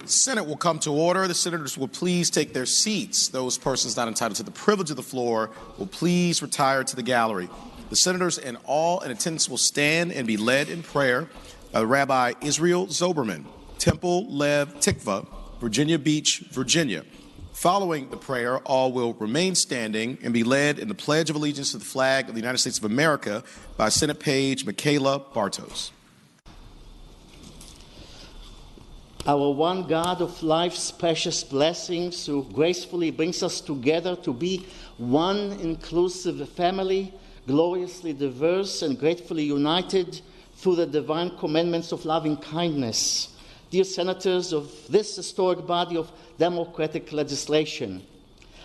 Senate will come to order. The senators will please take their seats. Those persons not entitled to the privilege of the floor will please retire to the gallery. The senators and all in attendance will stand and be led in prayer by Rabbi Israel Zoberman, Temple Lev Tikva, Virginia Beach, Virginia. Following the prayer, all will remain standing and be led in the Pledge of Allegiance to the flag of the United States of America by Senate Page Michaela Bartos. Our one God of life's precious blessings who gracefully brings us together to be one inclusive family, gloriously diverse and gratefully united through the divine commandments of loving kindness. Dear senators of this historic body of democratic legislation,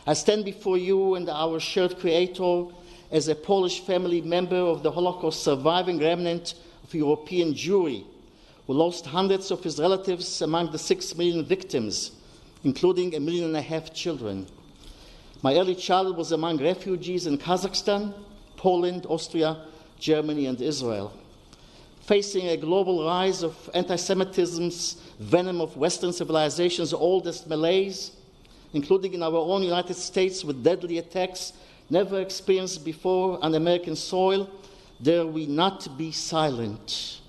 I stand before you and our shared Creator as a Polish family member of the Holocaust surviving remnant of European Jewry, who lost hundreds of his relatives among the 6 million victims, including 1.5 million children. My early childhood was among refugees in Kazakhstan, Poland, Austria, Germany, and Israel. Facing a global rise of anti-Semitism's venom of Western civilization's oldest malaise, including in our own United States with deadly attacks never experienced before on American soil, dare we not be silent.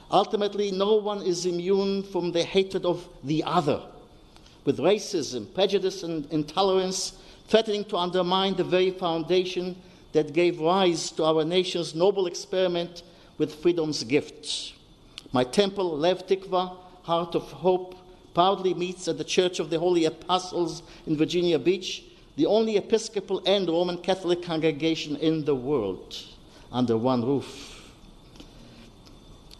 Ultimately, no one is immune from the hatred of the other, with racism, prejudice, and intolerance threatening to undermine the very foundation that gave rise to our nation's noble experiment with freedom's gifts. My temple, Lev Tikva, Heart of Hope, proudly meets at the Church of the Holy Apostles in Virginia Beach, the only Episcopal and Roman Catholic congregation in the world, under one roof.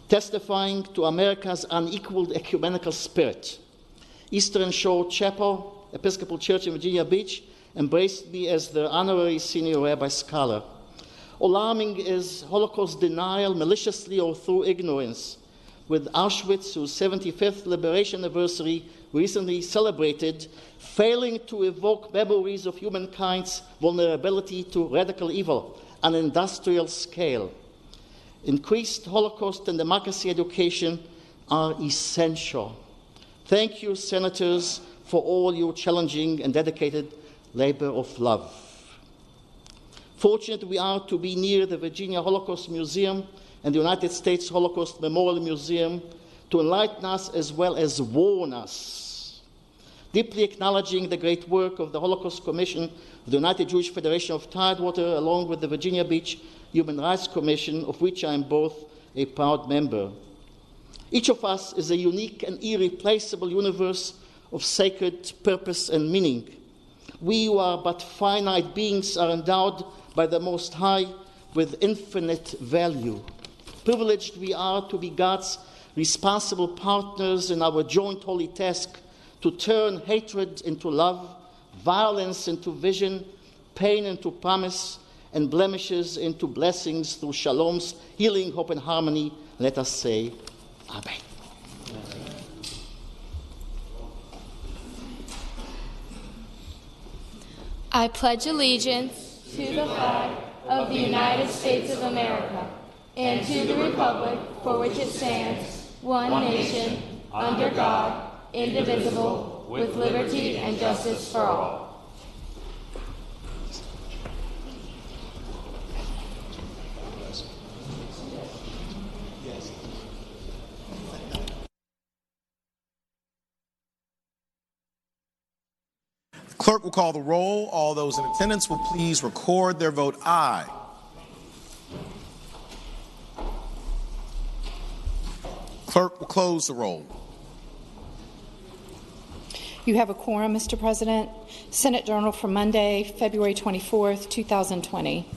Testifying to America's unequaled ecumenical spirit, Eastern Shore Chapel, Episcopal Church in Virginia Beach, embraced me as their honorary senior rabbi scholar. Alarming is Holocaust denial, maliciously or through ignorance, with Auschwitz, whose 75th liberation anniversary recently celebrated, failing to evoke memories of humankind's vulnerability to radical evil on an industrial scale. Increased Holocaust and democracy education are essential. Thank you, senators, for all your challenging and dedicated labor of love. Fortunate we are to be near the Virginia Holocaust Museum and the United States Holocaust Memorial Museum to enlighten us as well as warn us. Deeply acknowledging the great work of the Holocaust Commission of the United Jewish Federation of Tidewater, along with the Virginia Beach Human Rights Commission, of which I am both a proud member. Each of us is a unique and irreplaceable universe of sacred purpose and meaning. We who are but finite beings are endowed by the Most High with infinite value. Privileged we are to be God's responsible partners in our joint holy task to turn hatred into love, violence into vision, pain into promise, and blemishes into blessings through shalom's healing, hope, and harmony. Let us say, Amen. I pledge allegiance to the flag of the United States of America and to the republic for which it stands, one nation, under God, indivisible, with liberty and justice for all. Clerk will call the roll. All those in attendance will please record their vote aye. Clerk will close the roll. You have a quorum, Mr. President. Senate Journal for Monday, February 24th, 2020.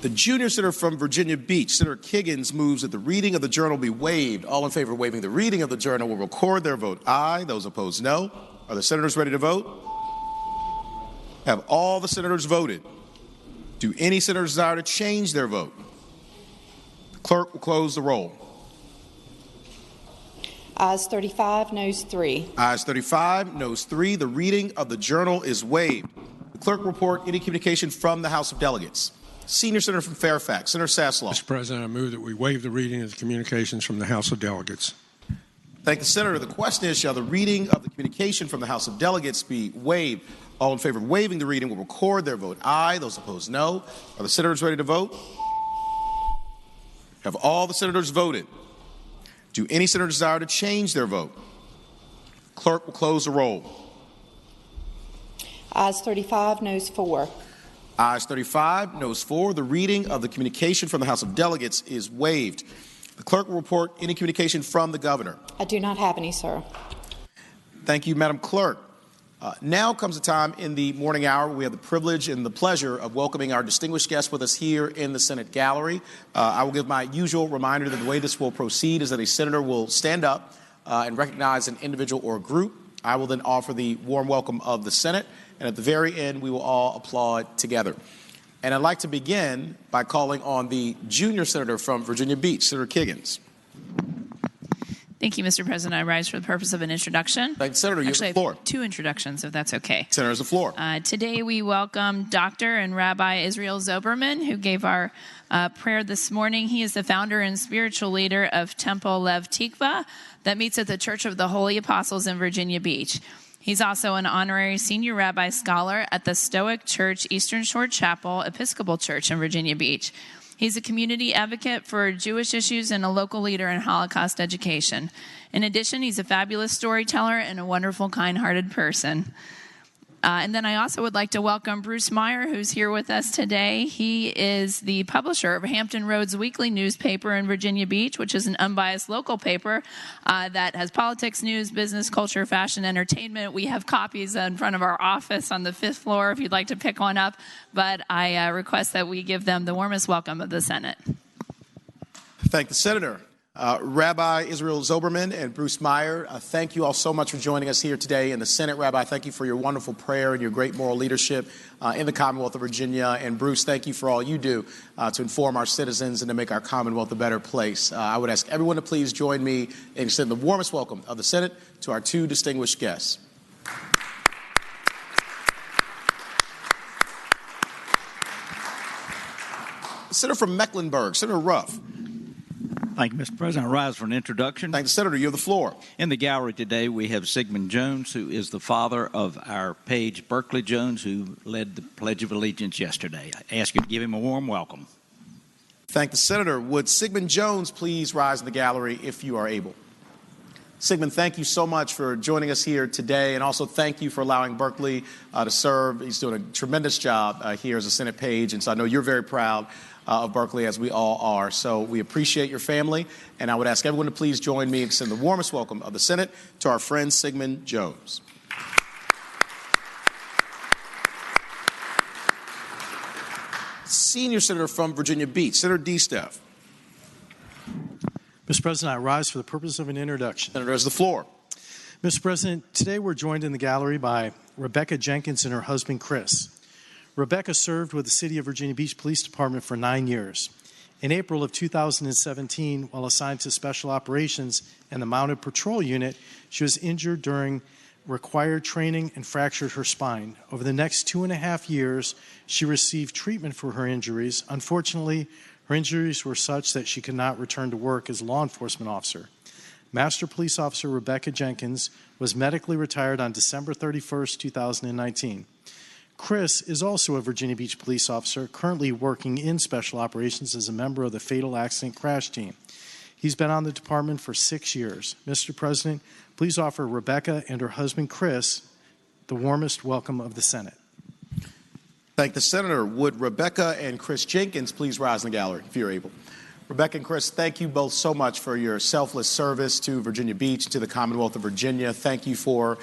The junior senator from Virginia Beach, Senator Kiggins, moves that the reading of the journal be waived. All in favor of waiving the reading of the journal will record their vote aye. Those opposed, no. Are the senators ready to vote? Have all the senators voted? Do any senators desire to change their vote? The clerk will close the roll. Ayes 35, noes 3. Ayes 35, noes 3. The reading of the journal is waived. The clerk will report any communication from the House of Delegates. Senior Senator from Fairfax, Senator Sasslaw. Mr. President, I move that we waive the reading of the communications from the House of Delegates. Thank the senator. The question is, shall the reading of the communication from the House of Delegates be waived? All in favor of waiving the reading will record their vote aye. Those opposed, no. Are the senators ready to vote? Have all the senators voted? Do any senator desire to change their vote? Clerk will close the roll. Ayes 35, noes 4. Ayes 35, noes 4. The reading of the communication from the House of Delegates is waived. The clerk will report any communication from the governor. I do not have any, sir. Thank you, Madam Clerk. Now comes a time in the morning hour where we have the privilege and the pleasure of welcoming our distinguished guests with us here in the Senate gallery. I will give my usual reminder that the way this will proceed is that a senator will stand up and recognize an individual or group. I will then offer the warm welcome of the Senate, and at the very end, we will all applaud together. And I'd like to begin by calling on the junior senator from Virginia Beach, Senator Kiggins. Thank you, Mr. President. I rise for the purpose of an introduction. Thank you, Senator. You have the I floor. have 2 introductions, if that's okay. Senator, has the floor. Today we welcome Dr. and Rabbi Israel Zoberman, who gave our prayer this morning. He is the founder and spiritual leader of Temple Lev Tikva that meets at the Church of the Holy Apostles in Virginia Beach. He's also an honorary senior rabbi scholar at the Stoic Church Eastern Shore Chapel Episcopal Church in Virginia Beach. He's a community advocate for Jewish issues and a local leader in Holocaust education. In addition, he's a fabulous storyteller and a wonderful, kind-hearted person. And then I also would like to welcome Bruce Meyer, who's here with us today. He is the publisher of Hampton Roads Weekly newspaper in Virginia Beach, which is an unbiased local paper that has politics, news, business, culture, fashion, entertainment. We have copies in front of our office on the 5th floor if you'd like to pick one up. But I request that we give them the warmest welcome of the Senate. Thank the senator. Rabbi Israel Zoberman and Bruce Meyer, thank you all so much for joining us here today in the Senate. Rabbi, thank you for your wonderful prayer and your great moral leadership in the Commonwealth of Virginia. And Bruce, thank you for all you do to inform our citizens and to make our Commonwealth a better place. I would ask everyone to please join me in extending the warmest welcome of the Senate to our 2 distinguished guests. Senator from Mecklenburg, Senator Ruff. Thank you, Mr. President. I rise for an introduction. Thank you, Senator. You have the floor. In the gallery today, we have Sigmund Jones, who is the father of our Paige Berkeley Jones, who led the Pledge of Allegiance yesterday. I ask you to give him a warm welcome. Thank the senator. Would Sigmund Jones please rise in the gallery if you are able? Sigmund, thank you so much for joining us here today, and also thank you for allowing Berkeley to serve. He's doing a tremendous job here as a Senate page, and so I know you're very proud of Berkeley, as we all are. So we appreciate your family, and I would ask everyone to please join me and extend the warmest welcome of the Senate to our friend Sigmund Jones. Senior Senator from Virginia Beach, Senator D. Steph. Mr. President, I rise for the purpose of an introduction. Senator has the floor. Mr. President, today we're joined in the gallery by Rebecca Jenkins and her husband, Chris. Rebecca served with the City of Virginia Beach Police Department for 9 years. In April of 2017, while assigned to Special Operations and the Mounted Patrol Unit, she was injured during required training and fractured her spine. Over the next 2.5 years, she received treatment for her injuries. Unfortunately, her injuries were such that she could not return to work as a law enforcement officer. Master Police Officer Rebecca Jenkins was medically retired on December 31st, 2019. Chris is also a Virginia Beach police officer, currently working in Special Operations as a member of the Fatal Accident Crash Team. He's been on the department for 6 years. Mr. President, please offer Rebecca and her husband, Chris, the warmest welcome of the Senate. Thank the senator. Would Rebecca and Chris Jenkins please rise in the gallery, if you're able? Rebecca and Chris, thank you both so much for your selfless service to Virginia Beach, to the Commonwealth of Virginia. Thank you for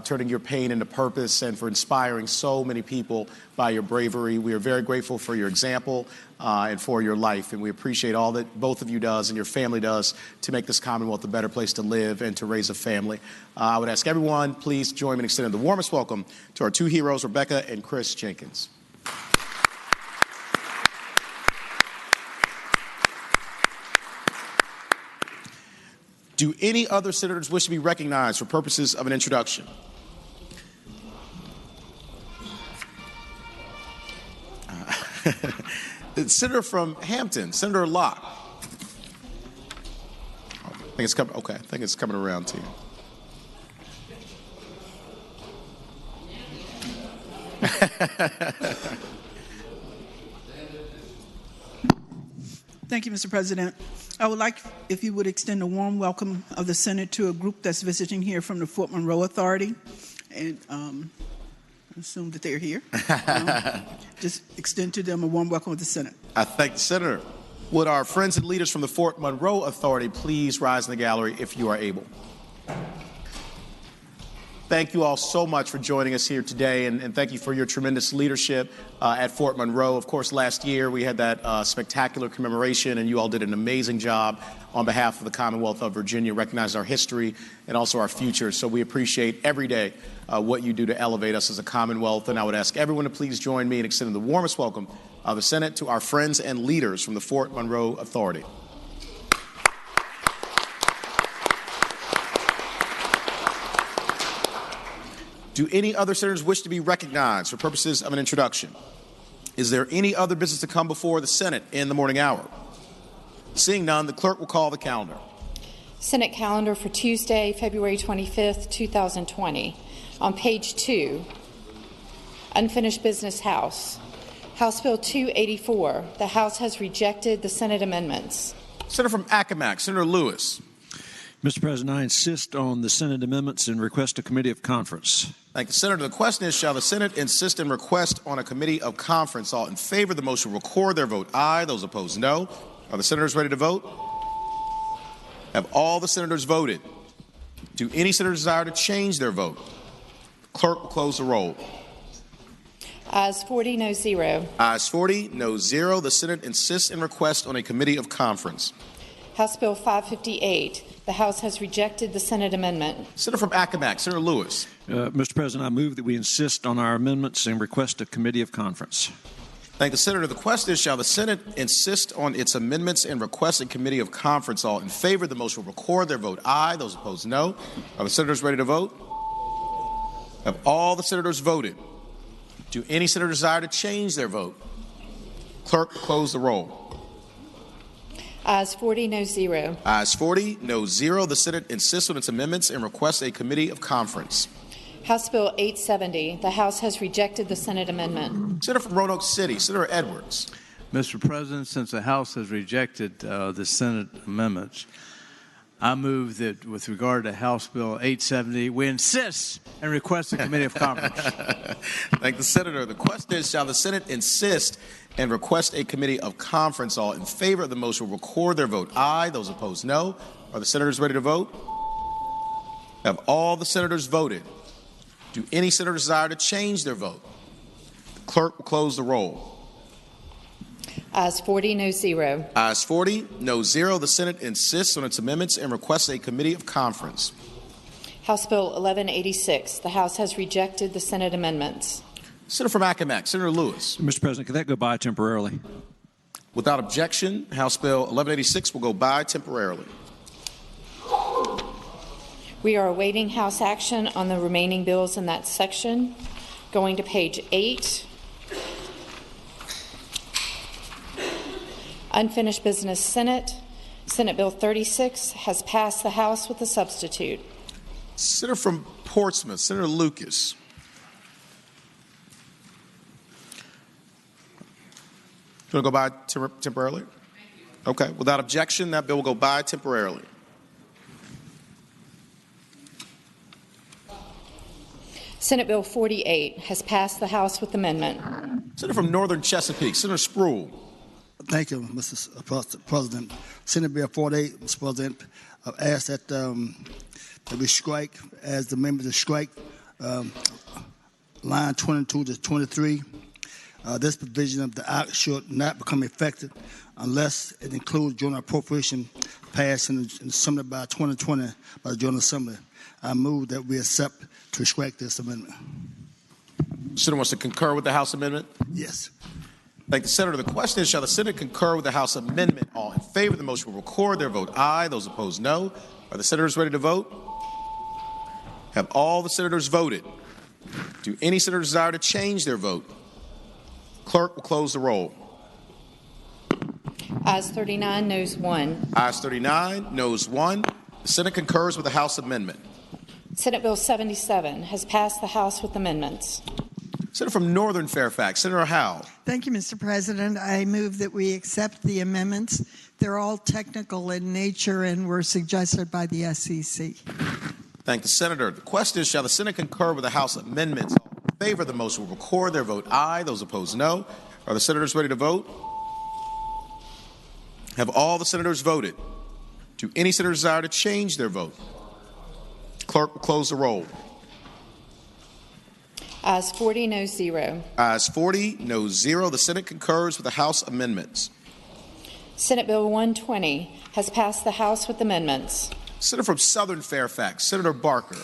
turning your pain into purpose and for inspiring so many people by your bravery. We are very grateful for your example and for your life, and we appreciate all that both of you does and your family does to make this Commonwealth a better place to live and to raise a family. I would ask everyone, please join me in extending the warmest welcome to our 2 heroes, Rebecca and Chris Jenkins. Do any other senators wish to be recognized for purposes of an introduction? The senator from Hampton, Senator Locke. think it's coming. Okay, I think it's coming around to you. Thank you, Mr. President. I would like if you would extend a warm welcome of the Senate to a group that's visiting here from the Fort Monroe Authority, and assume that they're here. Just extend to them a warm welcome of the Senate. I thank the Senator. Would our friends and leaders from the Fort Monroe Authority please rise in the gallery if you are able? Thank you all so much for joining us here today, and thank you for your tremendous leadership at Fort Monroe. Of course, last year we had that spectacular commemoration, and you all did an amazing job on behalf of the Commonwealth of Virginia, recognizing our history and also our future. So we appreciate every day what you do to elevate us as a Commonwealth, and I would ask everyone to please join me in extending the warmest welcome of the Senate to our friends and leaders from the Fort Monroe Authority. Do any other senators wish to be recognized for purposes of an introduction? Is there any other business to come before the Senate in the morning hour? Seeing none, the clerk will call the calendar. Senate calendar for Tuesday, February 25th, 2020. On page 2, unfinished business House. House Bill 284. The House has rejected the Senate amendments. Senator from Accomack, Senator Lewis. Mr. President, I insist on the Senate amendments and request a committee of conference. Thank you, Senator. The question is, shall the Senate insist and request on a committee of conference? All in favor of the motion record their vote aye. Those opposed, no. Are the senators ready to vote? Have all the senators voted? Do any senators desire to change their vote? The clerk will close the roll. Ayes 40, no 0. Ayes 40, no 0. The Senate insists and requests on a committee of conference. House Bill 558. The House has rejected the Senate amendment. Senator from Accomack, Senator Lewis. Mr. President, I move that we insist on our amendments and request a committee of conference. Thank the Senator. The question is, shall the Senate insist on its amendments and request a committee of conference? All in favor of the motion will record their vote aye. Those opposed, no. Are the senators ready to vote? Have all the senators voted? Do any senator desire to change their vote? Clerk will close the roll. Ayes 40, no 0. Ayes 40, no 0. The Senate insists on its amendments and requests a committee of conference. House Bill 870. The House has rejected the Senate amendment. Senator from Roanoke City, Senator Edwards. Mr. President, since the House has rejected the Senate amendments, I move that with regard to House Bill 870, we insist and request a committee of conference. Thank the Senator. The question is, shall the Senate insist and request a committee of conference? All in favor of the motion will record their vote aye. Those opposed, no. Are the senators ready to vote? Have all the senators voted? Do any senators desire to change their vote? The clerk will close the roll. Ayes 40, no 0. Ayes 40, no 0. The Senate insists on its amendments and requests a committee of conference. House Bill 1186. The House has rejected the Senate amendments. Senator from Accomack, Senator Lewis. Mr. President, could that go by temporarily? Without objection, House Bill 1186 will go by temporarily. We are awaiting House action on the remaining bills in that section. Going to page 8. Unfinished business Senate. Senate Bill 36 has passed the House with a substitute. Senator from Portsmouth, Senator Lucas. Going to go by temporarily? Okay. Without objection, that bill will go by temporarily. Senate Bill 48 has passed the House with amendment. Senator from Northern Chesapeake, Senator Spruill. Thank you, Mr. President. Senate Bill 48, Mr. President, I ask that we strike, as the members to strike, line 22 to 23. This provision of the Act should not become effective unless it includes joint appropriation passed in the Assembly by 2020 by the General Assembly. I move that we accept to strike this amendment. The Senator wants to concur with the House amendment? Yes. Thank the Senator. The question is, shall the Senate concur with the House amendment? All in favor of the motion will record their vote aye. Those opposed, no. Are the senators ready to vote? Have all the senators voted? Do any senators desire to change their vote? Clerk will close the roll. Ayes 39, noes 1. Ayes 39, noes 1. The Senate concurs with the House amendment. Senate Bill 77 has passed the House with amendments. Senator from Northern Fairfax, Senator Howe. Thank you, Mr. President. I move that we accept the amendments. They're all technical in nature and were suggested by the SEC. Thank the Senator. The question is, shall the Senate concur with the House amendments? All in favor of the motion will record their vote aye. Those opposed, no. Are the senators ready to vote? Have all the senators voted? Do any senators desire to change their vote? Clerk will close the roll. Ayes 40, no 0. Ayes 40, no 0. The Senate concurs with the House amendments. Senate Bill 120 has passed the House with amendments. Senator from Southern Fairfax, Senator Barker.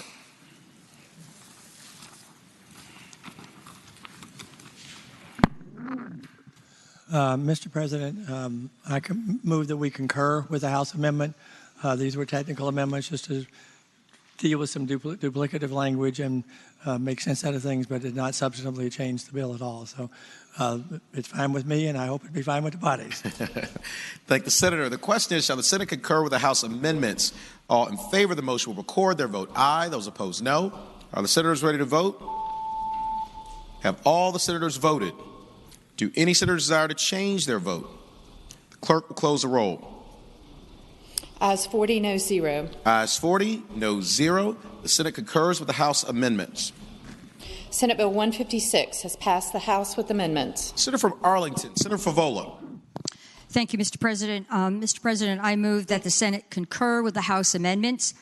Mr. President, I move that we concur with the House amendment. These were technical amendments just to deal with some duplicative language and make sense out of things, but did not substantively change the bill at all. So it's fine with me, and I hope it'd be fine with the bodies. Thank the Senator. The question is, shall the Senate concur with the House amendments? All in favor of the motion will record their vote aye. Those opposed, no. Are the senators ready to vote? Have all the senators voted? Do any senators desire to change their vote? The clerk will close the roll. Ayes 40, no 0. Ayes 40, no 0. The Senate concurs with the House amendments. Senate Bill 156 has passed the House with amendments. Senator from Arlington, Senator Favolo. Thank you, Mr. President. Mr. President, I move that the Senate concur with the House amendments.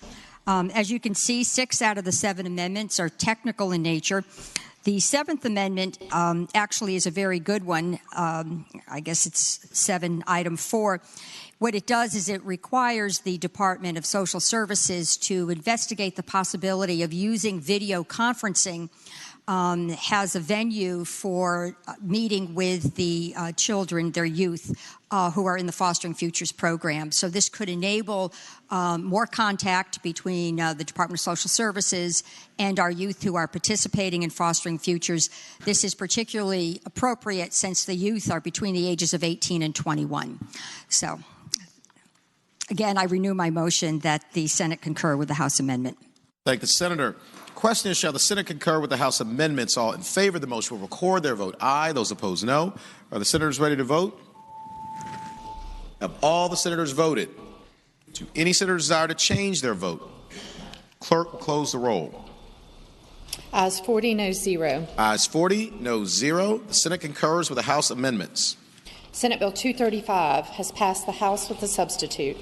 As you can see, 6 out of the 7 amendments are technical in nature. The 7th Amendment actually is a very good one. I guess it's 7 item 4. What it does is it requires the Department of Social Services to investigate the possibility of using video conferencing has a venue for meeting with the children, their youth, who are in the Fostering Futures program. So this could enable more contact between the Department of Social Services and our youth who are participating in Fostering Futures. This is particularly appropriate since the youth are between the ages of 18 and 21. So, again, I renew my motion that the Senate concur with the House amendment. Thank the Senator. Question is, shall the Senate concur with the House amendments? All in favor of the motion will record their vote aye. Those opposed, no. Are the senators ready to vote? Have all the senators voted? Do any senators desire to change their vote? Clerk will close the roll. Ayes 40, no 0. Ayes 40, no 0. The Senate concurs with the House amendments. Senate Bill 235 has passed the House with a substitute.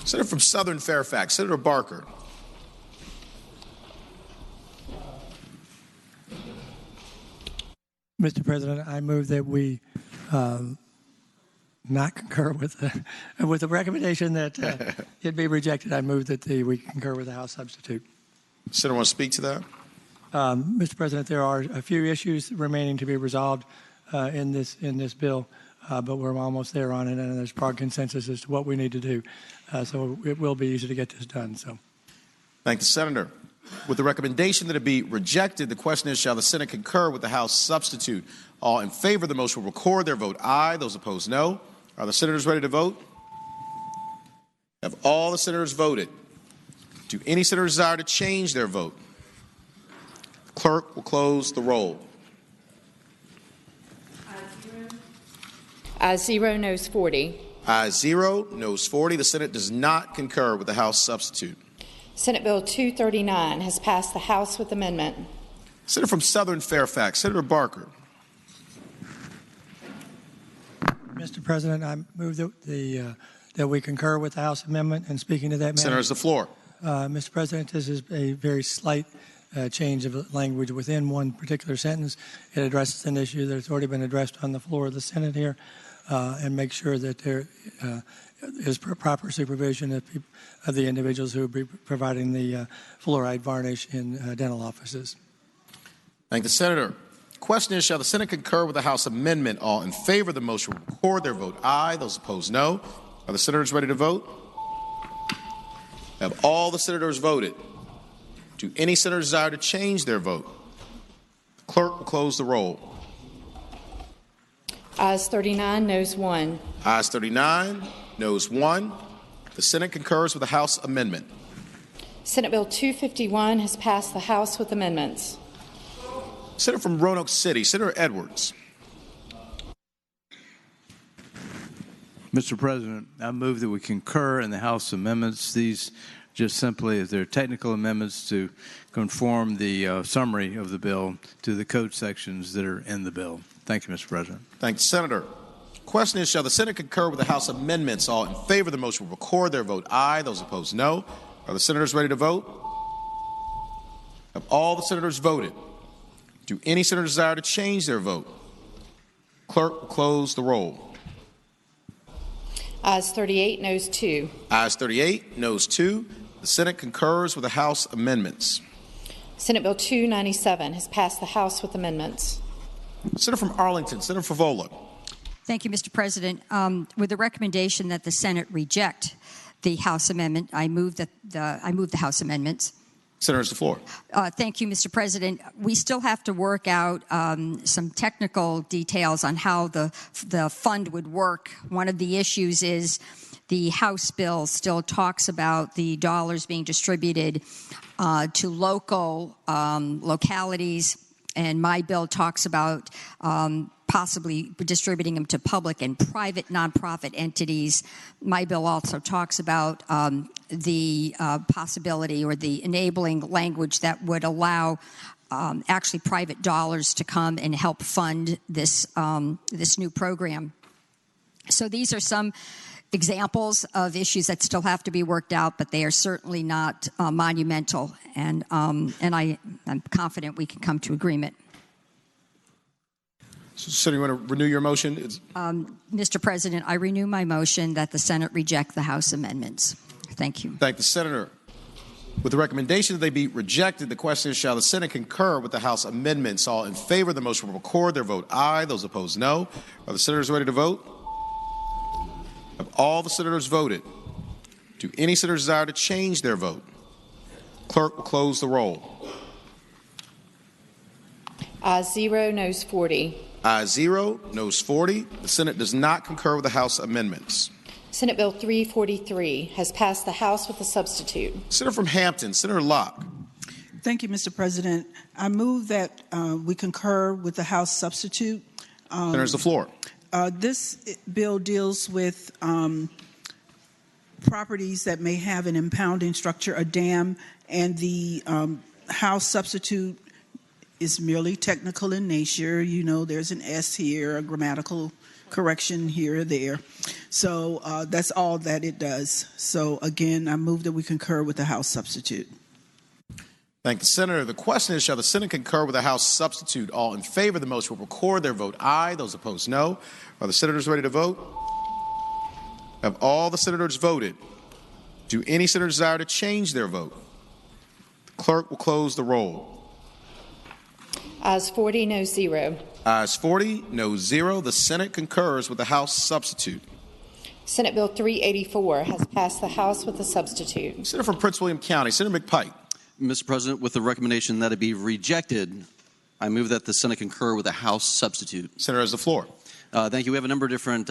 Senator from Southern Fairfax, Senator Barker. Mr. President, I move that we not concur with the recommendation that it be rejected. I move that we concur with the House substitute. Senator, want to speak to that? Mr. President, there are a few issues remaining to be resolved in this bill, but we're almost there on it, and there's broad consensus as to what we need to do. So it will be easy to get this done. So, thank the Senator. With the recommendation that it be rejected, the question is, shall the Senate concur with the House substitute? All in favor of the motion will record their vote aye. Those opposed, no. Are the senators ready to vote? Have all the senators voted? Do any senators desire to change their vote? The clerk will close the roll. Ayes 0, noes 40. Ayes 0, noes 40. The Senate does not concur with the House substitute. Senate Bill 239 has passed the House with amendment. Senator from Southern Fairfax, Senator Barker. Mr. President, I move that we concur with the House amendment. And speaking to that matter, Senator, the floor. Mr. President, this is a very slight change of language within one particular sentence. It addresses an issue that's already been addressed on the floor of the Senate here, and make sure that there is proper supervision of the individuals who will be providing the fluoride varnish in dental offices. Thank the Senator. Question is, shall the Senate concur with the House amendment? All in favor of the motion will record their vote aye. Those opposed, no. Are the senators ready to vote? Have all the senators voted? Do any senators desire to change their vote? The clerk will close the roll. Ayes 39, noes 1. Ayes 39, noes 1. The Senate concurs with the House amendment. Senate Bill 251 has passed the House with amendments. Senator from Roanoke City, Senator Edwards. Mr. President, I move that we concur in the House amendments. These just simply, they're technical amendments to conform the summary of the bill to the code sections that are in the bill. Thank you, Mr. President. Thank you, Senator. Question is, shall the Senate concur with the House amendments? All in favor of the motion will record their vote aye. Those opposed, no. Are the senators ready to vote? Have all the senators voted? Do any senators desire to change their vote? Clerk will close the roll. Ayes 38, noes 2. Ayes 38, noes 2. The Senate concurs with the House amendments. Senate Bill 297 has passed the House with amendments. Senator from Arlington, Senator Favola. Thank you, Mr. President. With the recommendation that the Senate reject the House amendment, I move the House amendments. Senator, the floor. Thank you, Mr. President. We still have to work out some technical details on how the fund would work. One of the issues is the House bill still talks about the dollars being distributed to local localities, and my bill talks about possibly distributing them to public and private nonprofit entities. My bill also talks about the possibility or the enabling language that would allow actually private dollars to come and help fund this this new program. So these are some examples of issues that still have to be worked out, but they are certainly not monumental, and I'm confident we can come to agreement. So you want to renew your motion? Mr. President, I renew my motion that the Senate reject the House amendments. Thank you. Thank the Senator. With the recommendation that they be rejected, the question is, shall the Senate concur with the House amendments? All in favor of the motion will record their vote aye. Those opposed, no. Are the senators ready to vote? Have all the senators voted? Do any senators desire to change their vote? Clerk will close the roll. Ayes 0, noes 40. Ayes 0, noes 40. The Senate does not concur with the House amendments. Senate Bill 343 has passed the House with a substitute. Senator from Hampton, Senator Locke. Thank you, Mr. President. I move that we concur with the House substitute. Senators, the floor. This bill deals with properties that may have an impounding structure, a dam, and the House substitute is merely technical in nature. You know, there's an S here, a grammatical correction here or there. So that's all that it does. So again, I move that we concur with the House substitute. Thank the Senator. The question is, shall the Senate concur with the House substitute? All in favor of the motion will record their vote aye. Those opposed, no. Are the senators ready to vote? Have all the senators voted? Do any senators desire to change their vote? The clerk will close the roll. Ayes 40, noes 0. Ayes 40, noes 0. The Senate concurs with the House substitute. Senate Bill 384 has passed the House with a substitute. Senator from Prince William County, Senator McPike. Mr. President, with the recommendation that it be rejected, I move that the Senate concur with the House substitute. Senator has the floor. Thank you. We have a number of different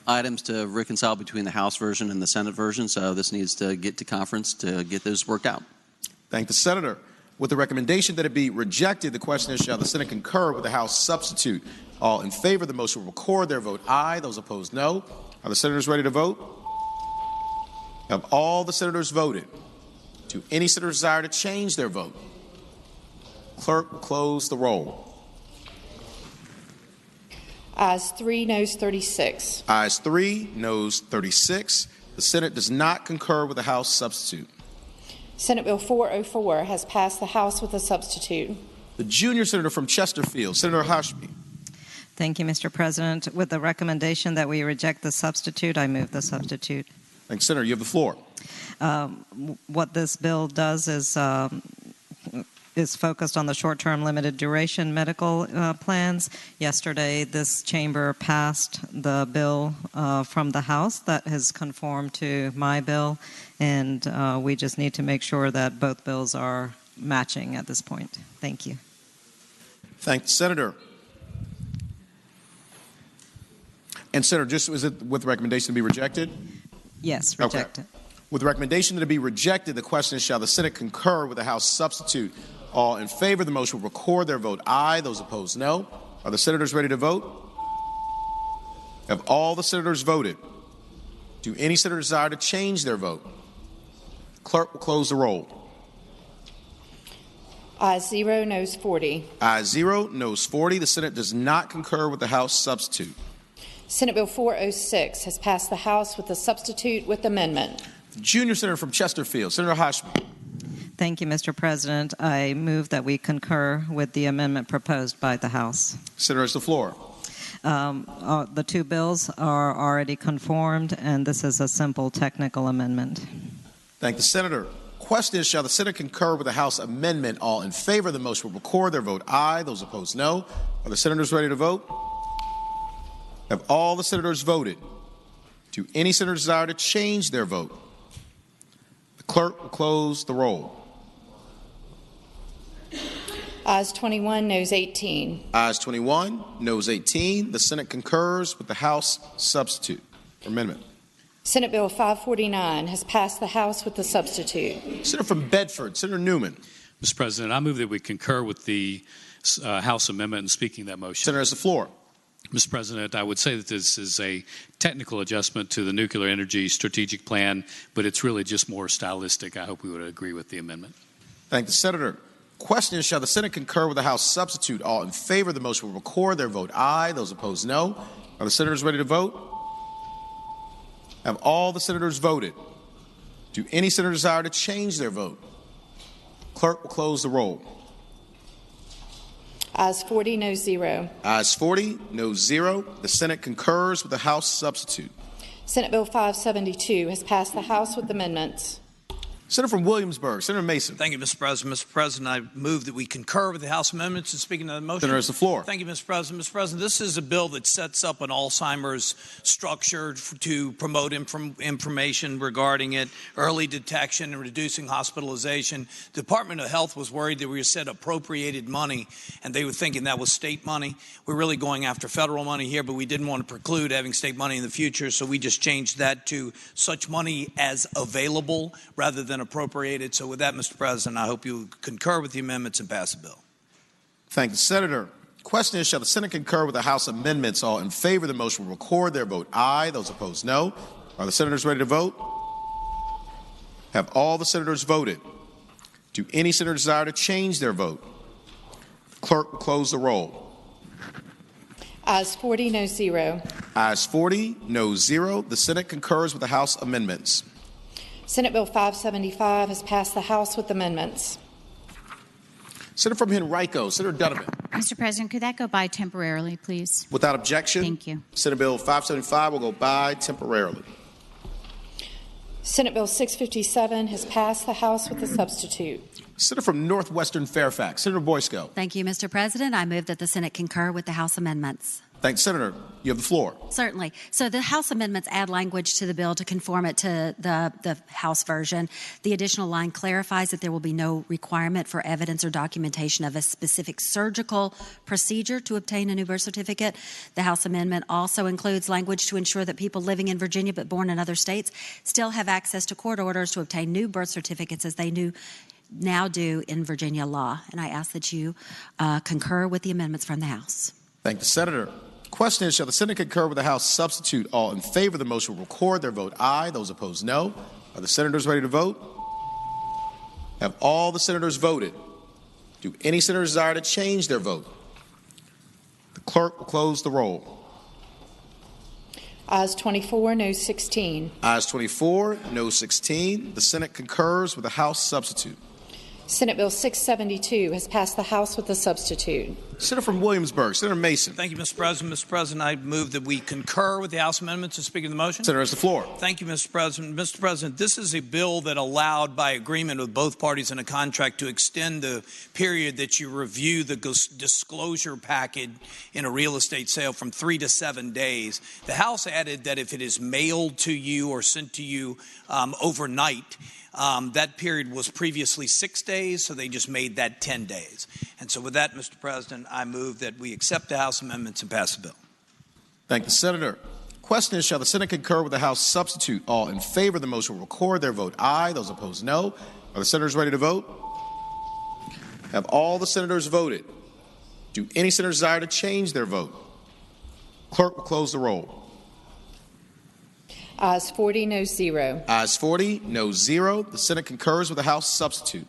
items to reconcile between the House version and the Senate version, so this needs to get to conference to get those worked out. Thank the Senator. With the recommendation that it be rejected, the question is, shall the Senate concur with the House substitute? All in favor of the motion will record their vote aye. Those opposed, no. Are the senators ready to vote? Have all the senators voted? Do any senators desire to change their vote? Clerk will close the roll. Ayes 3, noes 36. Ayes 3, noes 36. The Senate does not concur with the House substitute. Senate Bill 404 has passed the House with a substitute. The junior senator from Chesterfield, Senator Hashmi. Thank you, Mr. President. With the recommendation that we reject the substitute, I move the substitute. Thanks, Senator. You have the floor. What this bill does is focused on the short-term limited duration medical plans. Yesterday, this chamber passed the bill from the House that has conformed to my bill, and we just need to make sure that both bills are matching at this point. Thank you. Thank the Senator. And Senator, just is it with the recommendation to be rejected? Yes, reject it. With the recommendation that it be rejected, the question is, shall the Senate concur with the House substitute? All in favor of the motion will record their vote aye. Those opposed, no. Are the senators ready to vote? Have all the senators voted? Do any senators desire to change their vote? Clerk will close the roll. Ayes 0, noes 40. Ayes 0, noes 40. The Senate does not concur with the House substitute. Senate Bill 406 has passed the House with a substitute with amendment. The junior senator from Chesterfield, Senator Hoshman. Thank you, Mr. President. I move that we concur with the amendment proposed by the House. Senator has the floor. The two bills are already conformed, and this is a simple technical amendment. Thank the senator. Question is, shall the Senate concur with the House amendment? All in favor of the motion will record their vote aye. Those opposed, no. Are the senators ready to vote? Have all the senators voted? Do any senators desire to change their vote? The clerk will close the roll. Ayes 21, noes 18. Ayes 21, noes 18. The Senate concurs with the House substitute amendment. Senate Bill 549 has passed the House with the substitute. Senator from Bedford, Senator Newman. Mr. President, I move that we concur with the House amendment and speaking that motion. Senator has the floor. Mr. President, I would say that this is a technical adjustment to the nuclear energy strategic plan, but it's really just more stylistic. I hope we would agree with the amendment. Thank the senator. Question is, shall the Senate concur with the House substitute? All in favor of the motion will record their vote aye. Those opposed, no. Are the senators ready to vote? Have all the senators voted? Do any senators desire to change their vote? Clerk will close the roll. Ayes 40, noes 0. Ayes 40, noes 0. The Senate concurs with the House substitute. Senate Bill 572 has passed the House with amendments. Senator from Williamsburg, Senator Mason. Thank you, Mr. President. Mr. President, I move that we concur with the House amendments and speaking of the motion. Senator has the floor. Thank you, Mr. President. Mr. President, this is a bill that sets up an Alzheimer's structure to promote information regarding it, early detection and reducing hospitalization. The Department of Health was worried that we said appropriated money, and they were thinking that was state money. We're really going after federal money here, but we didn't want to preclude having state money in the future, so we just changed that to such money as available rather than appropriated. So with that, Mr. President, I hope you concur with the amendments and pass the bill. Thank the senator. Question is, shall the Senate concur with the House amendments? All in favor of the motion will record their vote aye. Those opposed, no. Are the senators ready to vote? Have all the senators voted? Do any senators desire to change their vote? The clerk will close the roll. Ayes 40, noes 0. Ayes 40, noes 0. The Senate concurs with the House amendments. Senate Bill 575 has passed the House with amendments. Senator from Henrico, Senator Donovan. Mr. President, could that go by temporarily, please? Without objection. Thank you. Senate Bill 575 will go by temporarily. Senate Bill 657 has passed the House with a substitute. Senator from Northwestern Fairfax, Senator Boysko. Thank you, Mr. President. I move that the Senate concur with the House amendments. Thanks, Senator. You have the floor. Certainly. So the House amendments add language to the bill to conform it to the House version. The additional line clarifies that there will be no requirement for evidence or documentation of a specific surgical procedure to obtain a new birth certificate. The House amendment also includes language to ensure that people living in Virginia but born in other states still have access to court orders to obtain new birth certificates as they now do in Virginia law. And I ask that you concur with the amendments from the House. Thank the Senator. Question is, shall the Senate concur with the House substitute? All in favor of the motion will record their vote aye. Those opposed, no. Are the senators ready to vote? Have all the senators voted? Do any senators desire to change their vote? The clerk will close the roll. Ayes 24, noes 16. Ayes 24, noes 16. The Senate concurs with the House substitute. Senate Bill 672 has passed the House with a substitute. Senator from Williamsburg, Senator Mason. Thank you, Mr. President. Mr. President, I move that we concur with the House amendments and speak of the motion. Senator has the floor. Thank you, Mr. President. Mr. President, this is a bill that allowed, by agreement with both parties in a contract, to extend the period that you review the disclosure package in a real estate sale from 3 to 7 days. The House added that if it is mailed to you or sent to you overnight, that period was previously 6 days, so they just made that 10 days. And so with that, Mr. President, I move that we accept the House amendments and pass the bill. Thank the Senator. Question is, shall the Senate concur with the House substitute? All in favor of the motion will record their vote aye. Those opposed, no. Are the senators ready to vote? Have all the senators voted? Do any senators desire to change their vote? Clerk will close the roll. Ayes 40, no 0. Ayes 40, no 0. The Senate concurs with the House substitute.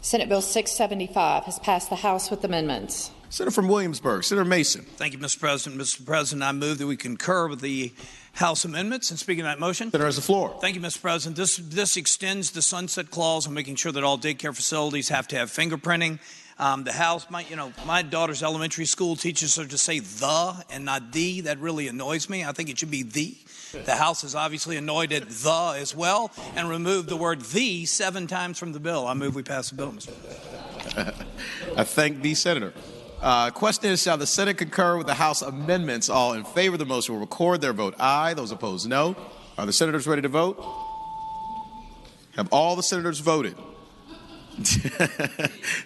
Senate Bill 675 has passed the House with amendments. Senator from Williamsburg, Senator Mason. Thank you, Mr. President. Mr. President, I move that we concur with the House amendments. And speaking of that motion, Senator has the floor. Thank you, Mr. President. This extends the sunset clause on making sure that all daycare facilities have to have fingerprinting. The House, my daughter's elementary school teaches her to say the and not the. That really annoys me. I think it should be the. The House is obviously annoyed at the as well and removed the word the 7 times from the bill. I move we pass the bill, Mr. President. I thank the Senator. Question is, shall the Senate concur with the House amendments? All in favor of the motion will record their vote aye. Those opposed, no. Are the senators ready to vote? Have all the senators voted?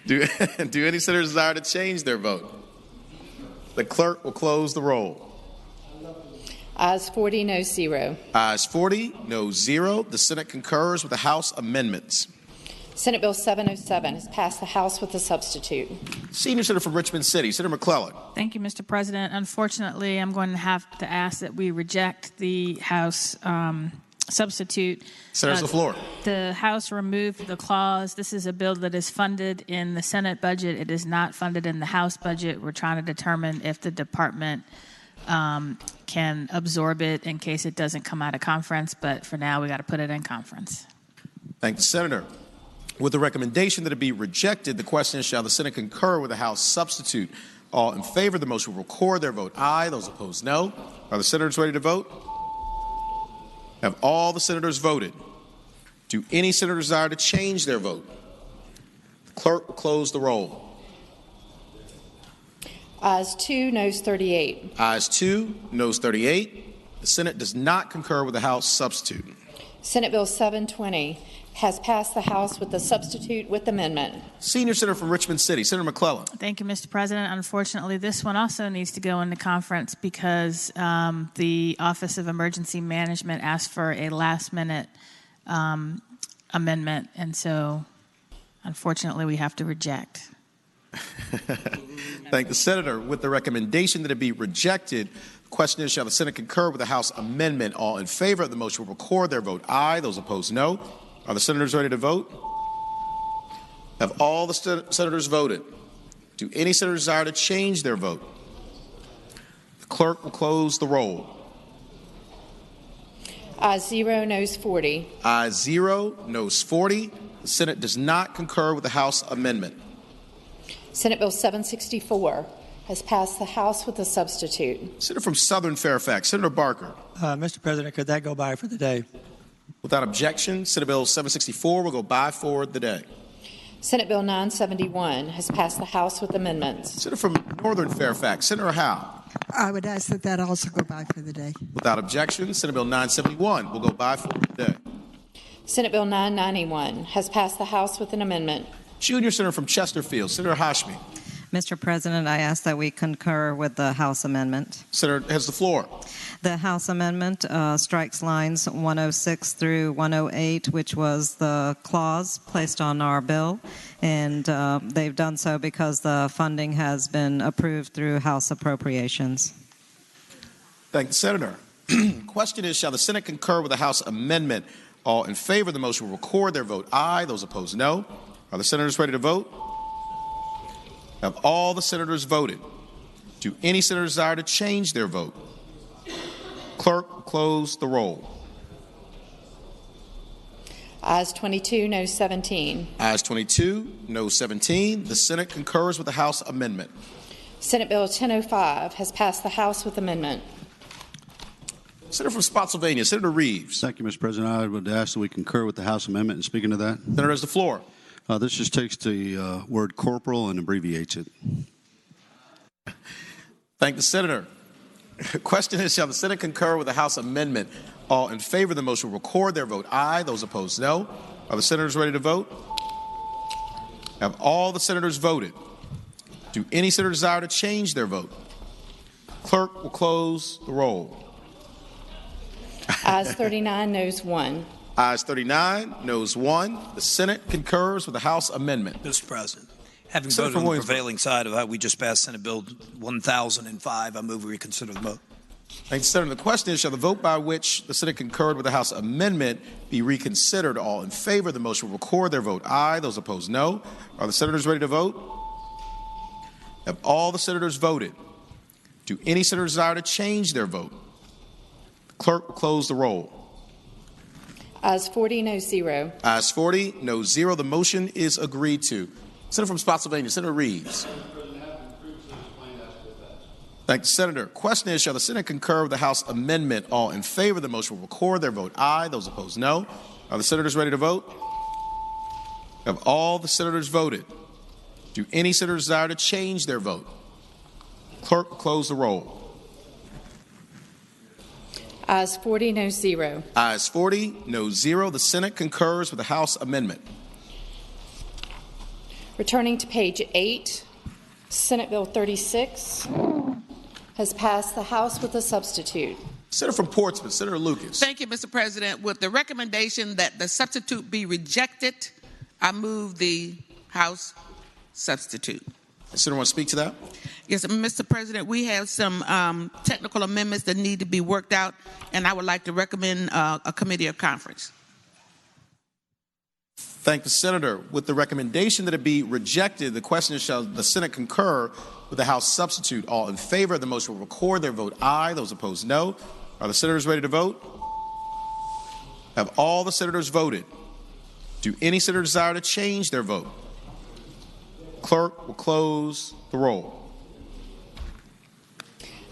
do any senators desire to change their vote? The clerk will close the roll. Ayes 40, no 0. Ayes 40, no 0. The Senate concurs with the House amendments. Senate Bill 707 has passed the House with a substitute. Senior Senator from Richmond City, Senator McClellan. Thank you, Mr. President. Unfortunately, I'm going to have to ask that we reject the House substitute. Senator, the floor. The House removed the clause. This is a bill that is funded in the Senate budget. It is not funded in the House budget. We're trying to determine if the department can absorb it in case it doesn't come out of conference. But for now, we got to put it in conference. Thank the Senator. With the recommendation that it be rejected, the question is, shall the Senate concur with the House substitute? All in favor of the motion will record their vote aye. Those opposed, no. Are the senators ready to vote? Have all the senators voted? Do any senators desire to change their vote? The clerk will close the roll. Ayes 2, noes 38. Ayes 2, noes 38. The Senate does not concur with the House substitute. Senate Bill 720 has passed the House with the substitute with amendment. Senior Senator from Richmond City, Senator McClellan. Thank you, Mr. President. Unfortunately, this one also needs to go into conference because the Office of Emergency Management asked for a last-minute amendment, and so unfortunately we have to reject. Thank the Senator. With the recommendation that it be rejected, the question is, shall the Senate concur with the House amendment? All in favor of the motion will record their vote aye. Those opposed, no. Are the senators ready to vote? Have all the senators voted? Do any senators desire to change their vote? The clerk will close the roll. Ayes 0, noes 40. Ayes 0, noes 40. The Senate does not concur with the House amendment. Senate Bill 764 has passed the House with a substitute. Senator from Southern Fairfax, Senator Barker. Mr. President, could that go by for the day? Without objection, Senate Bill 764 will go by for the day. Senate Bill 971 has passed the House with amendments. Senator from Northern Fairfax, Senator Howe. I would ask that that also go by for the day. Without objection, Senate Bill 971 will go by for the day. Senate Bill 991 has passed the House with an amendment. Junior Senator from Chesterfield, Senator Hashmi. Mr. President, I ask that we concur with the House amendment. Senator has the floor. The House amendment strikes lines 106 through 108, which was the clause placed on our bill, and they've done so because the funding has been approved through House appropriations. Thank the Senator. Question is, shall the Senate concur with the House amendment? All in favor of the motion will record their vote aye. Those opposed, no. Are the senators ready to vote? Have all the senators voted? Do any senators desire to change their vote? Clerk, close the roll. Ayes 22, noes 17. Ayes 22, noes 17. The Senate concurs with the House amendment. Senate Bill 1005 has passed the House with amendment. Senator from Spotsylvania, Senator Reeves. Thank you, Mr. President. I would ask that we concur with the House amendment. And speaking of that, Senator has the floor. This just takes the word corporal and abbreviates it. Thank the Senator. Question is, shall the Senate concur with the House amendment? All in favor of the motion will record their vote aye. Those opposed, no. Are the senators ready to vote? Have all the senators voted? Do any senators desire to change their vote? Clerk will close the roll. Ayes 39, noes 1. Ayes 39, noes 1. The Senate concurs with the House amendment. Mr. President, having Senator voted on the Williams. prevailing side of how we just passed Senate Bill 1005, I move we reconsider the vote. Thank you, Senator. The question is, shall the vote by which the Senate concurred with the House amendment be reconsidered? All in favor of the motion will record their vote aye. Those opposed, no. Are the senators ready to vote? Have all the senators voted? Do any senators desire to change their vote? The clerk will close the roll. Ayes 40, noes 0. Ayes 40, no 0. The motion is agreed to. Senator from Spotsylvania, Senator Reeves. Thank you, Senator. Question is, shall the Senate concur with the House amendment? All in favor of the motion will record their vote aye. Those opposed, no. Are the senators ready to vote? Have all the senators voted? Do any senators desire to change their vote? Clerk will close the roll. Ayes 40, noes 0. Ayes 40, no 0. The Senate concurs with the House amendment. Returning to page 8, Senate Bill 36 has passed the House with a substitute. Senator from Portsmouth, Senator Lucas. Thank you, Mr. President. With the recommendation that the substitute be rejected, I move the House substitute. The Senator want to speak to that? Yes, Mr. President, we have some technical amendments that need to be worked out, and I would like to recommend a committee of conference. Thank the Senator. With the recommendation that it be rejected, the question is, shall the Senate concur with the House substitute? All in favor of the motion will record their vote aye. Those opposed, no. Are the senators ready to vote? Have all the senators voted? Do any senator desire to change their vote? Clerk will close the roll.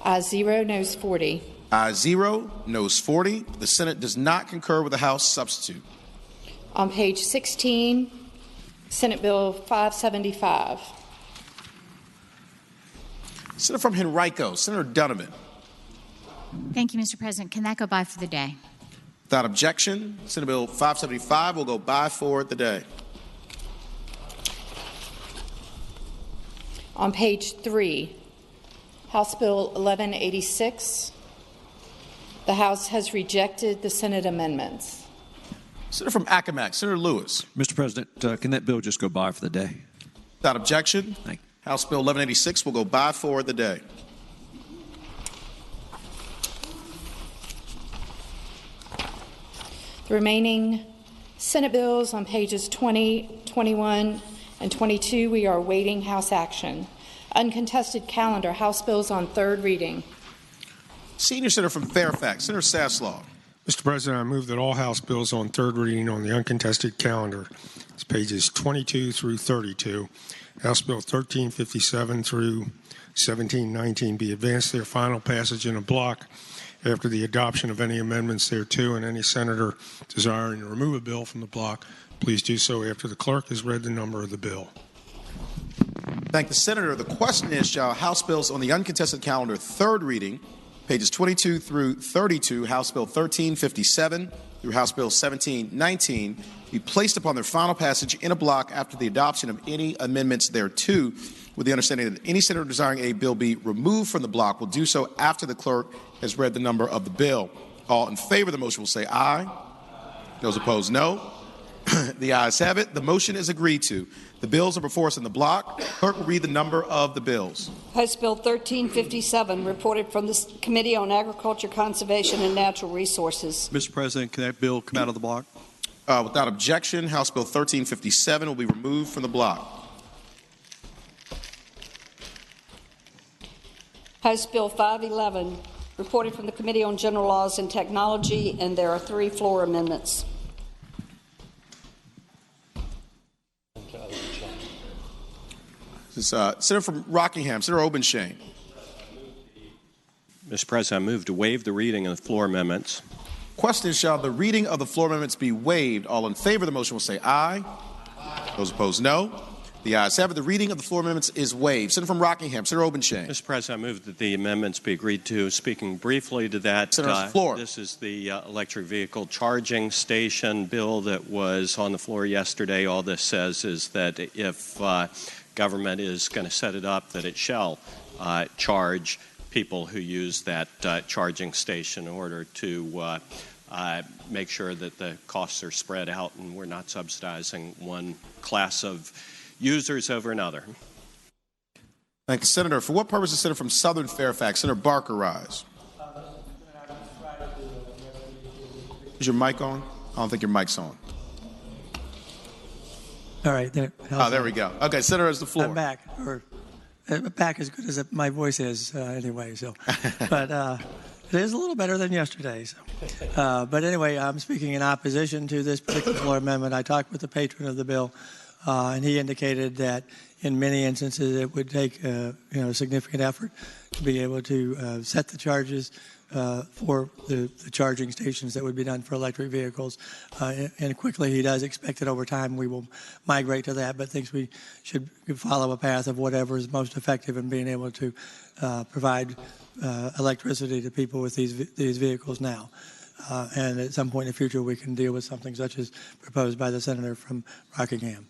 Ayes 0, noes 40. Ayes 0, noes 40. The Senate does not concur with the House substitute. On page 16, Senate Bill 575. Senator from Henrico, Senator Donovan. Thank you, Mr. President. Can that go by for the day? Without objection, Senate Bill 575 will go by for the day. On page 3, House Bill 1186. The House has rejected the Senate amendments. Senator from Accomack, Senator Lewis. Mr. President, can that bill just go by for the day? Without objection, Thank you. House Bill 1186 will go by for the day. The remaining Senate bills on pages 20, 21, and 22, we are awaiting House action. Uncontested calendar, House bills on third reading. Senior Senator from Fairfax, Senator Saslaw. Mr. President, I move that all House bills on third reading on the uncontested calendar, it's pages 22 through 32, House Bill 1357 through 1719, be advanced their final passage in a block after the adoption of any amendments thereto, and any senator desiring to remove a bill from the block, please do so after the clerk has read the number of the bill. Thank the Senator. The question is, shall House bills on the uncontested calendar third reading, pages 22 through 32, House Bill 1357 through House Bill 1719, be placed upon their final passage in a block after the adoption of any amendments thereto, with the understanding that any senator desiring a bill be removed from the block will do so after the clerk has read the number of the bill. All in favor of the motion will say aye. Those opposed, no. The ayes have it. The motion is agreed to. The bills are before us in the block. Clerk will read the number of the bills. House Bill 1357, reported from the Committee on Agriculture, Conservation, and Natural Resources. Mr. President, can that bill come out of the block? Without objection, House Bill 1357 will be removed from the block. House Bill 511, reported from the Committee on General Laws and Technology, and there are 3 floor amendments. This is, Senator from Rockingham, Senator Obenshain. Mr. President, I move to waive the reading of the floor amendments. Question is, shall the reading of the floor amendments be waived? All in favor of the motion will say aye. Those opposed, no. The ayes have it. The reading of the floor amendments is waived. Senator from Rockingham, Senator Obenshain. Mr. President, I move that the amendments be agreed to. Speaking briefly to that, Senator's floor. This is the electric vehicle charging station bill that was on the floor yesterday. All this says is that if government is going to set it up, that it shall charge people who use that charging station in order to make sure that the costs are spread out and we're not subsidizing one class of users over another. Thank you, Senator. For what purpose is Senator from Southern Fairfax? Senator Barker rise. Is your mic on? I don't think your mic's on. All right. There we go. Okay, Senator has the floor. I'm back. Back as good as my voice is anyway. So, but it is a little better than yesterday. So, but anyway, I'm speaking in opposition to this particular floor amendment. I talked with the patron of the bill, and he indicated that in many instances it would take significant effort to be able to set the charges for the charging stations that would be done for electric vehicles. And quickly, he does expect that over time we will migrate to that, but thinks we should follow a path of whatever is most effective in being able to provide electricity to people with these vehicles now. And at some point in the future, we can deal with something such as proposed by the senator from Rockingham.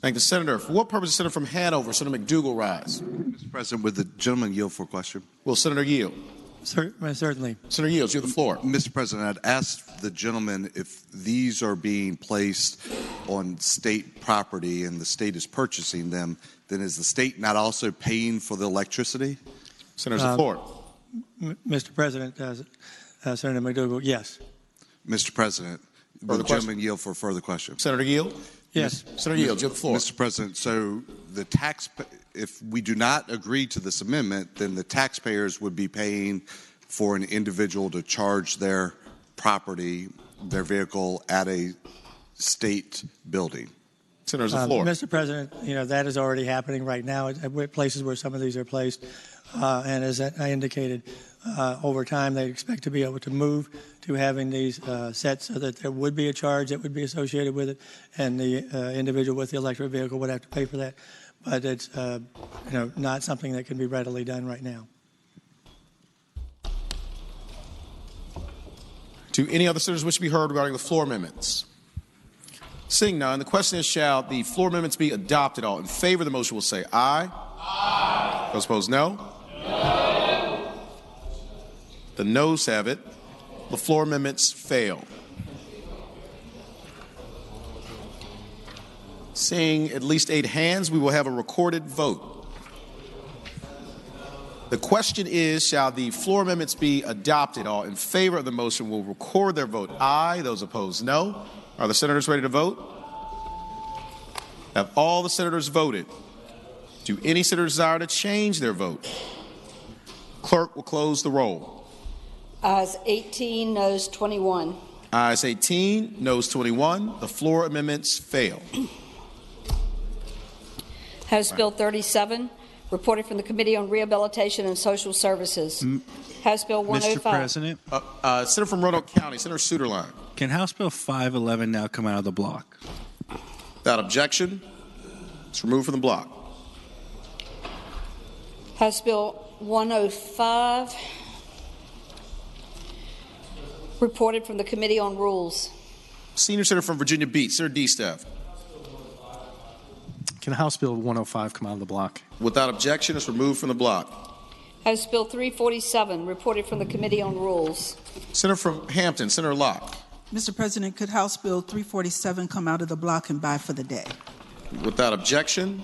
Thank the senator. For what purpose is Senator from Hanover? Senator McDougall rise. Mr. President, would the gentleman yield for a question? Will Senator yield? Certainly. Senator Yields, you have the floor. Mr. President, I'd ask the gentleman if these are being placed on state property and the state is purchasing them, then is the state not also paying for the electricity? Senator's the floor. Mr. President, Senator McDougall, yes. Mr. President, will the gentleman yield for a further question? Senator Yield? Yes. Senator Yield, you have the floor. Mr. President, so the if we do not agree to this amendment, then the taxpayers would be paying for an individual to charge their property, their vehicle at a state building. Senator's the floor. Mr. President, that is already happening right now at places where some of these are placed. And as I indicated, over time they expect to be able to move to having these set so that there would be a charge that would be associated with it, and the individual with the electric vehicle would have to pay for that. But it's not something that can be readily done right now. Do any other senators wish to be heard regarding the floor amendments? Seeing none, the question is, shall the floor amendments be adopted? All in favor of the motion will say aye. Aye. Those opposed, no. No. The noes have it. The floor amendments fail. Seeing at least 8 hands, we will have a recorded vote. The question is, shall the floor amendments be adopted? All in favor of the motion will record their vote aye. Those opposed, no. Are the senators ready to vote? Have all the senators voted? Do any senators desire to change their vote? Clerk will close the roll. Ayes 18, noes 21. Ayes 18, noes 21. The floor amendments fail. House Bill 37, reported from the Committee on Rehabilitation and Social Services. House Bill 105. Mr. President. Senator from Roanoke County, Senator Suderline. Can House Bill 511 now come out of the block? Without objection, it's removed from the block. House Bill 105, reported from the Committee on Rules. Senior Senator from Virginia Beach, Senator D-Staff. Can House Bill 105 come out of the block? Without objection, it's removed from the block. House Bill 347, reported from the Committee on Rules. Senator from Hampton, Senator Locke. Mr. President, could House Bill 347 come out of the block and by for the day? Without objection,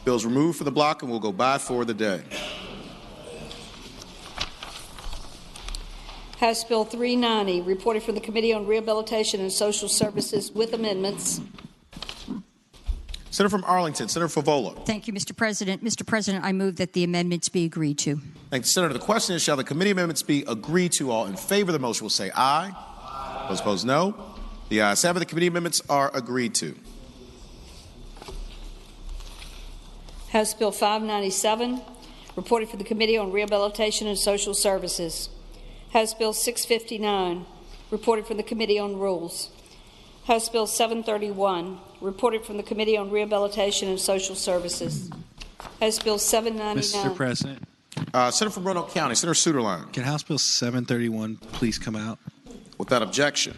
bill is removed from the block and will go by for the day. House Bill 390, reported from the Committee on Rehabilitation and Social Services with amendments. Senator from Arlington, Senator Favola. Thank you, Mr. President. Mr. President, I move that the amendments be agreed to. Thank you, Senator. The question is, shall the committee amendments be agreed to? All in favor of the motion will say aye. Aye. Those opposed, no. The ayes have it. The committee amendments are agreed to. House Bill 597, reported from the Committee on Rehabilitation and Social Services. House Bill 659, reported from the Committee on Rules. House Bill 731, reported from the Committee on Rehabilitation and Social Services. House Bill 799. Mr. President. Senator from Roanoke County, Senator Suderline. Can House Bill 731 please come out? Without objection.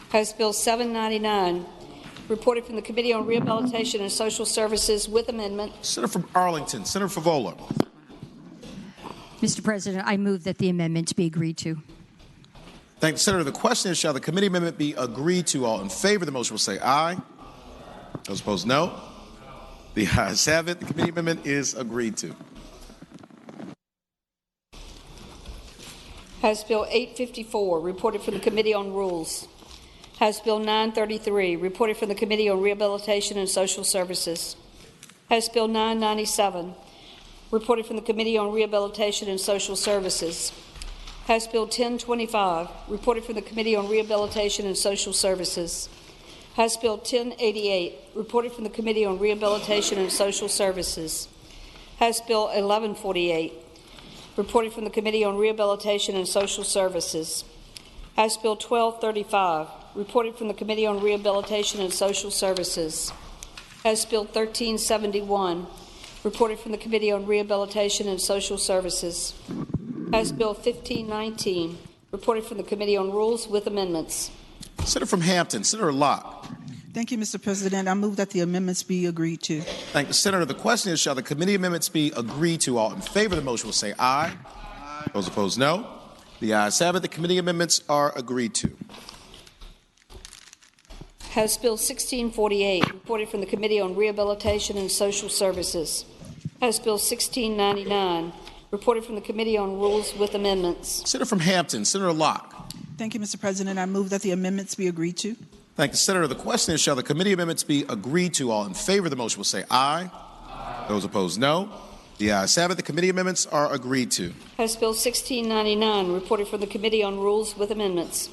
House Bill 799, reported from the Committee on Rehabilitation and Social Services with amendment. Senator from Arlington, Senator Favola. Mr. President, I move that the amendment be agreed to. Thank the Senator. The question is, shall the committee amendment be agreed to? All in favor of the motion will say aye. Those opposed, no. The ayes have it. The committee amendment is agreed to. House Bill 854, reported from the Committee on Rules. House Bill 933, reported from the Committee on Rehabilitation and Social Services. House Bill 997, reported from the Committee on Rehabilitation and Social Services. House Bill 1025, reported from the Committee on Rehabilitation and Social Services. House Bill 1088, reported from the Committee on Rehabilitation and Social Services. House Bill 1148, reported from the Committee on Rehabilitation and Social Services. House Bill 1235, reported from the Committee on Rehabilitation and Social Services. House Bill 1371, reported from the Committee on Rehabilitation and Social Services. House Bill 1519, reported from the Committee on Rules with amendments. Senator from Hampton, Senator Locke. Thank you, Mr. President. I move that the amendments be agreed to. Thank the Senator. The question is, shall the committee amendments be agreed to? All in favor of the motion will say aye. Those opposed, no. The ayes have it. The committee amendments are agreed to. House Bill 1648, reported from the Committee on Rehabilitation and Social Services. House Bill 1699, reported from the Committee on Rules with amendments. Senator from Hampton, Senator Locke. Thank you, Mr. President. I move that the amendments be agreed to. Thank the Senator. The question is, shall the committee amendments be agreed to? All in favor of the motion will say aye. Those opposed, no. The ayes have it. The committee amendments are agreed to. House Bill 1699, reported from the Committee on Rules with amendments.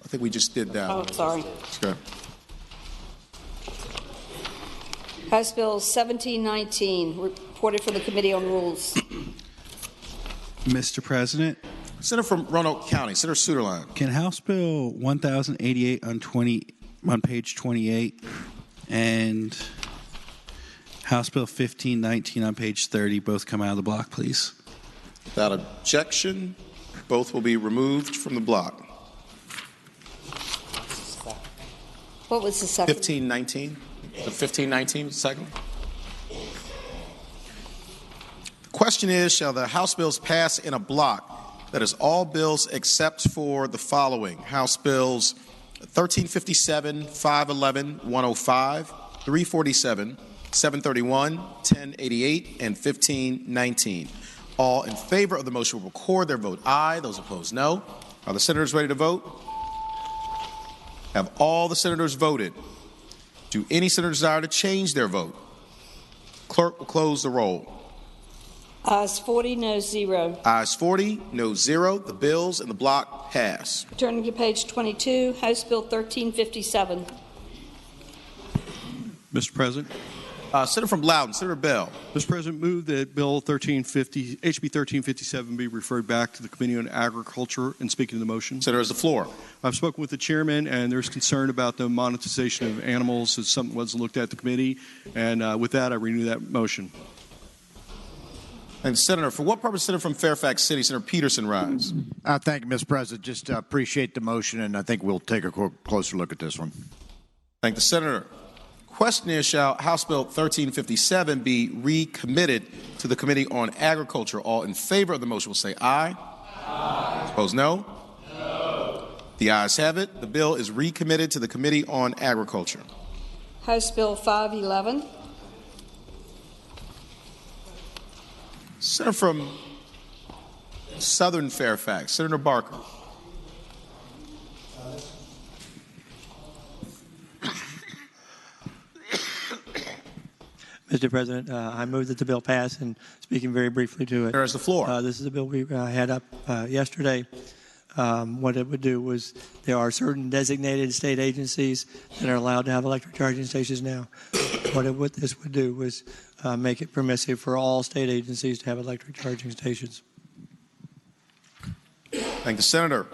I think we just did that. Oh, sorry. Okay. House Bill 1719, reported from the Committee on Rules. Mr. President. Senator from Roanoke County, Senator Suderline. Can House Bill 1088 on page 28 and House Bill 1519 on page 30 both come out of the block, please? Without objection, both will be removed from the block. What was the second? 1519. The 1519 was the second. The question is, shall the House bills pass in a block? That is all bills except for the following: House Bills 1357, 511, 105, 347, 731, 1088, and 1519. All in favor of the motion will record their vote aye. Those opposed, no. Are the senators ready to vote? Have all the senators voted? Do any senators desire to change their vote? Clerk will close the roll. Ayes 40, no 0. Ayes 40, no 0. The bills in the block pass. Turning to page 22, House Bill 1357. Mr. President. Senator from Loudoun, Senator Bell. Mr. President, move that Bill 1350, HB 1357 be referred back to the Committee on Agriculture and speaking to the motion. Senator has the floor. I've spoken with the chairman, and there's concern about the monetization of animals. It's something that wasn't looked at the committee, and with that, I renew that motion. And Senator, for what purpose, Senator from Fairfax City, Senator Peterson rise? Thank you, Mr. President. Just appreciate the motion, and I think we'll take a closer look at this one. Thank the Senator. Question is, shall House Bill 1357 be recommitted to the Committee on Agriculture? All in favor of the motion will say aye. Aye. Opposed, no? No. The ayes have it. The bill is recommitted to the Committee on Agriculture. House Bill 511. Senator from Southern Fairfax, Senator Barker. Mr. President, I move that the bill pass, and speaking very briefly to it. There is the floor. This is a bill we had up yesterday. What it would do was there are certain designated state agencies that are allowed to have electric charging stations now. What this would do was make it permissive for all state agencies to have electric charging stations. Thank the Senator.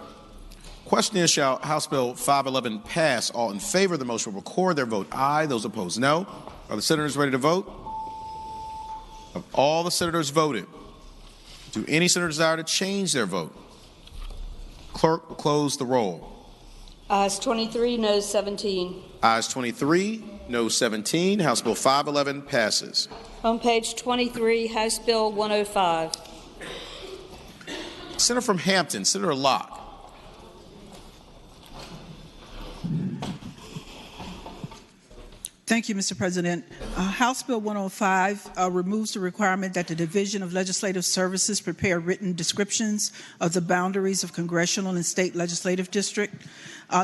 Question is, shall House Bill 511 pass? All in favor of the motion will record their vote aye. Those opposed, no. Are the senators ready to vote? Have all the senators voted? Do any senators desire to change their vote? Clerk will close the roll. Ayes 23, noes 17. Ayes 23, noes 17. House Bill 511 passes. On page 23, House Bill 105. Senator from Hampton, Senator Locke. Thank you, Mr. President. House Bill 105 removes the requirement that the Division of Legislative Services prepare written descriptions of the boundaries of congressional and state legislative district.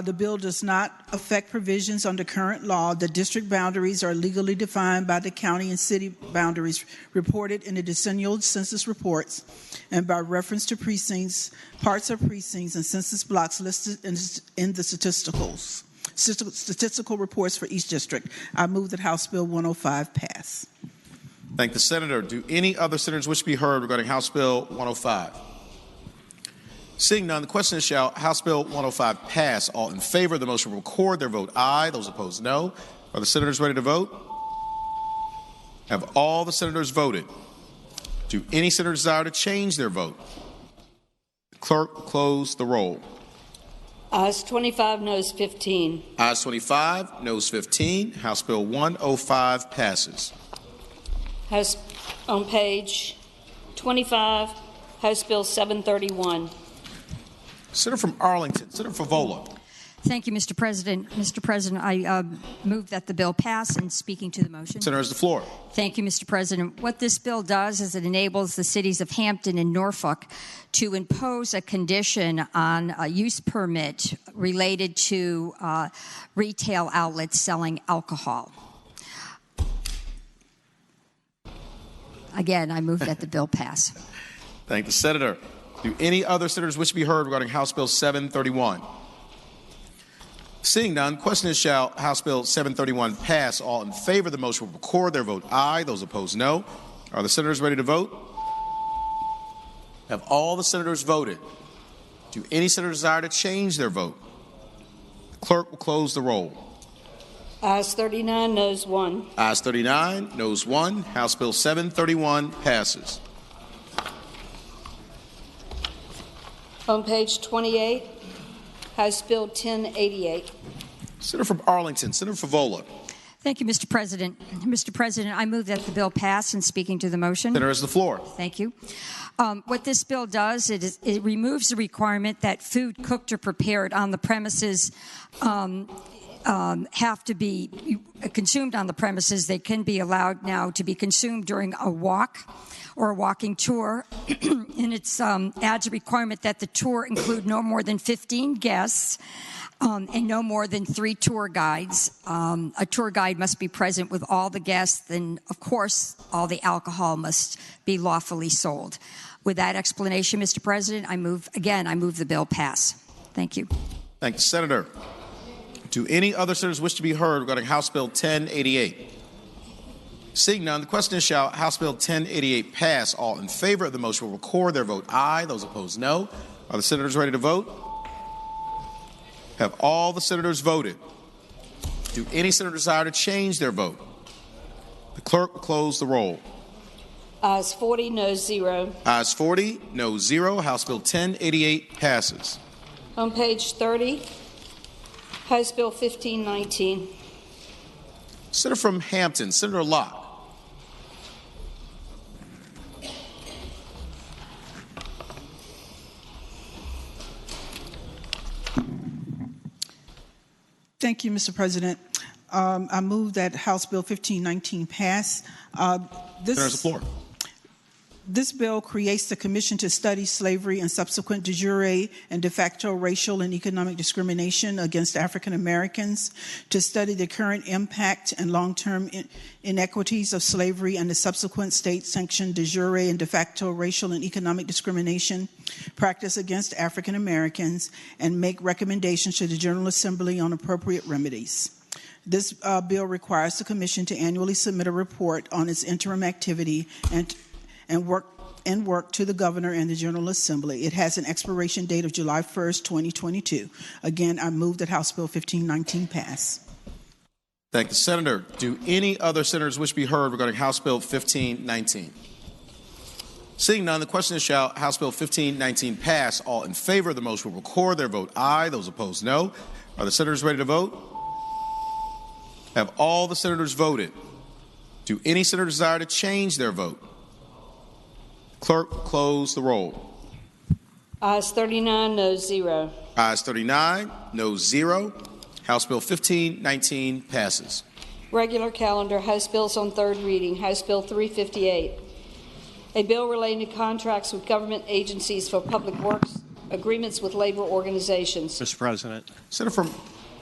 The bill does not affect provisions under current law. The district boundaries are legally defined by the county and city boundaries reported in the decennial census reports and by reference to precincts, parts of precincts, and census blocks listed in the statistical reports for each district. I move that House Bill 105 pass. Thank the Senator. Do any other senators wish to be heard regarding House Bill 105? Seeing none, the question is, shall House Bill 105 pass? All in favor of the motion will record their vote aye. Those opposed, no. Are the senators ready to vote? Have all the senators voted? Do any senators desire to change their vote? Clerk, close the roll. Ayes 25, noes 15. Ayes 25, noes 15. House Bill 105 passes. House on page 25, House Bill 731. Senator from Arlington, Senator Favola. Thank you, Mr. President. Mr. President, I move that the bill pass, and speaking to the motion. Senator has the floor. Thank you, Mr. President. What this bill does is it enables the cities of Hampton and Norfolk to impose a condition on a use permit related to retail outlets selling alcohol. Again, I move that the bill pass. Thank the Senator. Do any other senators wish to be heard regarding House Bill 731? Seeing none, question is, shall House Bill 731 pass? All in favor of the motion will record their vote aye. Those opposed, no. Are the senators ready to vote? Have all the senators voted? Do any senators desire to change their vote? The clerk will close the roll. Ayes 39, noes 1. Ayes 39, noes 1. House Bill 731 passes. On page 28, House Bill 1088. Senator from Arlington, Senator Favola. Thank you, Mr. President. Mr. President, I move that the bill pass, and speaking to the motion. Senator has the floor. Thank you. What this bill does, it removes the requirement that food cooked or prepared on the premises have to be consumed on the premises. They can be allowed now to be consumed during a walk or a walking tour, and it adds a requirement that the tour include no more than 15 guests and no more than 3 tour guides. A tour guide must be present with all the guests, and of course, all the alcohol must be lawfully sold. With that explanation, Mr. President, I move the bill pass. Thank you. Thank the Senator. Do any other senators wish to be heard regarding House Bill 1088? Seeing none, the question is, shall House Bill 1088 pass? All in favor of the motion will record their vote aye. Those opposed, no. Are the senators ready to vote? Have all the senators voted? Do any senators desire to change their vote? The clerk will close the roll. Ayes 40, noes 0. Ayes 40, noes 0. House Bill 1088 passes. On page 30, House Bill 1519. Senator from Hampton, Senator Locke. Thank you, Mr. President. I move that House Bill 1519 pass. There's the floor. This bill creates the Commission to Study Slavery and Subsequent de jure and de facto racial and economic discrimination against African Americans, to study the current impact and long-term inequities of slavery and the subsequent state-sanctioned de jure and de facto racial and economic discrimination practiced against African Americans, and make recommendations to the General Assembly on appropriate remedies. This bill requires the Commission to annually submit a report on its interim activity and work to the Governor and the General Assembly. It has an expiration date of July 1st, 2022. Again, I move that House Bill 1519 pass. Thank the Senator. Do any other senators wish to be heard regarding House Bill 1519? Seeing none, the question is, shall House Bill 1519 pass? All in favor of the motion will record their vote aye. Those opposed, no. Are the senators ready to vote? Have all the senators voted? Do any senators desire to change their vote? Clerk, close the roll. Ayes 39, noes 0. Ayes 39, noes 0. House Bill 1519 passes. Regular calendar, House bills on third reading. House Bill 358, a bill relating to contracts with government agencies for public works, agreements with labor organizations. Mr. President. Senator from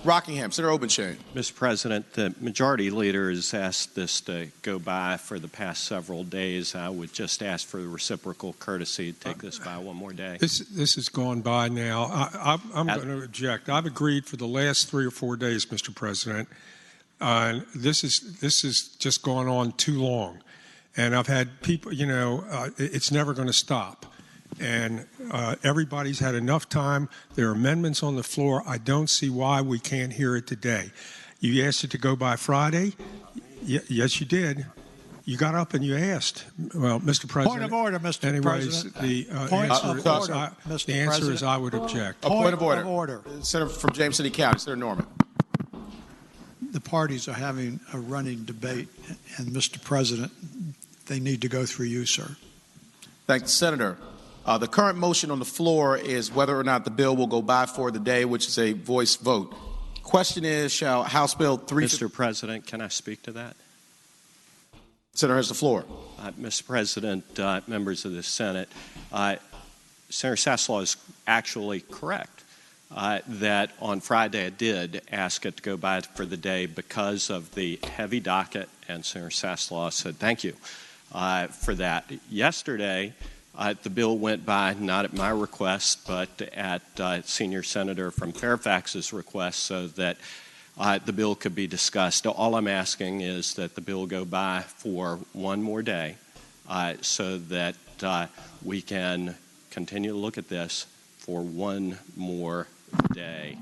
Rockingham, Senator Obenshain. Mr. President, the majority leader has asked this to go by for the past several days. I would just ask for the reciprocal courtesy to take this by one more day. This has gone by now. I'm going to object. I've agreed for the last 3 or 4 days, Mr. President. This is just gone on too long. And I've had people, it's never going to stop. And everybody's had enough time. There are amendments on the floor. I don't see why we can't hear it today. You asked it to go by Friday? Yes, you did. You got up and you asked. Well, Mr. President. Point of order, Mr. President. The answer is I would object. Point of order. Senator from James City County, Senator Norman. The parties are having a running debate, and Mr. President, they need to go through you, sir. Thank the Senator. The current motion on the floor is whether or not the bill will go by for the day, which is a voice vote. Question is, shall House Bill 3... Mr. President, can I speak to that? Senator has the floor. Mr. President, members of the Senate, Senator Saslaw is actually correct that on Friday I did ask it to go by for the day because of the heavy docket, and Senator Saslaw said thank you for that. Yesterday, the bill went by not at my request, but at Senior Senator from Fairfax's request so that the bill could be discussed. All I'm asking is that the bill go by for one more day so that we can continue to look at this for one more day.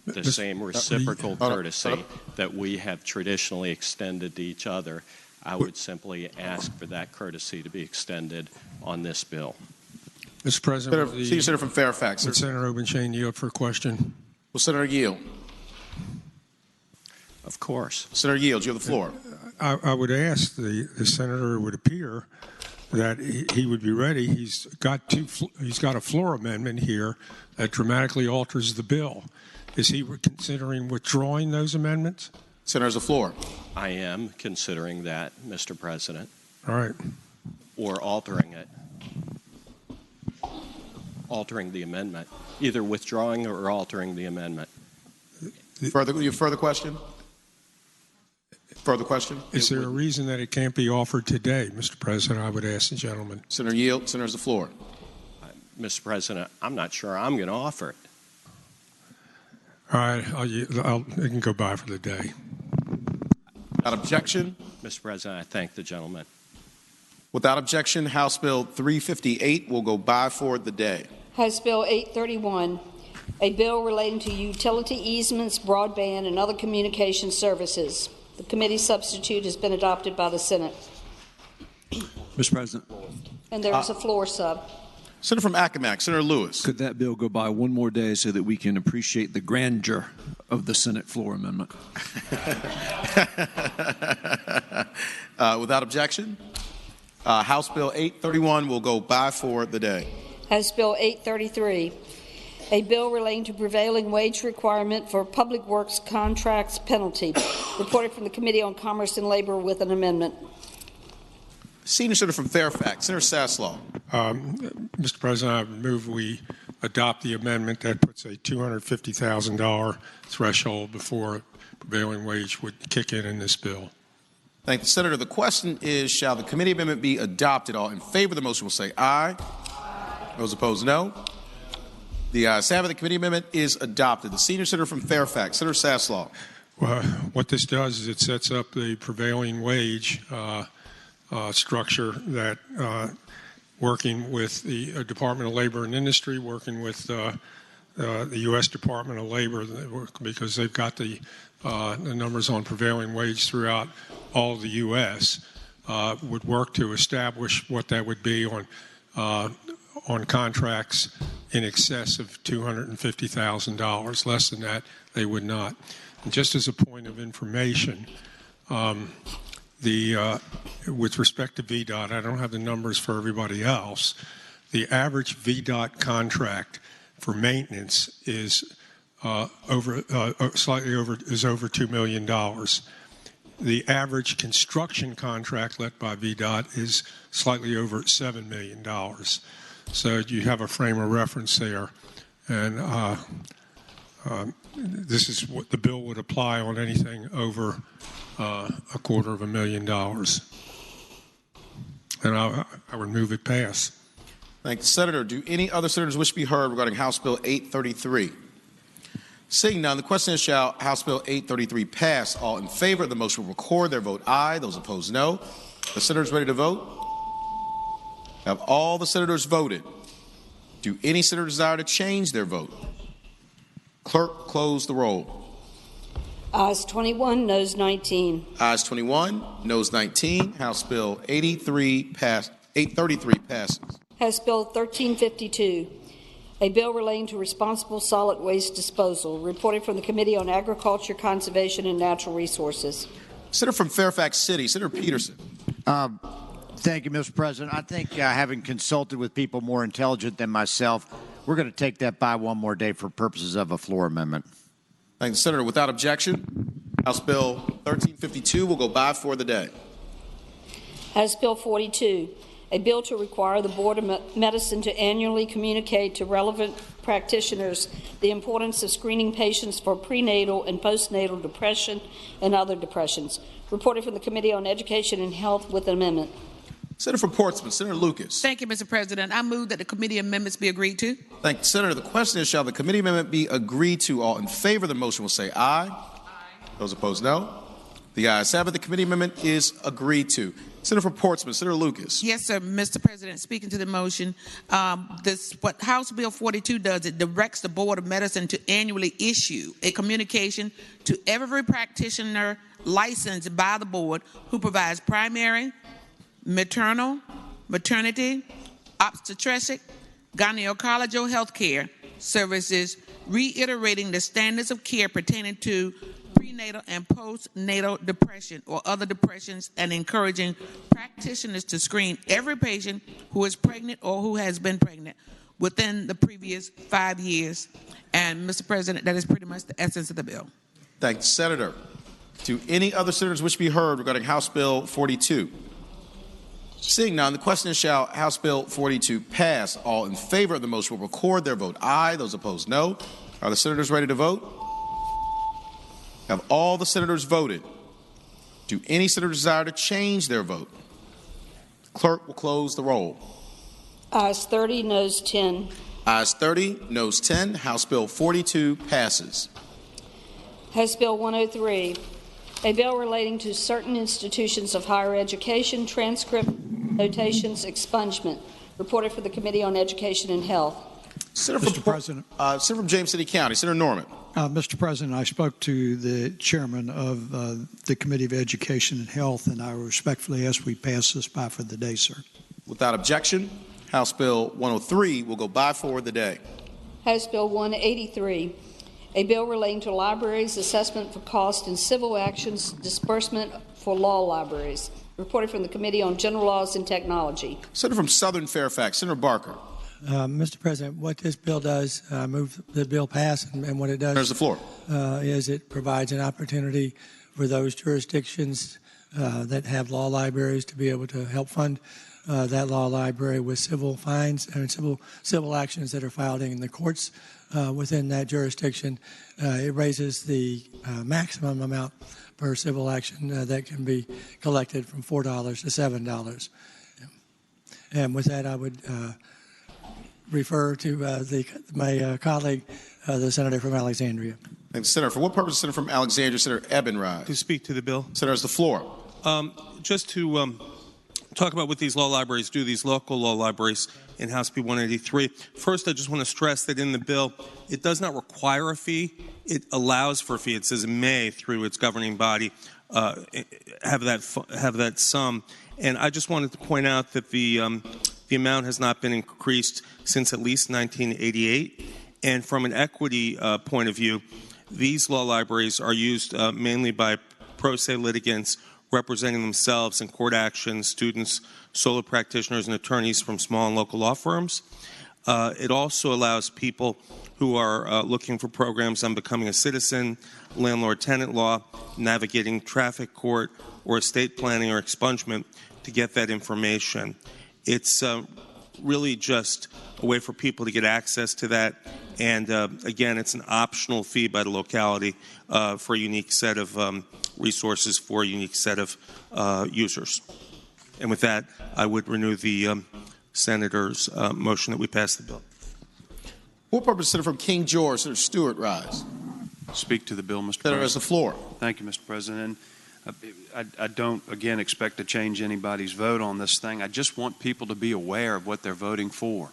The same reciprocal courtesy that we have traditionally extended to each other, I would simply ask for that courtesy to be extended on this bill. Mr. President, Senator from Fairfax. Senator Obenshain yield for a question. Will Senator yield? Of course. Senator Yields, you have the floor. I would ask the senator, it would appear that he would be ready. He's got a floor amendment here that dramatically alters the bill. Is he considering withdrawing those amendments? Senator has the floor. I am considering that, Mr. President. All right. Or altering it. Altering the amendment. Either withdrawing or altering the amendment. Further question? Further question? Is there a reason that it can't be offered today, Mr. President? I would ask the gentleman. Senator Yield, Senator has the floor. Mr. President, I'm not sure I'm going to offer it. All right, it can go by for the day. Without objection? Mr. President, I thank the gentleman. Without objection, House Bill 358 will go by for the day. House Bill 831, a bill relating to utility easements, broadband, and other communication services. The committee substitute has been adopted by the Senate. Mr. President. And there is a floor sub. Senator from Accomack, Senator Lewis. Could that bill go by one more day so that we can appreciate the grandeur of the Senate floor amendment? Without objection, House Bill 831 will go by for the day. House Bill 833, a bill relating to prevailing wage requirement for public works contracts penalty, reported from the Committee on Commerce and Labor with an amendment. Senior Senator from Fairfax, Senator Saslaw. Mr. President, I move we adopt the amendment that puts a $250,000 threshold before prevailing wage would kick in this bill. Thank the Senator. The question is, shall the committee amendment be adopted? All in favor of the motion will say aye. Those opposed, no. The ayes have it. The committee amendment is adopted. The Senior Senator from Fairfax, Senator Saslaw. Well, what this does is it sets up the prevailing wage structure that working with the Department of Labor and Industry, working with the U.S. Department of Labor, because they've got the numbers on prevailing wage throughout all of the U.S. would work to establish what that would be on contracts in excess of $250,000. Less than that, they would not. And just as a point of information, with respect to VDOT, I don't have the numbers for everybody else. The average VDOT contract for maintenance is over $2 million. The average construction contract let by VDOT is slightly over $7 million. So you have a frame of reference there, and this is what the bill would apply on anything over $250,000. And I would move it pass. Thank you, Senator. Do any other senators wish to be heard regarding House Bill 833? Seeing none, the question is, shall House Bill 833 pass? All in favor of the motion will record their vote aye. Those opposed, no. The senators ready to vote? Have all the senators voted? Do any senator desire to change their vote? Clerk, close the roll. Ayes 21, noes 19. Ayes 21, noes 19. House Bill 833 passes. House Bill 1352, a bill relating to responsible solid waste disposal, reported from the Committee on Agriculture, Conservation, and Natural Resources. Senator from Fairfax City, Senator Peterson. Thank you, Mr. President. I think having consulted with people more intelligent than myself, we're going to take that by one more day for purposes of a floor amendment. Thank you, Senator. Without objection, House Bill 1352 will go by for the day. House Bill 42, a bill to require the Board of Medicine to annually communicate to relevant practitioners the importance of screening patients for prenatal and postnatal depression and other depressions. Reported from the Committee on Education and Health with an amendment. Senator from Portsmouth, Senator Lucas. Thank you, Mr. President. I move that the committee amendments be agreed to. Thank you, Senator. The question is, shall the committee amendment be agreed to? All in favor of the motion will say aye. Aye. Those opposed, no. The ayes have it. The committee amendment is agreed to. Senator from Portsmouth, Senator Lucas. Yes, sir, Mr. President. Speaking to the motion, what House Bill 42 does, it directs the Board of Medicine to annually issue a communication to every practitioner licensed by the board who provides primary, maternal, maternity, obstetric, gynecological health care services, reiterating the standards of care pertaining to prenatal and postnatal depression or other depressions, and encouraging practitioners to screen every patient who is pregnant or who has been pregnant within the previous 5 years. And, Mr. President, that is pretty much the essence of the bill. Thank you, Senator. Do any other senators wish to be heard regarding House Bill 42? Seeing none, the question is, shall House Bill 42 pass? All in favor of the motion will record their vote aye. Those opposed, no. Are the senators ready to vote? Have all the senators voted? Do any senators desire to change their vote? Clerk will close the roll. Ayes 30, noes 10. Ayes 30, noes 10. House Bill 42 passes. House Bill 103, a bill relating to certain institutions of higher education, transcript, notations, expungement, reported for the Committee on Education and Health. Senator from James City County, Senator Norman. Mr. President, I spoke to the chairman of the Committee of Education and Health, and I respectfully ask we pass this by for the day, sir. Without objection, House Bill 103 will go by for the day. House Bill 183, a bill relating to libraries, assessment for cost and civil actions, disbursement for law libraries, reported from the Committee on General Laws and Technology. Senator from Southern Fairfax, Senator Barker. Mr. President, what this bill does, move the bill pass, and what it does There's the floor. Is it provides an opportunity for those jurisdictions that have law libraries to be able to help fund that law library with civil fines and civil actions that are filed in the courts within that jurisdiction. It raises the maximum amount per civil action that can be collected from $4 to $7. And with that, I would refer to my colleague, the senator from Alexandria. Thank you, Senator. For what purpose, Senator from Alexandria, Senator Ebenride? To speak to the bill. Senator, has the floor. Just to talk about what these law libraries do, these local law libraries in House Bill 183. First, I just want to stress that in the bill, it does not require a fee. It allows for a fee. It says may, through its governing body, have that sum. And I just wanted to point out that the amount has not been increased since at least 1988. And from an equity point of view, these law libraries are used mainly by pro se litigants representing themselves in court actions, students, solo practitioners, and attorneys from small and local law firms. It also allows people who are looking for programs on becoming a citizen, landlord-tenant law, navigating traffic court, or estate planning or expungement to get that information. It's really just a way for people to get access to that. And again, it's an optional fee by the locality for a unique set of resources for a unique set of users. And with that, I would renew the Senator's motion that we pass the bill. For purpose, Senator from King George, Senator Stewart, rise. Speak to the bill, Mr. Senator President. has the floor. Thank you, Mr. President. I don't, again, expect to change anybody's vote on this thing. I just want people to be aware of what they're voting for.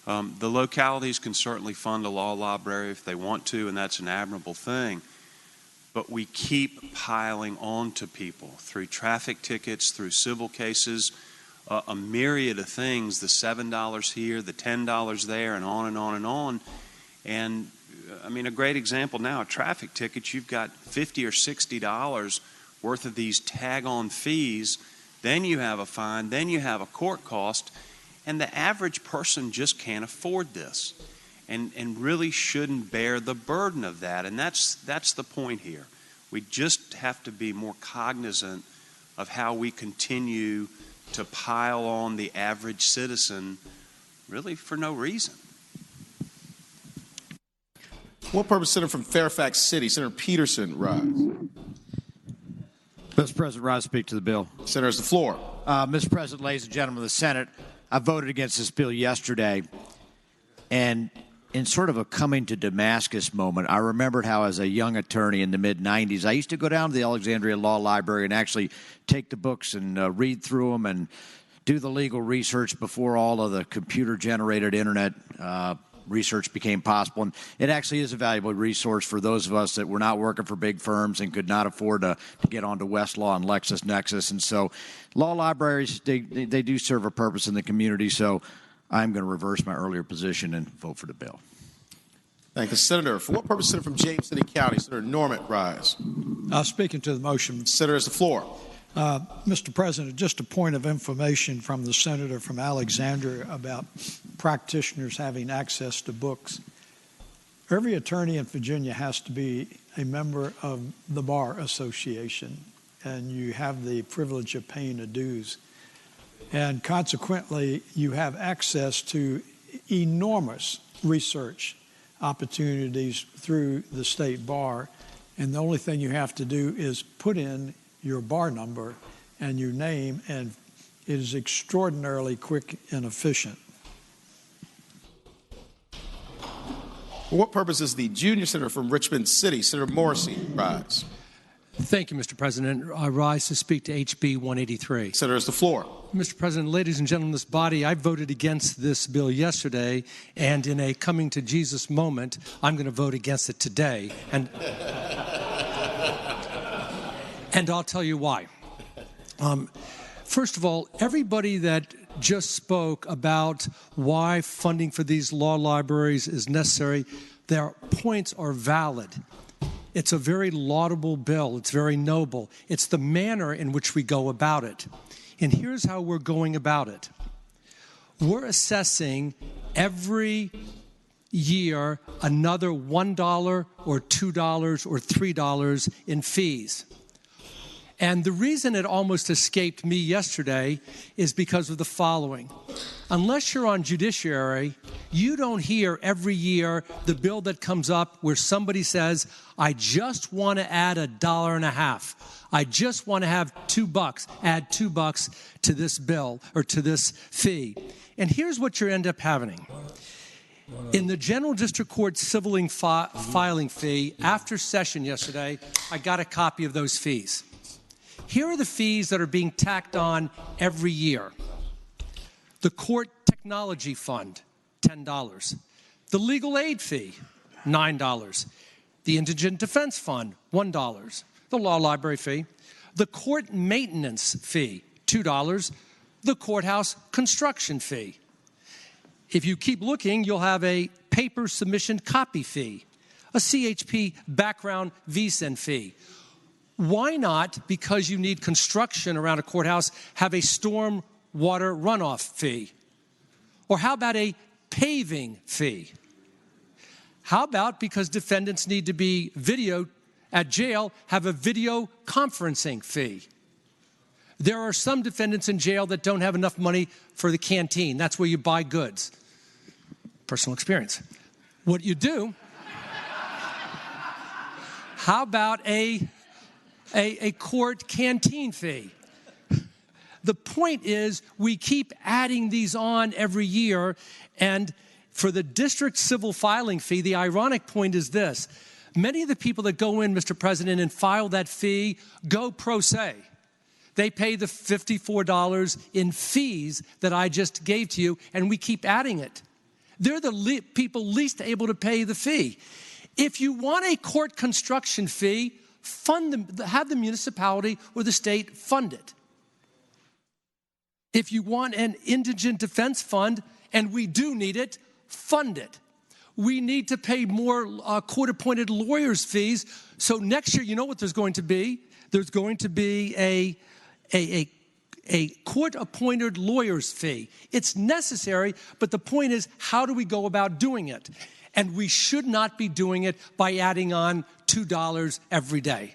The localities can certainly fund a law library if they want to, and that's an admirable thing. But we keep piling on to people through traffic tickets, through civil cases, a myriad of things, the $7 here, the $10 there, and on and on and on. And I mean, a great example now, a traffic ticket, you've got $50 or $60 worth of these tag-on fees, then you have a fine, then you have a court cost, and the average person just can't afford this and really shouldn't bear the burden of that. And that's the point here. We just have to be more cognizant of how we continue to pile on the average citizen really for no reason. What purpose, Senator from Fairfax City, Senator Peterson, rise. Mr. President, rise to speak to the bill. Senator has the floor. Mr. President, ladies and gentlemen of the Senate, I voted against this bill yesterday, and in sort of a coming to Damascus moment, I remembered how as a young attorney in the mid-'90s, I used to go down to the Alexandria Law Library and actually take the books and read through them and do the legal research before all of the computer-generated internet research became possible. And it actually is a valuable resource for those of us that were not working for big firms and could not afford to get onto Westlaw and LexisNexis. And so law libraries, they do serve a purpose in the community. So I'm going to reverse my earlier position and vote for the bill. Thank you, Senator. For what purpose, Senator from James City County, Senator Norman, rise. Speaking to the motion. Senator has the floor. Mr. President, just a point of information from the senator from Alexandria about practitioners having access to books. Every attorney in Virginia has to be a member of the Bar Association, and you have the privilege of paying a dues. And consequently, you have access to enormous research opportunities through the state bar. And the only thing you have to do is put in your bar number and your name, and it is extraordinarily quick and efficient. For what purpose is the junior senator from Richmond City, Senator Morrissey, rise? Thank you, Mr. President. I rise to speak to HB 183. Senator has the floor. Mr. President, ladies and gentlemen of this body, I voted against this bill yesterday, and in a coming to Jesus moment, I'm going to vote against it today. And I'll tell you why. First of all, everybody that just spoke about why funding for these law libraries is necessary, their points are valid. It's a very laudable bill. It's very noble. It's the manner in which we go about it. And here's how we're going about it. We're assessing every year another $1 or $2 or $3 in fees. And the reason it almost escaped me yesterday is because of the following. Unless you're on judiciary, you don't hear every year the bill that comes up where somebody says, I just want to add $1.50. I just want to have $2, add $2 to this bill or to this fee. And here's what you end up having. In the General District Court civil filing fee, after session yesterday, I got a copy of those fees. Here are the fees that are being tacked on every year. The Court Technology Fund, $10. The Legal Aid Fee, $9. The Indigent Defense Fund, $1. The Law Library Fee. The Court Maintenance Fee, $2, the courthouse construction fee. If you keep looking, you'll have a paper submission copy fee, a CHP background VSIN fee. Why not, because you need construction around a courthouse, have a storm water runoff fee? Or how about a paving fee? How about, because defendants need to be videoed at jail, have a video conferencing fee? There are some defendants in jail that don't have enough money for the canteen. That's where you buy goods. Personal experience. What you do, how about a court canteen fee? The point is, we keep adding these on every year, and for the district civil filing fee, the ironic point is this. Many of the people that go in, Mr. President, and file that fee go pro se. They pay the $54 in fees that I just gave to you, and we keep adding it. They're the people least able to pay the fee. If you want a court construction fee, fund them, have the municipality or the state fund it. If you want an indigent defense fund, and we do need it, fund it. We need to pay more court-appointed lawyers' fees. So next year, you know what there's going to be? There's going to be a court-appointed lawyer's fee. It's necessary, but the point is, how do we go about doing it? And we should not be doing it by adding on $2 every day,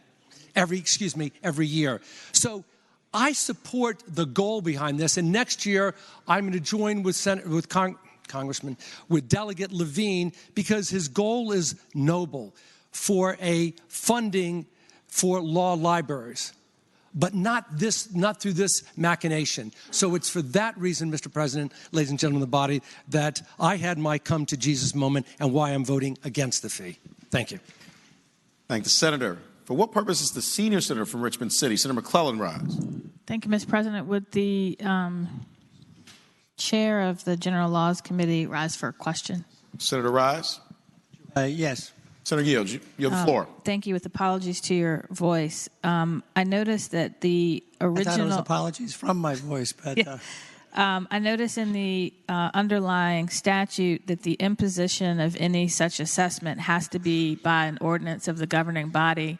every year. So I support the goal behind this, and next year I'm going to join with Delegate Levine, because his goal is noble for a funding for law libraries, but not through this machination. So it's for that reason, Mr. President, ladies and gentlemen of the body, that I had my come to Jesus moment and why I'm voting against the fee. Thank you. Thank the senator. For what purpose is the senior senator from Richmond City, Senator McClellan, rise? Thank you, Mr. President. Would the chair of the General Laws Committee rise for a question? Senator Rise? Yes. Senator Yield, you have the floor. Thank you. With apologies to your voice, I noticed that the original... I thought it was apologies from my voice, but... Yeah. I noticed in the underlying statute that the imposition of any such assessment has to be by an ordinance of the governing body.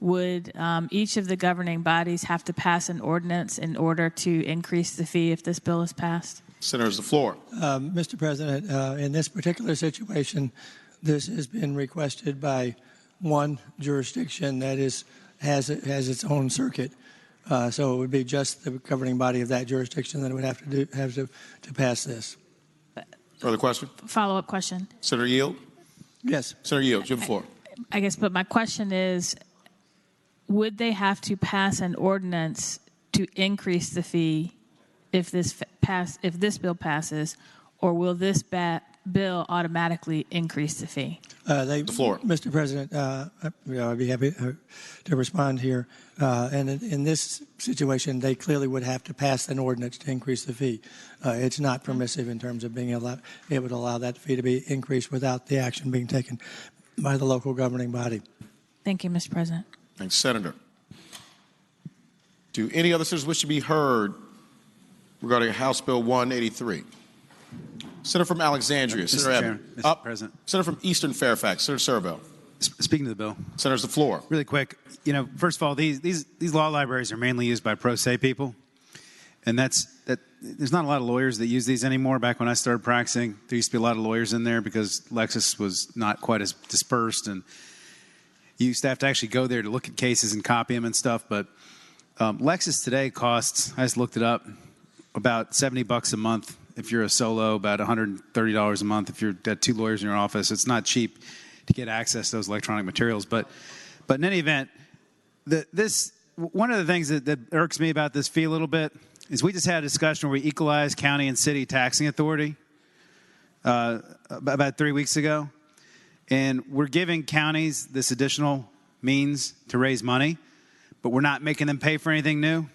Would each of the governing bodies have to pass an ordinance in order to increase the fee if this bill is passed? Senator, the floor. Mr. President, in this particular situation, this has been requested by one jurisdiction that has its own circuit. So it would be just the governing body of that jurisdiction that would have to pass this. Further question? Follow-up question. Senator Yield? Yes. Senator Yield, you have the floor. I guess, but my question is, would they have to pass an ordinance to increase the fee if this bill passes, or will this bill automatically increase the fee? The floor. Mr. President, I'd be happy to respond here. And in this situation, they clearly would have to pass an ordinance to increase the fee. It's not permissive in terms of being able to allow that fee to be increased without the action being taken by the local governing body. Thank you, Mr. President. Thanks, Senator. Do any other senators wish to be heard regarding House Bill 183? Senator from Alexandria, Senator Evans. Mr. President. Senator from Eastern Fairfax, Senator Servo. Speaking to the bill. Senators, the floor. Really quick, first of all, these law libraries are mainly used by pro se people, and there's not a lot of lawyers that use these anymore. Back when I started practicing, there used to be a lot of lawyers in there because Lexis was not quite as dispersed, and you used to have to actually go there to look at cases and copy them and stuff. But Lexis today costs, I just looked it up, about $70 a month if you're a solo, about $130 a month if you've got two lawyers in your office. It's not cheap to get access to those electronic materials. But in any event, one of the things that irks me about this fee a little bit is we just had a discussion where we equalized county and city taxing authority about 3 weeks ago. And we're giving counties this additional means to raise money, but we're not making them pay for anything new.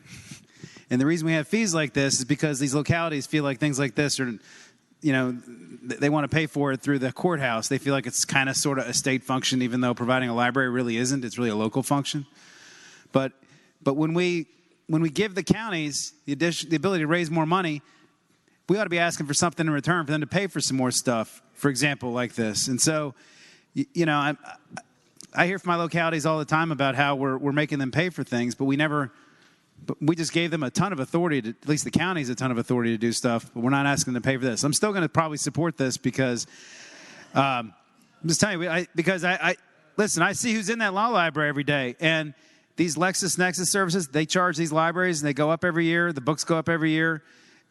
And the reason we have fees like this is because these localities feel like things like this are, they want to pay for it through the courthouse. They feel like it's kind of sort of a state function, even though providing a library really isn't. It's really a local function. But when we we give the counties the ability to raise more money, we ought to be asking for something in return for them to pay for some more stuff, for example, like this. And so, you know, I hear from my localities all the time about how we're making them pay for things, but we just gave them a ton of authority, at least the counties a ton of authority to do stuff, but we're not asking them to pay for this. I'm still going to probably support this because I'm just telling you, listen, I see who's in that law library every day, and these LexisNexis services, they charge these libraries, and they go up every year. The books go up every year,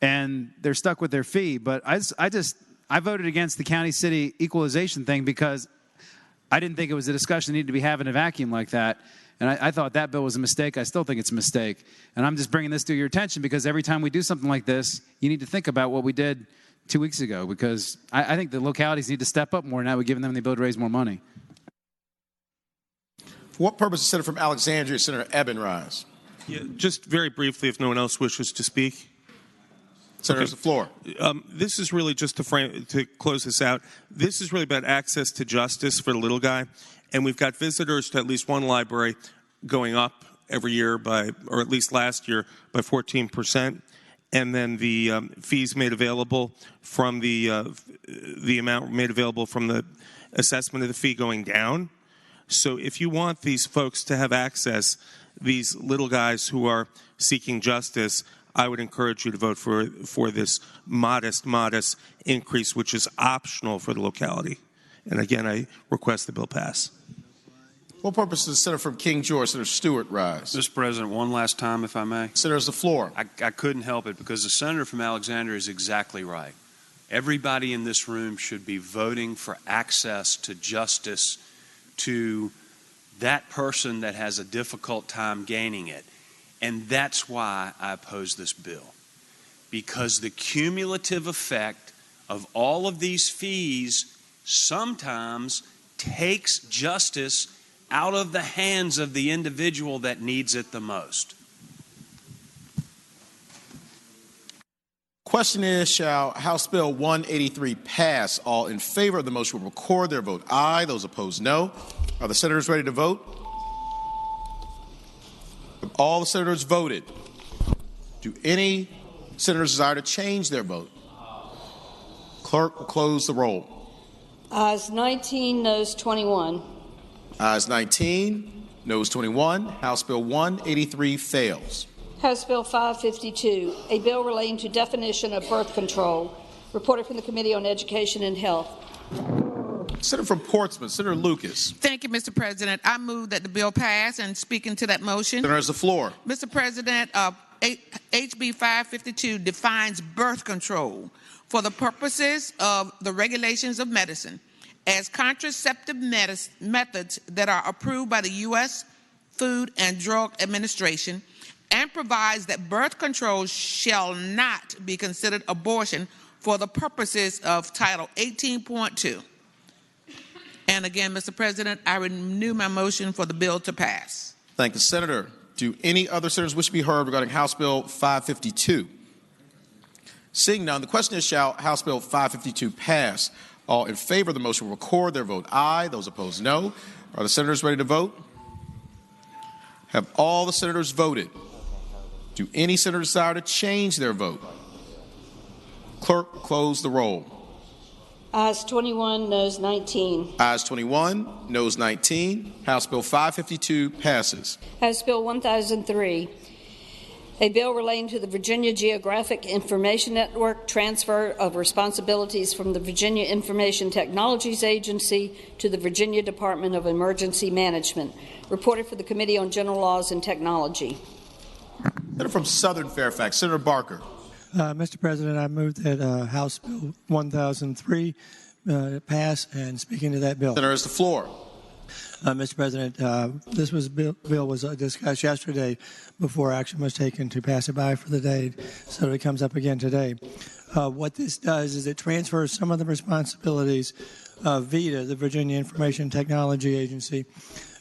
and they're stuck with their fee. But I voted against the county-city equalization thing because I didn't think it was a discussion that needed to be having a vacuum like that. And I thought that bill was a mistake. I still think it's a mistake. And I'm just bringing this to your attention because every time we do something like this, you need to think about what we did 2 weeks ago, because I think the localities need to step up more now. We're giving them the ability to raise more money. For what purpose does Senator from Alexandria, Senator Eben, rise? Yeah, just very briefly, if no one else wishes to speak. Senator, the floor. This is really just to close this out. This is really about access to justice for the little guy. And we've got visitors to at least one library going up every year or at least last year, by 14%. And then the fees made available from the amount made available from the assessment of the fee going down. So if you want these folks to have access, these little guys who are seeking justice, I would encourage you to vote for this modest increase, which is optional for the locality. And again, I request the bill pass. What purpose does the Senator from King George, Senator Stewart, rise? Mr. President, one last time, if I may. Senator, the floor. I couldn't help it because the senator from Alexandria is exactly right. Everybody in this room should be voting for access to justice to that person that has a difficult time gaining it. And that's why I oppose this bill. Because the cumulative effect of all of these fees sometimes takes justice out of the hands of the individual that needs it the most. Question is, shall House Bill 183 pass? All in favor of the motion will record their vote aye. Those opposed, no. Are the senators ready to vote? All the senators voted. Do any senators desire to change their vote? Clerk will close the roll. Ayes 19, noes 21. Ayes 19, noes 21. House Bill 183 fails. House Bill 552, a bill relating to definition of birth control, reported from the Committee on Education and Health. Senator from Portsmouth, Senator Lucas. Thank you, Mr. President. I move that the bill pass, and speaking to that motion. Senator has the floor. Mr. President, HB 552 defines birth control for the purposes of the regulations of medicine as contraceptive methods that are approved by the U.S. Food and Drug Administration, and provides that birth control shall not be considered abortion for the purposes of Title 18.2. And again, Mr. President, I renew my motion for the bill to pass. Thank you, Senator. Do any other senators wish to be heard regarding House Bill 552? Seeing none, the question is, shall House Bill 552 pass? All in favor of the motion will record their vote aye. Those opposed, no. Are the senators ready to vote? Have all the senators voted? Do any senators desire to change their vote? Clerk, close the roll. Ayes 21, noes 19. Ayes 21, noes 19. House Bill 552 passes. House Bill 1003, a bill relating to the Virginia Geographic Information Network, transfer of responsibilities from the Virginia Information Technologies Agency to the Virginia Department of Emergency Management, reported for the Committee on General Laws and Technology. Senator from Southern Fairfax, Senator Barker. Mr. President, I move that House Bill 1003 pass, and speaking to that bill. Senator has the floor. Mr. President, this bill was discussed yesterday before action was taken to pass it by for the day, so it comes up again today. What this does is it transfers some of the responsibilities of VITA, the Virginia Information Technology Agency,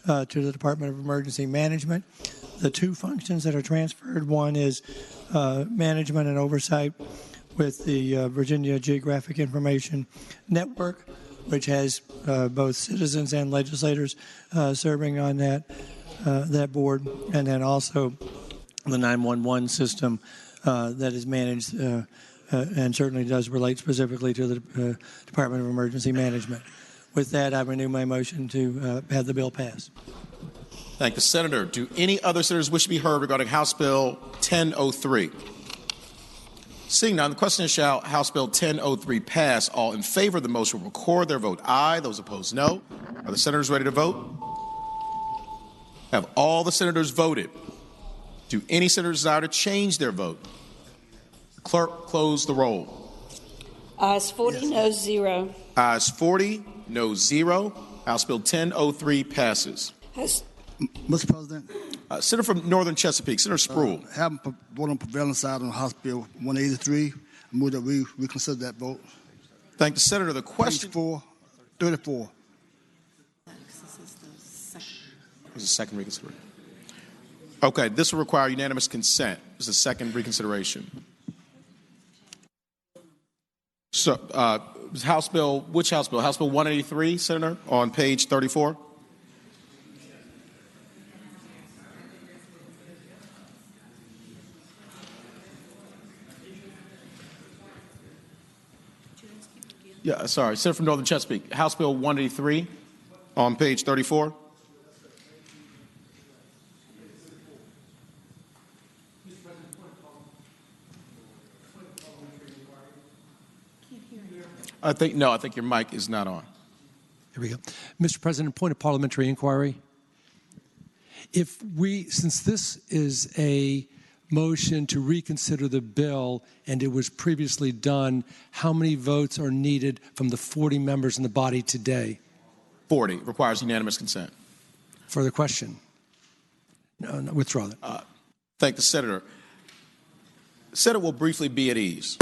to the Department of Emergency Management. The two functions that are transferred, one is management and oversight with the Virginia Geographic Information Network, which has both citizens and legislators serving on that board, and then also the 911 system that is managed and certainly does relate specifically to the Department of Emergency Management. With that, I renew my motion to have the bill pass. Thank the senator. Do any other senators wish to be heard regarding House Bill 1003? Seeing none, the question is, shall House Bill 1003 pass? All in favor of the motion will record their vote aye. Those opposed, no. Are the senators ready to vote? Have all the senators voted? Do any senators desire to change their vote? Clerk, close the roll. Ayes 40, no 0. Ayes 40, no 0. House Bill 1003 passes. Mr. President. Senator from Northern Chesapeake, Senator Spruill. Having vote on prevailing side on House Bill 183, I move that we reconsider that vote. Thank the senator. The question. Page 34. There's a second reconsideration. Okay, this will require unanimous consent. This is a second reconsideration. So, House Bill, which House Bill? House Bill 183, Senator, on page 34. Yeah, sorry, Senator from Northern Chesapeake. House Bill 183 on page 34. I think your mic is not on. Here we go. Mr. President, point of parliamentary inquiry. Since this is a motion to reconsider the bill and it was previously done, how many votes are needed from the 40 members in the body today? 40. Requires unanimous consent. Further question? No, withdraw that. Thank the senator. The Senate will briefly be at ease.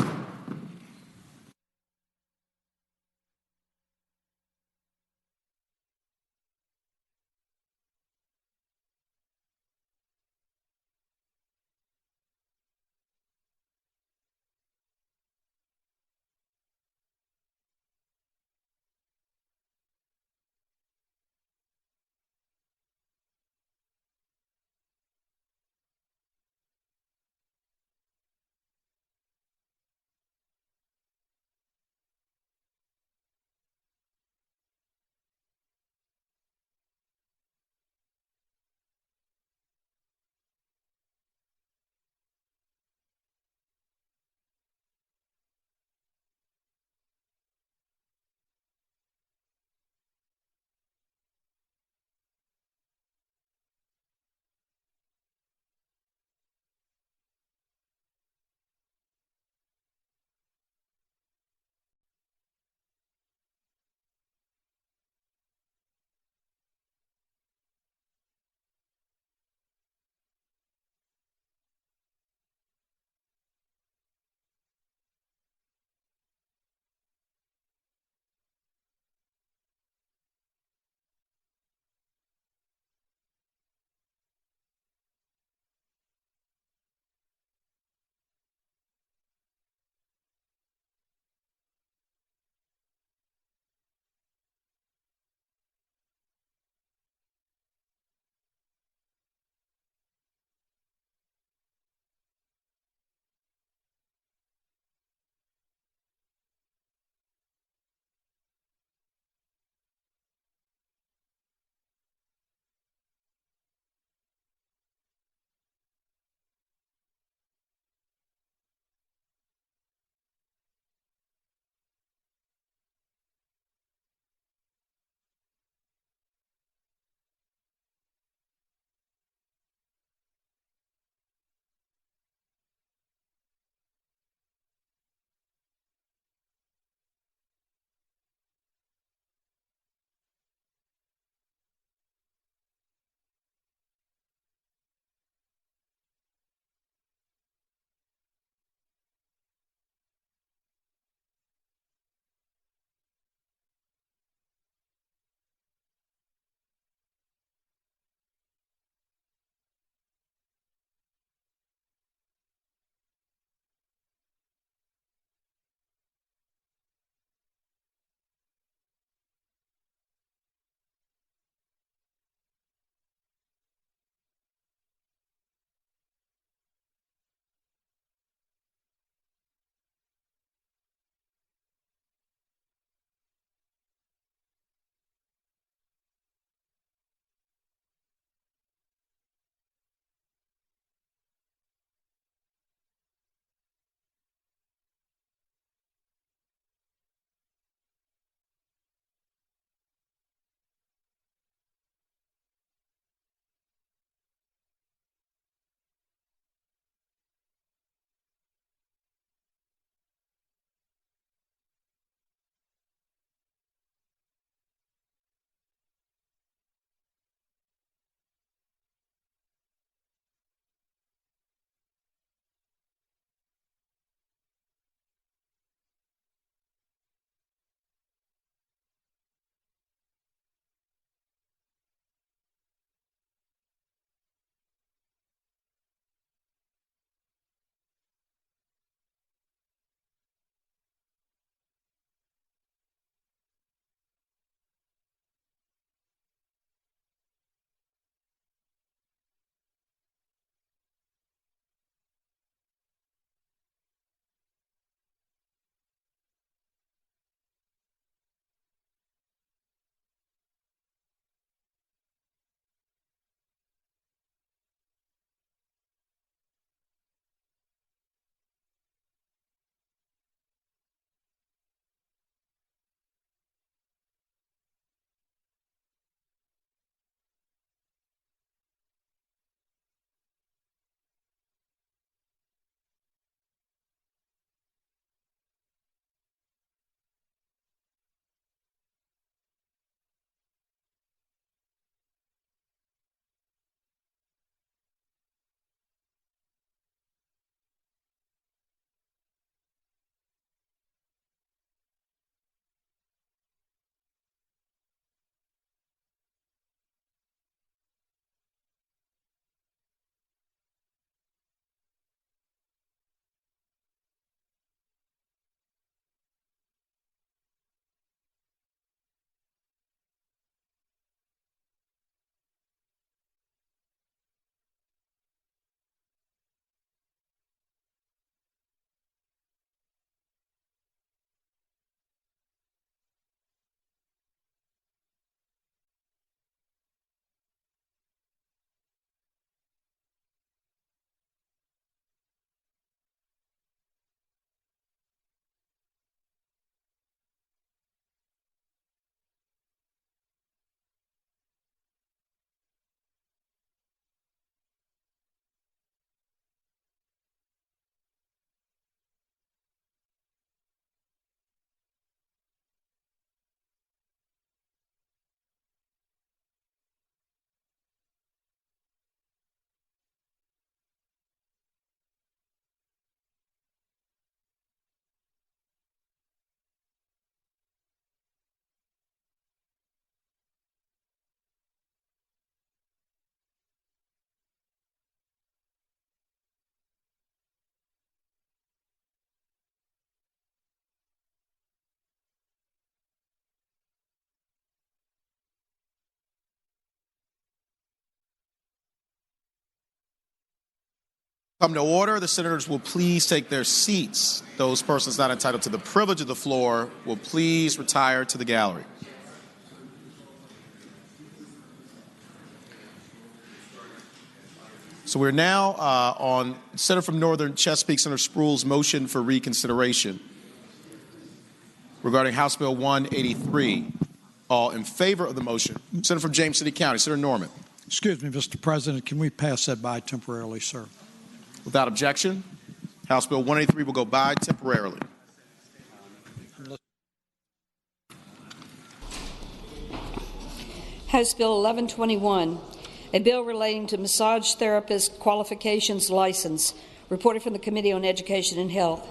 Come to order. The senators will please take their seats. Those persons not entitled to the privilege of the floor will please retire to the gallery. So we're now on Senator from Northern Chesapeake, Senator Spruill's motion for reconsideration regarding House Bill 183. All in favor of the motion? Senator from James City County, Senator Norman. Excuse me, Mr. President, can we pass that by temporarily, sir? Without objection, House Bill 183 will go by temporarily. House Bill 1121, a bill relating to massage therapist qualifications license, reported from the Committee on Education and Health.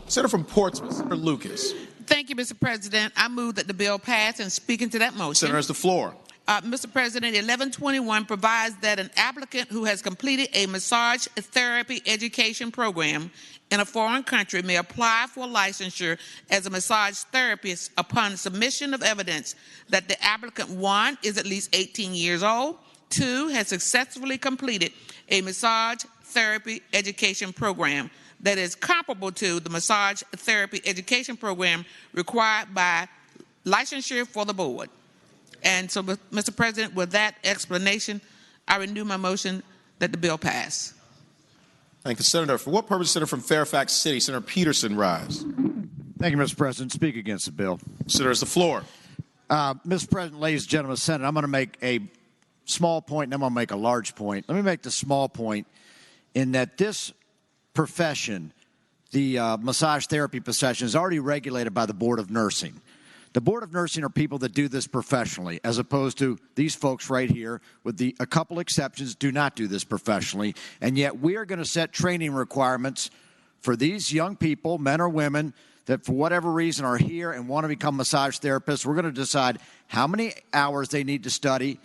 Senator from Portsmouth, Senator Lucas. Thank you, Mr. President. I move that the bill pass, and speaking to that motion. Senator has the floor. Mr. President, 1121 provides that an applicant who has completed a massage therapy education program in a foreign country may apply for licensure as a massage therapist upon submission of evidence that the applicant, 1, is at least 18 years old, 2, has successfully completed a massage therapy education program that is comparable to the massage therapy education program required by licensure for the board. And so, Mr. President, with that explanation, I renew my motion that the bill pass. Thank you, Senator. For what purpose, Senator from Fairfax City, Senator Peterson, rise? Thank you, Mr. President. Speak against the bill. Senator has the floor. Mr. President, ladies and gentlemen of the Senate, I'm going to make a small point and I'm going to make a large point. Let me make the small point in that this profession, the massage therapy profession, is already regulated by the Board of Nursing. The Board of Nursing are people that do this professionally, as opposed to these folks right here, with a couple exceptions, do not do this professionally. And yet we are going to set training requirements for these young people, men or women, that for whatever reason are here and want to become massage therapists. We're going to decide how many hours they need to study.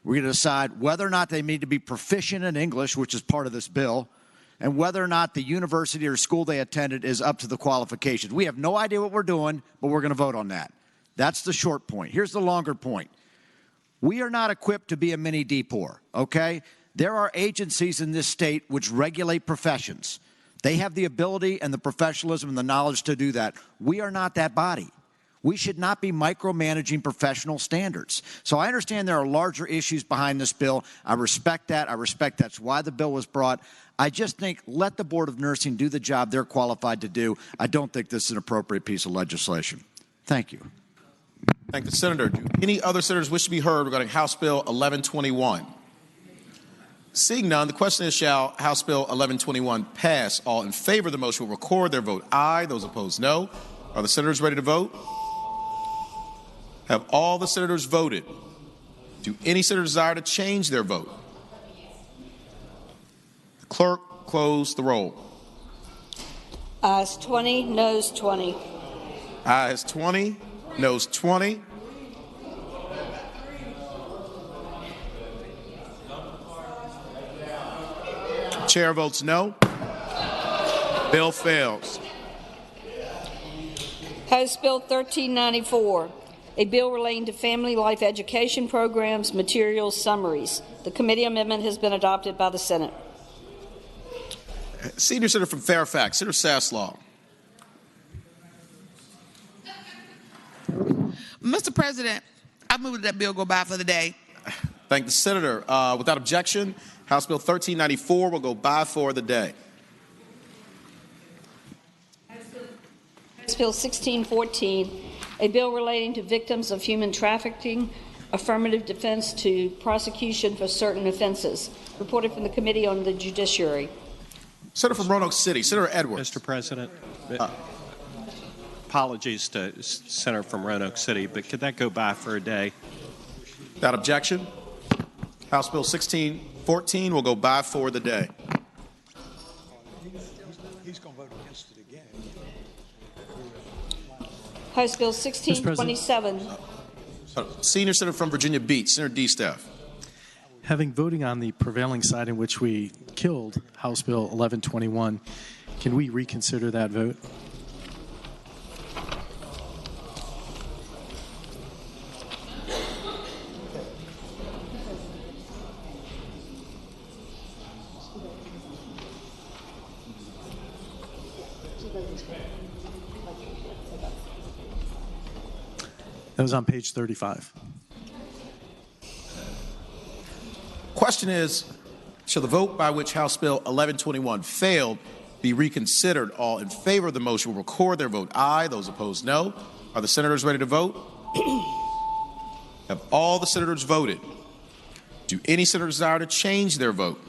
We're going to decide whether or not they need to be proficient in English, which is part of this bill, and whether or not the university or school they attended is up to the qualifications. We have no idea what we're doing, but we're going to vote on that. That's the short point. Here's the longer point. We are not equipped to be a mini DPOR, okay? There are agencies in this state which regulate professions. They have the ability and the professionalism and the knowledge to do that. We are not that body. We should not be micromanaging professional standards. So I understand there are larger issues behind this bill. I respect that. I respect that's why the bill was brought. I just think let the Board of Nursing do the job they're qualified to do. I don't think this is an appropriate piece of legislation. Thank you. Thank the Senator. Do any other senators wish to be heard regarding House Bill 1121? Seeing none, the question is, shall House Bill 1121 pass? All in favor of the motion will record their vote aye. Those opposed, no. Are the senators ready to vote? Have all the senators voted? Do any senators desire to change their vote? Clerk, close the roll. Ayes 20, noes 20. Ayes 20, noes 20. Chair votes no. Bill fails. House Bill 1394, a bill relating to family life education programs, materials, summaries. The committee amendment has been adopted by the Senate. Senior Senator from Fairfax, Senator Saslaw. Mr. President, I move that bill go by for the day. Thank the Senator. Without objection, House Bill 1394 will go by for the day. House Bill 1614, a bill relating to victims of human trafficking, affirmative defense to prosecution for certain offenses. Reported from the Committee on the Judiciary. Senator from Roanoke City, Senator Edwards. Mr. President, apologies to Senator from Roanoke City, but could that go by for a day? Without objection, House Bill 1614 will go by for the day. He's going to vote against it again. House Bill 1627. Senior Senator from Virginia Beach, Senator D. Staff. Having voting on the prevailing side in which we killed House Bill 1121, can we reconsider that vote? That was on page 35. Question is, shall the vote by which House Bill 1121 failed be reconsidered? All in favor of the motion will record their vote aye. Those opposed, no. Are the senators ready to vote? Have all the senators voted? Do any senators desire to change their vote?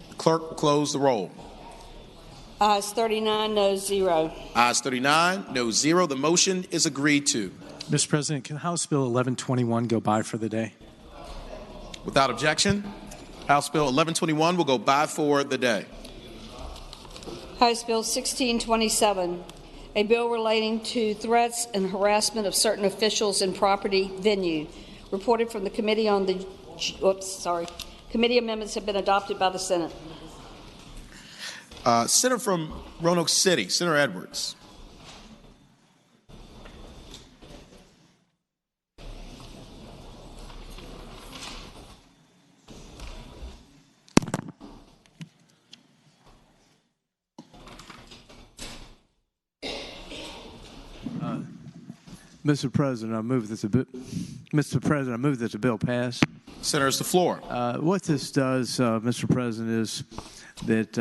The clerk will close the roll. Ayes 39, noes 0. Ayes 39, no 0. The motion is agreed to. Mr. President, can House Bill 1121 go by for the day? Without objection, House Bill 1121 will go by for the day. House Bill 1627, a bill relating to threats and harassment of certain officials in property venue. Reported from the Committee on the... Committee amendments have been adopted by the Senate. Senator from Roanoke City, Senator Edwards. Mr. President, I move that the bill pass. Senators, the floor. What this does, Mr. President, is that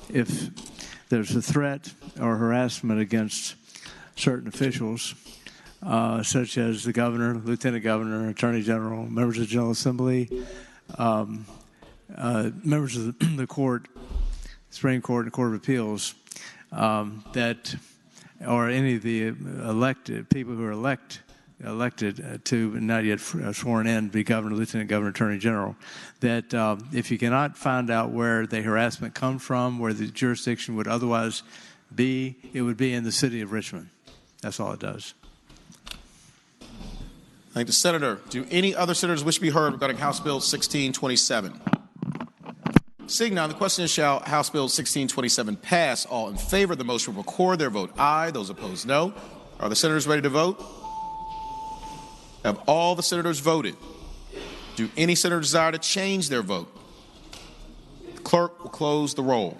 if there's a threat or harassment against certain officials, such as the governor, lieutenant governor, attorney general, members of the General Assembly, members of the court, Supreme Court and Court of Appeals, or any of the elected people who are elected to, not yet sworn in, be governor, lieutenant governor, attorney general, that if you cannot find out where the harassment comes from, where the jurisdiction would otherwise be, it would be in the city of Richmond. That's all it does. Thank the Senator. Do any other senators wish to be heard regarding House Bill 1627? Seeing none, the question is, shall House Bill 1627 pass? All in favor of the motion will record their vote aye. Those opposed, no. Are the senators ready to vote? Have all the senators voted? Do any senator desire to change their vote? The clerk will close the roll.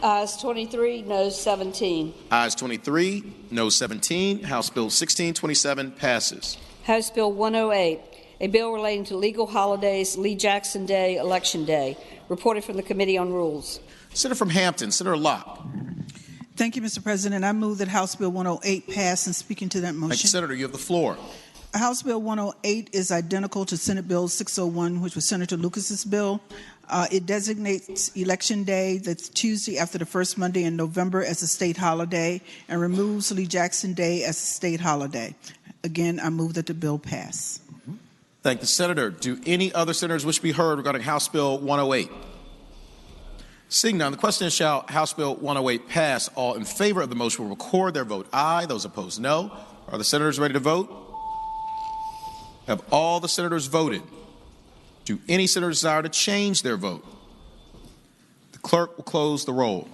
Ayes 23, noes 17. Ayes 23, no 17. House Bill 1627 passes. House Bill 108, a bill relating to legal holidays, Lee Jackson Day, Election Day. Reported from the Committee on Rules. Senator from Hampton, Senator Locke. Thank you, Mr. President. I move that House Bill 108 pass, and speaking to that motion. Thank you, Senator. You have the floor. House Bill 108 is identical to Senate Bill 601, which was Senator Lucas's bill. It designates Election Day, that's Tuesday after the first Monday in November, as a state holiday, and removes Lee Jackson Day as a state holiday. Again, I move that the bill pass. Thank the Senator. Do any other senators wish to be heard regarding House Bill 108? Seeing none, the question is, shall House Bill 108 pass? All in favor of the motion will record their vote aye. Those opposed, no. Are the senators ready to vote? Have all the senators voted? Do any senators desire to change their vote? The clerk will close the roll.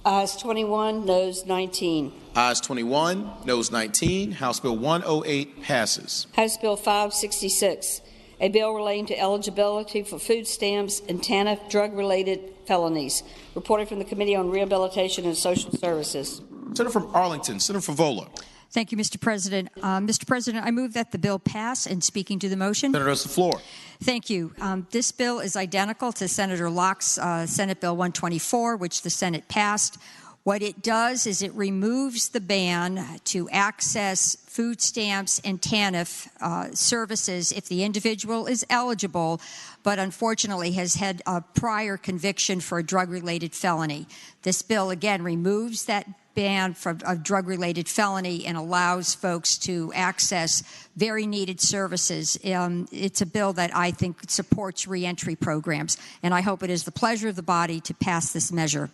Ayes 21, noes 19. Ayes 21, noes 19. House Bill 108 passes. House Bill 566, a bill relating to eligibility for food stamps and TANF drug-related felonies. Reported from the Committee on Rehabilitation and Social Services. Senator from Arlington, Senator Favola. Thank you, Mr. President. Mr. President, I move that the bill pass, and speaking to the motion. Senator has the floor. Thank you. This bill is identical to Senator Locke's Senate Bill 124, which the Senate passed. What it does is it removes the ban to access food stamps and TANF services if the individual is eligible, but unfortunately has had a prior conviction for a drug-related felony. This bill, again, removes that ban from a drug-related felony and allows folks to access very needed services. It's a bill that I think supports reentry programs, and I hope it is the pleasure of the body to pass this measure.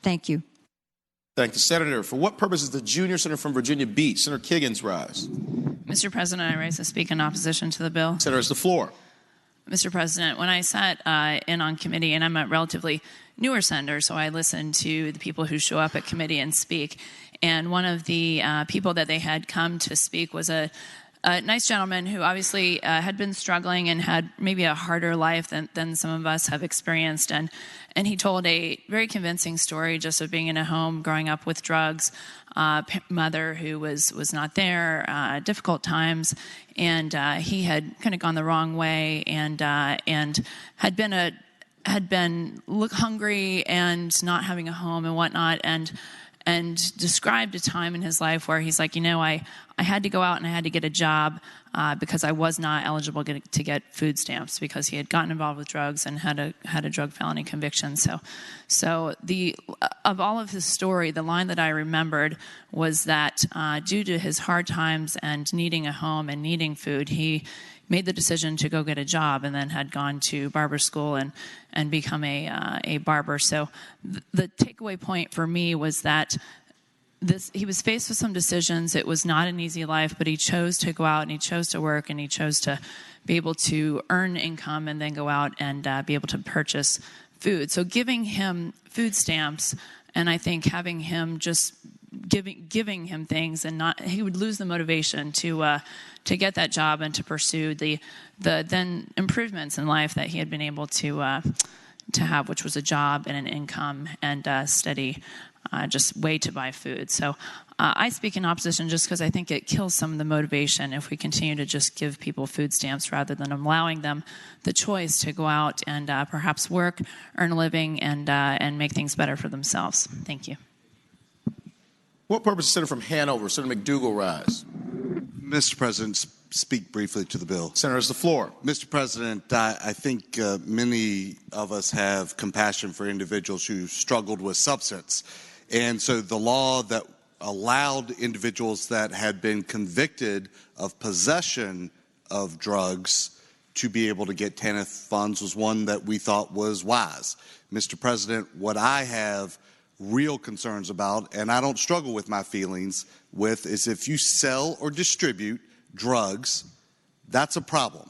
Thank you. Thank the Senator. For what purpose is the junior senator from Virginia Beach, Senator Kiggins, rise? Mr. President, I rise to speak in opposition to the bill. Senator has the floor. Mr. President, when I sat in on committee, and I'm a relatively newer senator, so I listen to the people who show up at committee and speak, and one of the people that they had come to speak was a a nice gentleman who obviously had been struggling and had maybe a harder life than some of us have experienced. And he told a very convincing story just of being in a home growing up with drugs, mother who was not there, difficult times, and he had kind of gone the wrong way and had been hungry and not having a home and whatnot, and described a time in his life where he's like, I had to go out and I had to get a job because I was not eligible to get food stamps because he had gotten involved with drugs and had a drug felony conviction. So of all of his story, the line that I remembered was that due to his hard times and needing a home and needing food, he made the decision to go get a job and then had gone to barber school and become a barber. So the takeaway point for me was that he was faced with some decisions. It was not an easy life, but he chose to go out and he chose to work and he chose to be able to earn income and then go out and be able to purchase food. So giving him food stamps, and I think having him just giving him things, and he would lose the motivation to get that job and to pursue the then improvements in life that he had been able to have, which was a job and an income and steady just way to buy food. So I speak in opposition just because I think it kills some of the motivation if we continue to just give people food stamps rather than allowing them the choice to go out and perhaps work, earn a living, and make things better for themselves. Thank you. What purpose, Senator from Hanover? Senator McDougal, rise. Mr. President, speak briefly to the bill. Senator, the floor. Mr. President, I think many of us have compassion for individuals who struggled with substance. And so the law that allowed individuals that had been convicted of possession of drugs to be able to get TANF funds was one that we thought was wise. Mr. President, what I have real concerns about, and I don't struggle with my feelings with, is if you sell or distribute drugs, that's a problem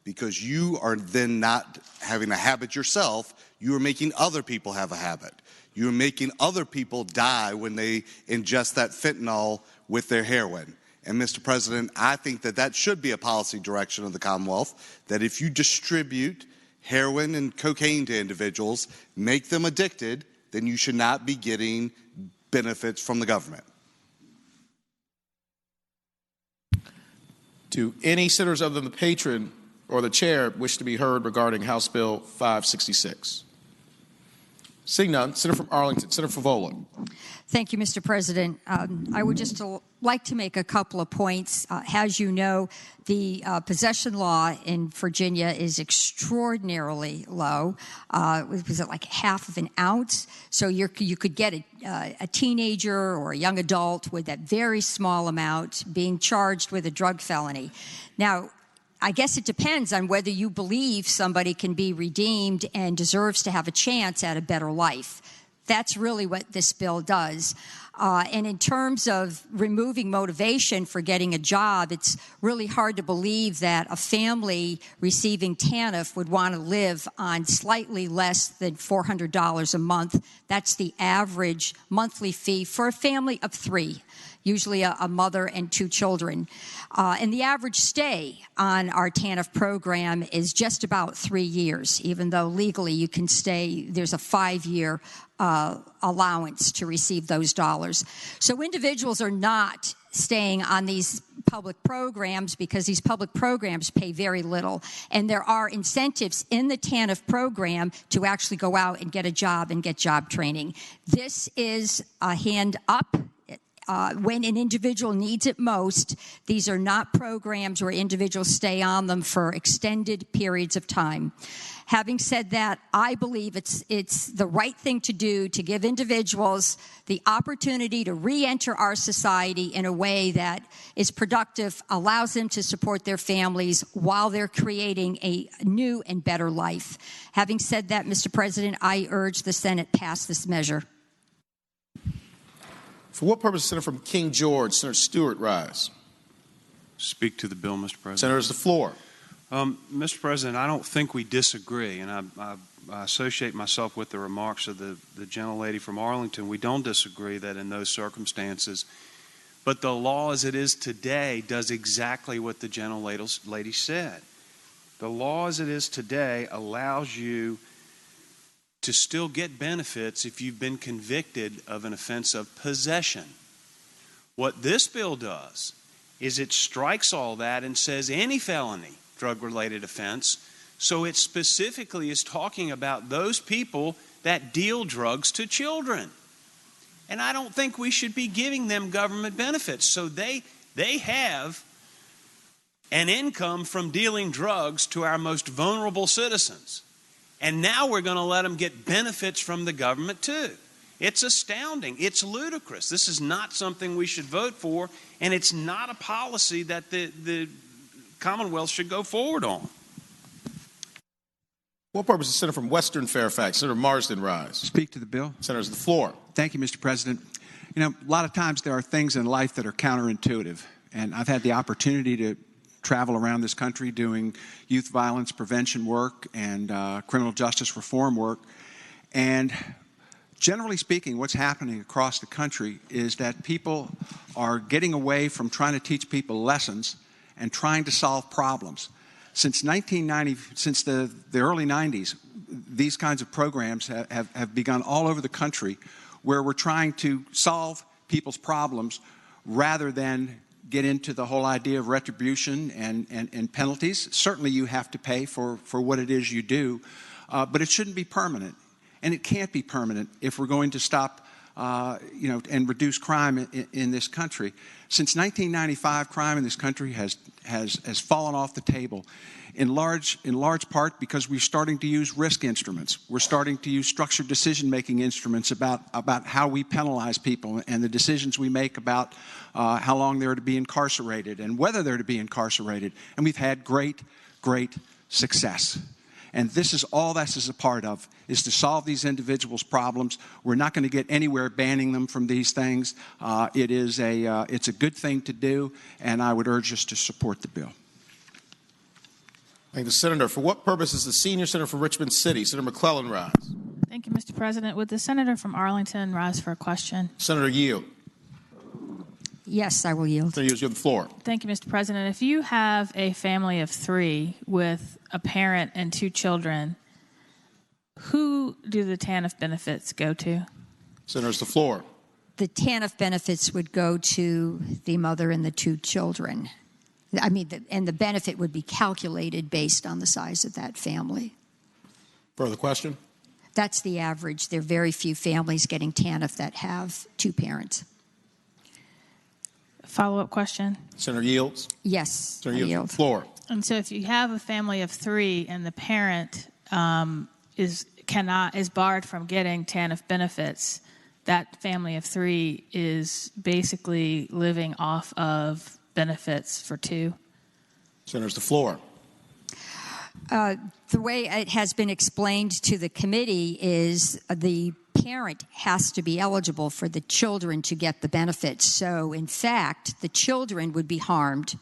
because you are then not having a habit yourself, you are making other people have a habit. You're making other people die when they ingest that fentanyl with their heroin. And Mr. President, I think that should be a policy direction of the Commonwealth, that if you distribute heroin and cocaine to individuals, make them addicted, then you should not be getting benefits from the government. Do any senators other than the patron or the chair wish to be heard regarding House Bill 566? Seeing none, Senator from Arlington, Senator Favola. Thank you, Mr. President. I would just like to make a couple of points. As you know, the possession law in Virginia is extraordinarily low. Was it like half of an ounce? So you could get a teenager or a young adult with that very small amount being charged with a drug felony. Now, I guess it depends on whether you believe somebody can be redeemed and deserves to have a chance at a better life. That's really what this bill does. And in terms of removing motivation for getting a job, it's really hard to believe that a family receiving TANF would want to live on slightly less than $400 a month. That's the average monthly fee for a family of three, usually a mother and two children. And the average stay on our TANF program is just about 3 years, even though legally you can stay, there's a 5-year allowance to receive those dollars. So individuals are not staying on these public programs because these public programs pay very little. And there are incentives in the TANF program to actually go out and get a job and get job training. This is a hand up. When an individual needs it most. These are not programs where individuals stay on them for extended periods of time. Having said that, I believe it's the right thing to do to give individuals the opportunity to re-enter our society in a way that is productive, allows them to support their families while they're creating a new and better life. Having said that, Mr. President, I urge the Senate pass this measure. For what purpose, Senator from King George, Senator Stewart, rise. Speak to the bill, Mr. President. Senators, the floor. Mr. President, I don't think we disagree, and I associate myself with the remarks of the gentlelady from Arlington. We don't disagree that in those circumstances But the law as it is today does exactly what the gentlelady said. The law as it is today allows you to still get benefits if you've been convicted of an offense of possession. What this bill does is it strikes all that and says any felony drug-related offense. So it specifically is talking about those people that deal drugs to children. And I don't think we should be giving them government benefits. So they have an income from dealing drugs to our most vulnerable citizens. And now we're going to let them get benefits from the government too. It's astounding. It's ludicrous. This is not something we should vote for, and it's not a policy that the Commonwealth should go forward on. What purpose is the Senator from Western Fairfax? Senator Marsden rise. Speak to the bill. Senators, the floor. Thank you, Mr. President. You know, a lot of times there are things in life that are counterintuitive, and I've had the opportunity to travel around this country doing youth violence prevention work and criminal justice reform work. And generally speaking, what's happening across the country is that people are getting away from trying to teach people lessons and trying to solve problems. Since 1990, since the early 90s, these kinds of programs have begun all over the country where we're trying to solve people's problems rather than get into the whole idea of retribution and penalties. Certainly you have to pay for what it is you do, but it shouldn't be permanent. And it can't be permanent if we're going to stop and reduce crime in this country. Since 1995, crime in this country has fallen off the table, in large part because we're starting to use risk instruments. We're starting to use structured decision-making instruments about how we penalize people and the decisions we make about how long they're to be incarcerated and whether they're to be incarcerated. And we've had great success. And this is all this is a part of, is to solve these individuals' problems. We're not going to get anywhere banning them from these things. It's a good thing to do, and I would urge us to support the bill. Thank the Senator. For what purpose is the senior senator from Richmond City, Senator McClellan, rise? Thank you, Mr. President. Would the senator from Arlington rise for a question? Senator Yield. Yes, I will yield. Senator Yield, you have the floor. Thank you, Mr. President. If you have a family of 3 with a parent and 2 children, who do the TANF benefits go to? Senators, the floor. The TANF benefits would go to the mother and the 2 children. And the benefit would be calculated based on the size of that family. Further question? That's the average. There are very few families getting TANF that have 2 parents. Follow-up question? Senator Yields? Yes, Senator Yields, the floor. And so if you have a family of 3 and the parent is barred from getting TANF benefits, that family of 3 is basically living off of benefits for 2. Senators, the floor. The way it has been explained to the committee is the parent has to be eligible for the children to get the benefits. So, in fact, the children would be harmed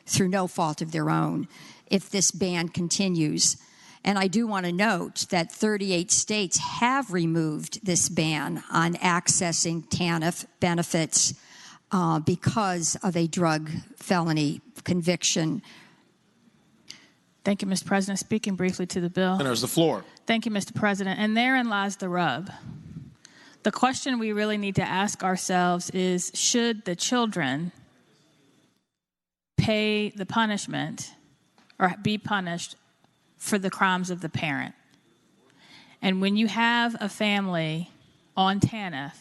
through no fault of their own if this ban continues. And I do want to note that 38 states have removed this ban on accessing TANF benefits because of a drug felony conviction. Thank you, Mr. President. Speaking briefly to the bill. Senators, the floor. Thank you, Mr. President. And therein lies the rub. The question we really need to ask ourselves is, should the children pay the punishment or be punished for the crimes of the parent? And when you have a family on TANF,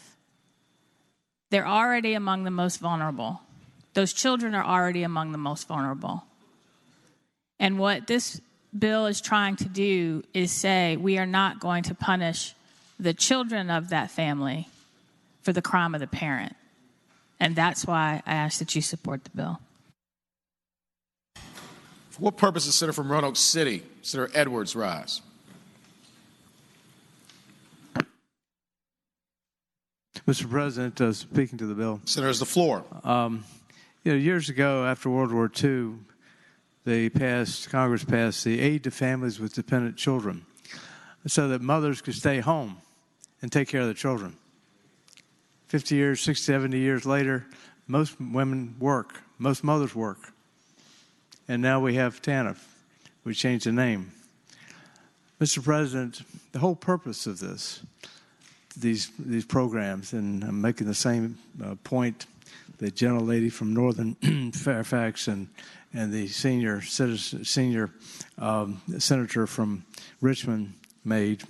they're already among the most vulnerable. Those children are already among the most vulnerable. And what this bill is trying to do is say we are not going to punish the children of that family for the crime of the parent. And that's why I ask that you support the bill. For what purpose is Senator from Roanoke City, Senator Edwards, rise? Mr. President, speaking to the bill. Senators, the floor. Years ago, after World War II, Congress passed the Aid to Families with Dependent Children so that mothers could stay home and take care of the children. 50 years, 60, 70 years later, Most women work. Most mothers work. And now we have TANF. We changed the name. Mr. President, the whole purpose of these programs, and I'm making the same point, the gentle lady from Northern Fairfax and the senior senator from Richmond made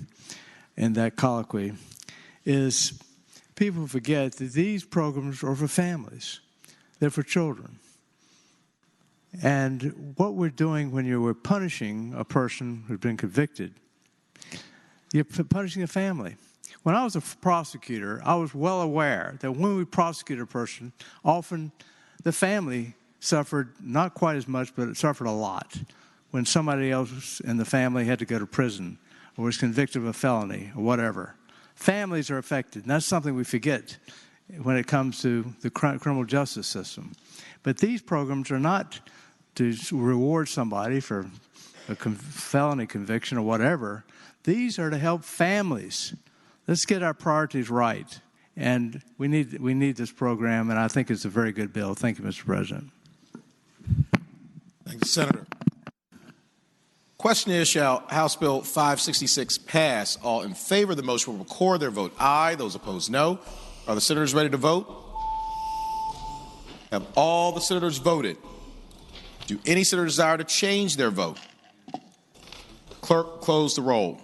in that colloquy, is people forget that these programs are for families. They're for children. And what we're doing when we're punishing a person who's been convicted, you're punishing a family. When I was a prosecutor, I was well aware that when we prosecute a person, often the family suffered not quite as much, but it suffered a lot when somebody else in the family had to go to prison or was convicted of a felony or whatever. Families are affected, and that's something we forget when it comes to the criminal justice system. But these programs are not to reward somebody for a felony conviction or whatever. These are to help families. Let's get our priorities right. And we need this program, and I think it's a very good bill. Thank you, Mr. President. Thank you, Senator. Question is, shall House Bill 566 pass? All in favor of the motion will record their vote aye. Those opposed, no. Are the senators ready to vote? Have all the senators voted? Do any senator desire to change their vote? Clerk, close the roll.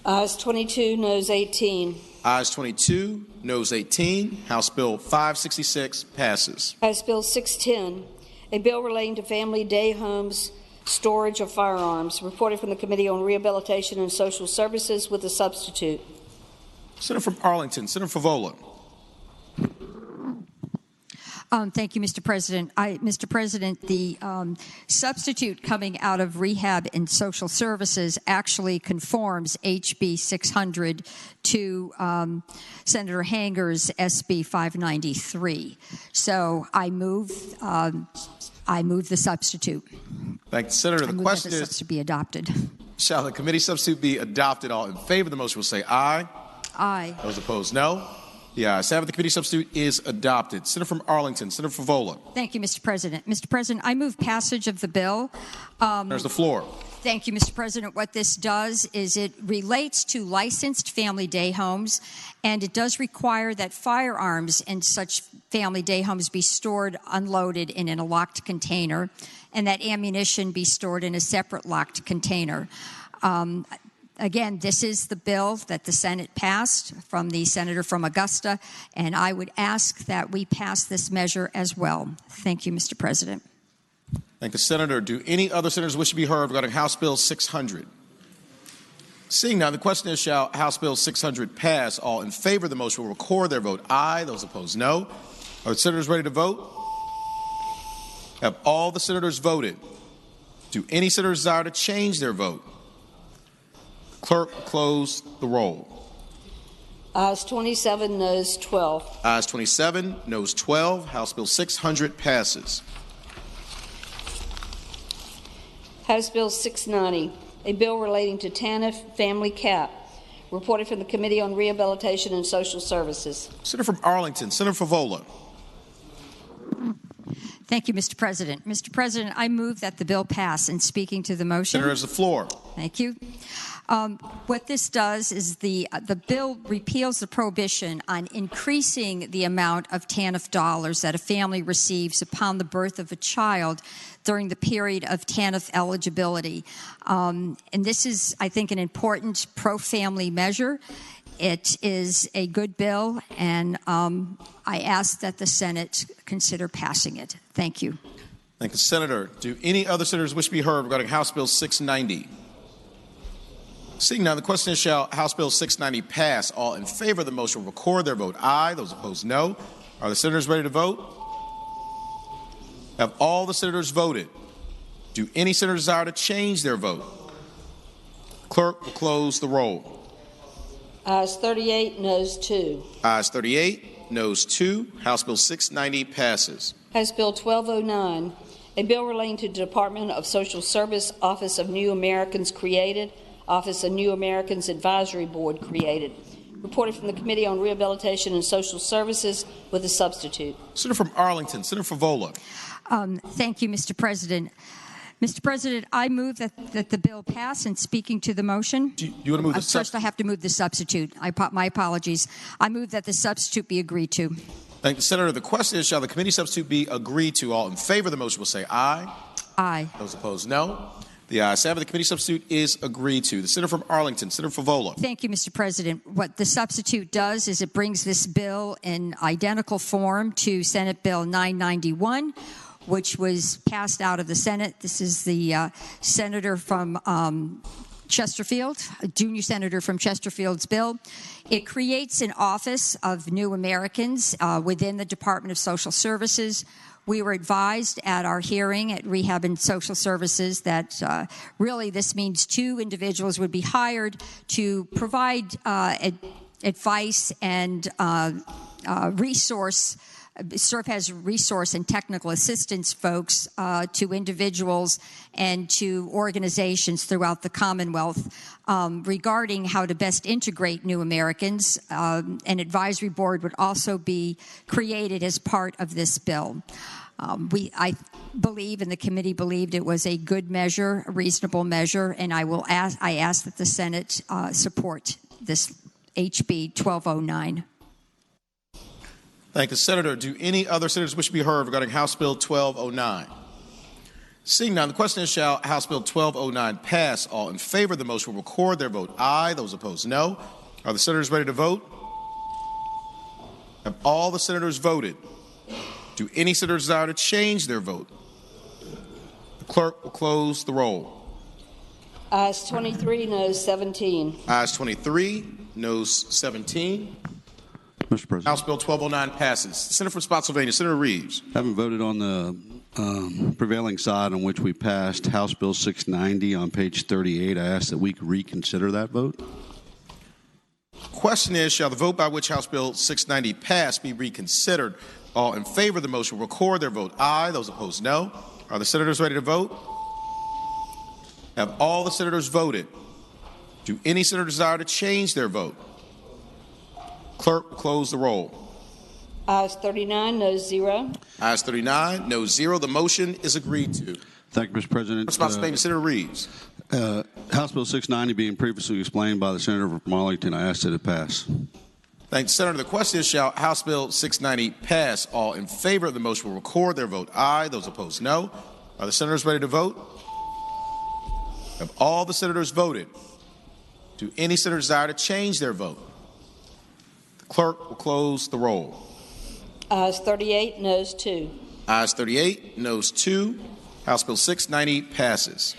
Ayes 22, noes 18. Ayes 22, noes 18. House Bill 566 passes. House Bill 610, a bill relating to family day homes, storage of firearms, reported from the Committee on Rehabilitation and Social Services with a substitute. Senator from Arlington, Senator Favola. Thank you, Mr. President. Mr. President, the substitute coming out of Rehab and Social Services actually conforms HB 600 to Senator Hanger's SB 593. So I move the substitute. Thank you, Senator. The question is to be adopted. Shall the committee substitute be adopted? All in favor of the motion will say aye. Aye. Those opposed, no. The ayes have it. The committee substitute is adopted. Senator from Arlington, Senator Favola. Thank you, Mr. President. Mr. President, I move passage of the bill. There's the floor. Thank you, Mr. President. What this does is it relates to licensed family day homes, and it does require that firearms in such family day homes be stored unloaded and in a locked container, and that ammunition be stored in a separate locked container. Again, this is the bill that the Senate passed from the senator from Augusta, and I would ask that we pass this measure as well. Thank you, Mr. President. Thank you, Senator. Do any other senators wish to be heard regarding House Bill 600? Seeing none, the question is, shall House Bill 600 pass? All in favor of the motion will record their vote aye. Those opposed, no. Are the senators ready to vote? Have all the senators voted? Do any senators desire to change their vote? Clerk, close the roll. Ayes 27, noes 12. Ayes 27, noes 12. House Bill 600 passes. House Bill 690, a bill relating to TANF family cap, reported from the Committee on Rehabilitation and Social Services. Senator from Arlington, Senator Favola. Thank you, Mr. President. Mr. President, I move that the bill pass. And speaking to the motion. Senator has the floor. Thank you. What this does is the bill repeals the prohibition on increasing the amount of TANF dollars that a family receives upon the birth of a child during the period of TANF eligibility. And this is, I think, an important pro-family measure. It is a good bill, and I ask that the Senate consider passing it. Thank you. Thank you, Senator. Do any other senators wish to be heard regarding House Bill 690? Seeing none, the question is, shall House Bill 690 pass? All in favor of the motion will record their vote aye. Those opposed, no. Are the senators ready to vote? Have all the senators voted? Do any senators desire to change their vote? Clerk will close the roll. Ayes 38, noes 2. Ayes 38, noes 2. House Bill 690 passes. House Bill 1209, a bill relating to the Department of Social Service Office of New Americans created, Office of New Americans Advisory Board created, reported from the Committee on Rehabilitation and Social Services with a substitute. Senator from Arlington, Senator Favola. Thank you, Mr. President. Mr. President, I move that the bill pass. And speaking to the motion, Do you want to move the first I have to move the substitute. My apologies. I move that the substitute be agreed to. Thank you, Senator. The question is, shall the committee substitute be agreed to? All in favor of the motion will say aye. Aye. Those opposed, no. The ayes have it. The committee substitute is agreed to. The senator from Arlington, Senator Favola. Thank you, Mr. President. What the substitute does is it brings this bill in identical form to Senate Bill 991, which was passed out of the Senate. This is the senator from Chesterfield, a junior senator from Chesterfield's bill. It creates an Office of New Americans within the Department of Social Services. We were advised at our hearing at Rehab and Social Services that really this means 2 individuals would be hired to provide advice and serve as resource and technical assistance folks to individuals and to organizations throughout the Commonwealth regarding how to best integrate new Americans. An advisory board would also be created as part of this bill. I believe, and the committee believed, it was a good measure, a reasonable measure, and I ask that the Senate support this HB 1209. Thank you, Senator. Do any other senators wish to be heard regarding House Bill 1209? Seeing none, the question is, shall House Bill 1209 pass? All in favor of the motion will record their vote aye. Those opposed, no. Are the senators ready to vote? Have all the senators voted? Do any senators desire to change their vote? The clerk will close the roll. Ayes 23, noes 17. Ayes 23, noes 17. Mr. President. House Bill 1209 passes. The senator from Spotsylvania, Senator Reeves. Having voted on the prevailing side on which we passed House Bill 690 on page 38, I ask that we reconsider that vote. Question is, shall the vote by which House Bill 690 passed be reconsidered? All in favor of the motion will record their vote aye. Those opposed, no. Are the senators ready to vote? Have all the senators voted? Do any senator desire to change their vote? Clerk will close the roll. Ayes 39, noes 0. Ayes 39, noes 0. The motion is agreed to. Thank you, Mr. President. Spotsylvania, Senator Reeves. House Bill 690 being previously explained by the senator from Arlington, I ask that it pass. Thank you, Senator. The question is, shall House Bill 690 pass? All in favor of the motion will record their vote aye. Those opposed, no. Are the senators ready to vote? Have all the senators voted? Do any senators desire to change their vote? The clerk will close the roll. Ayes 38, noes 2. Ayes 38, noes 2. House Bill 690 passes.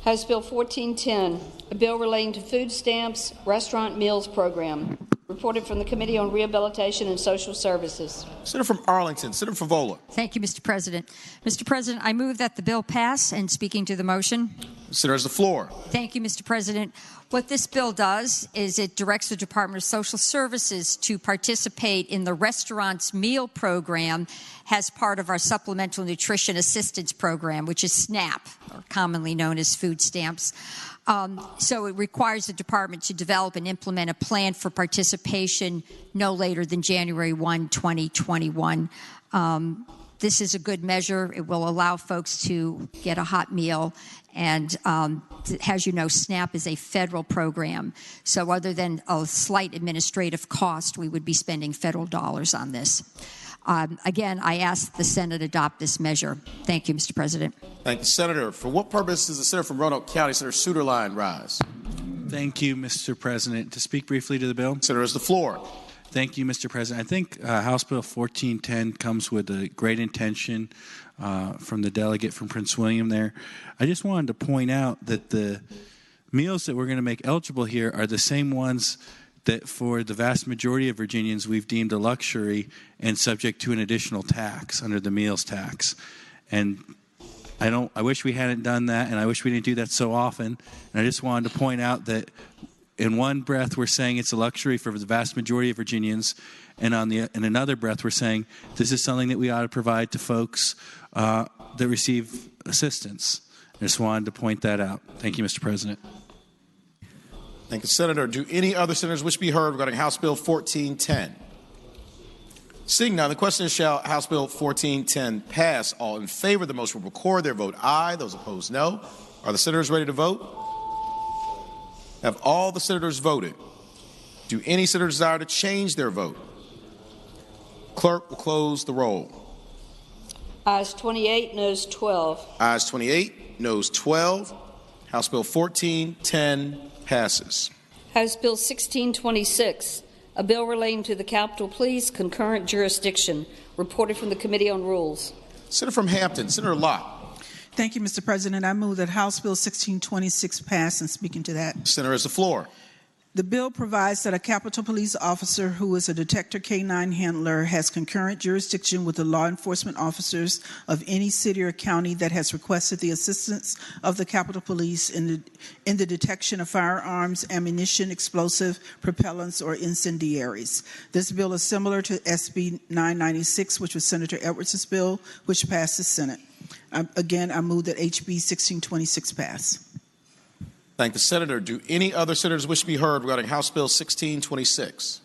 House Bill 1410, a bill relating to food stamps, restaurant meals program, reported from the Committee on Rehabilitation and Social Services. Senator from Arlington, Senator Favola. Thank you, Mr. President. Mr. President, I move that the bill pass. And speaking to the motion, Senator has the floor. Thank you, Mr. President. What this bill does is it directs the Department of Social Services to participate in the restaurant's meal program as part of our Supplemental Nutrition Assistance Program, which is SNAP, or commonly known as food stamps. So it requires the department to develop and implement a plan for participation no later than January 1, 2021. This is a good measure. It will allow folks to get a hot meal. And as you know, SNAP is a federal program. So other than a slight administrative cost, we would be spending federal dollars on this. Again, I ask the Senate adopt this measure. Thank you, Mr. President. Thank you, Senator. For what purpose does the senator from Roanoke County, Senator Suderline, rise? Thank you, Mr. President. To speak briefly to the bill. Senator has the floor. Thank you, Mr. President. I think House Bill 1410 comes with a great intention from the delegate from Prince William there. I just wanted to point out that the meals that we're going to make eligible here are the same ones that for the vast majority of Virginians we've deemed a luxury and subject to an additional tax under the meals tax. And I wish we hadn't done that, and I wish we didn't do that so often. And I just wanted to point out that in one breath we're saying it's a luxury for the vast majority of Virginians, and in another breath we're saying this is something that we ought to provide to folks that receive assistance. I just wanted to point that out. Thank you, Mr. President. Thank the Senator. Do any other senators wish to be heard regarding House Bill 1410? Seeing none, the question is, shall House Bill 1410 pass? All in favor of the motion will record their vote aye. Those opposed, no. Are the senators ready to vote? Have all the senators voted? Do any senators desire to change their vote? Clerk will close the roll. Ayes 28, noes 12. Ayes 28, noes 12. House Bill 1410 passes. House Bill 1626, a bill relating to the Capitol Police concurrent jurisdiction, reported from the Committee on Rules. Senator from Hampton, Senator Locke. Thank you, Mr. President. I move that House Bill 1626 pass, and speaking to that. Senator has the floor. The bill provides that a Capitol Police officer who is a detector K-9 handler has concurrent jurisdiction with the law enforcement officers of any city or county that has requested the assistance of the Capitol Police in the detection of firearms, ammunition, explosive, propellants, or incendiaries. This bill is similar to SB 996, which was Senator Edwards' bill, which passed the Senate. Again, I move that HB 1626 pass. Thank the Senator. Do any other senators wish to be heard regarding House Bill 1626?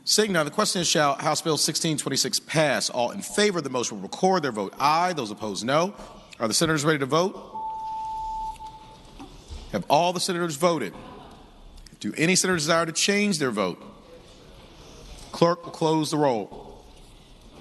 Seeing none, the question is, shall House Bill 1626 pass? All in favor of the motion will record their vote aye. Those opposed, no. Are the senators ready to vote? Have all the senators voted? Do any senators desire to change their vote? Clerk will close the roll.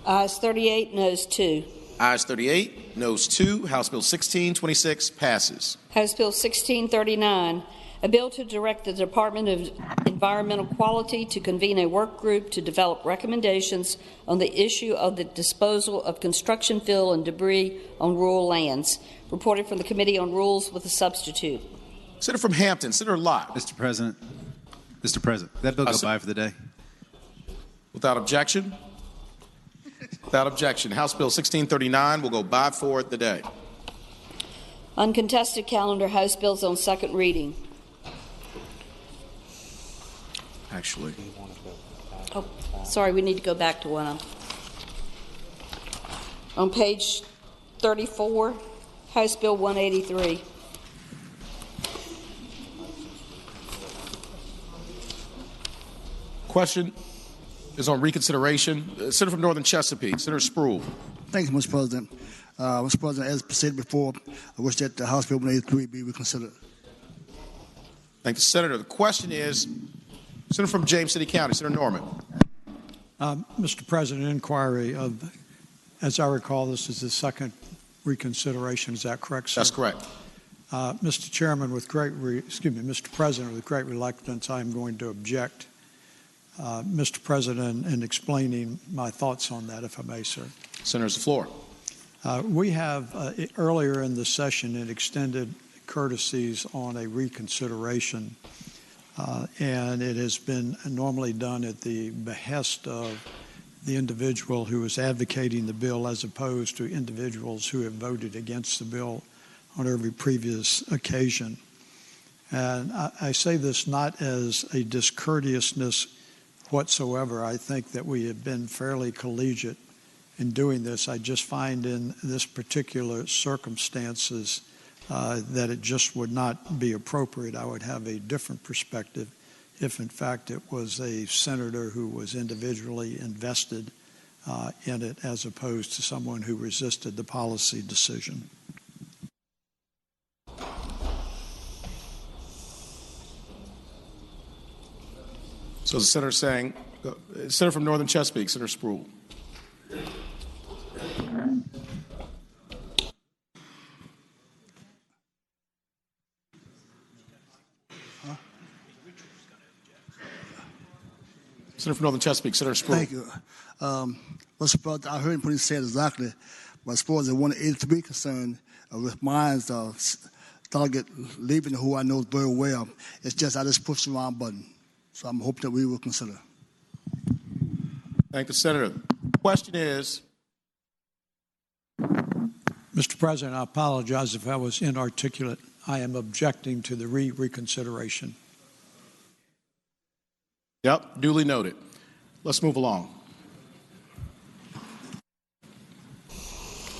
Ayes 38, noes 2. Ayes 38, noes 2. House Bill 1626 passes. House Bill 1639, a bill to direct the Department of Environmental Quality to convene a work group to develop recommendations on the issue of the disposal of construction fill and debris on rural lands. Reported from the Committee on Rules with a substitute. Senator from Hampton, Senator Lott. Mr. President, that bill go by for the day. Without objection? Without objection. House Bill 1639 will go by for the day. Uncontested calendar, House bills on second reading. Actually. Oh, sorry, we need to go back to one. On page 34, House Bill 183. Question is on reconsideration. Senator from Northern Chesapeake, Senator Spruill. Thank you, Mr. President. Mr. President, as stated before, I wish that the House Bill 183 be reconsidered. Thank the Senator. The question is, Senator from James City County, Senator Norman. Mr. President, inquiry of, as I recall, this is the second reconsideration. Is that correct, sir? That's correct. Mr. Chairman, Mr. President, with great reluctance, I am going to object. Mr. President, in explaining my thoughts on that, if I may, sir. Senator's the floor. We have earlier in the session extended courtesies on a reconsideration, and it has been normally done at the behest of the individual who is advocating the bill as opposed to individuals who have voted against the bill on every previous occasion. And I say this not as a discourteousness whatsoever. I think that we have been fairly collegiate in doing this. I just find in this particular circumstances that it just would not be appropriate. I would have a different perspective if in fact it was a senator who was individually invested in it as opposed to someone who resisted the policy decision. So the Senator saying, Senator from Northern Chesapeake, Senator Spruill. Senator from Northern Chesapeake, Senator Spruill. Thank you. Mr. President, I heard what he said exactly, but as far as the 183 concerned, with mine's delegate leaving, who I know very well, it's just I just pushed the wrong button. So I'm hoping that we will consider. Thank the Senator. The question is. Mr. President, I apologize if I was inarticulate. I am objecting to the reconsideration. Yep, duly noted. Let's move along.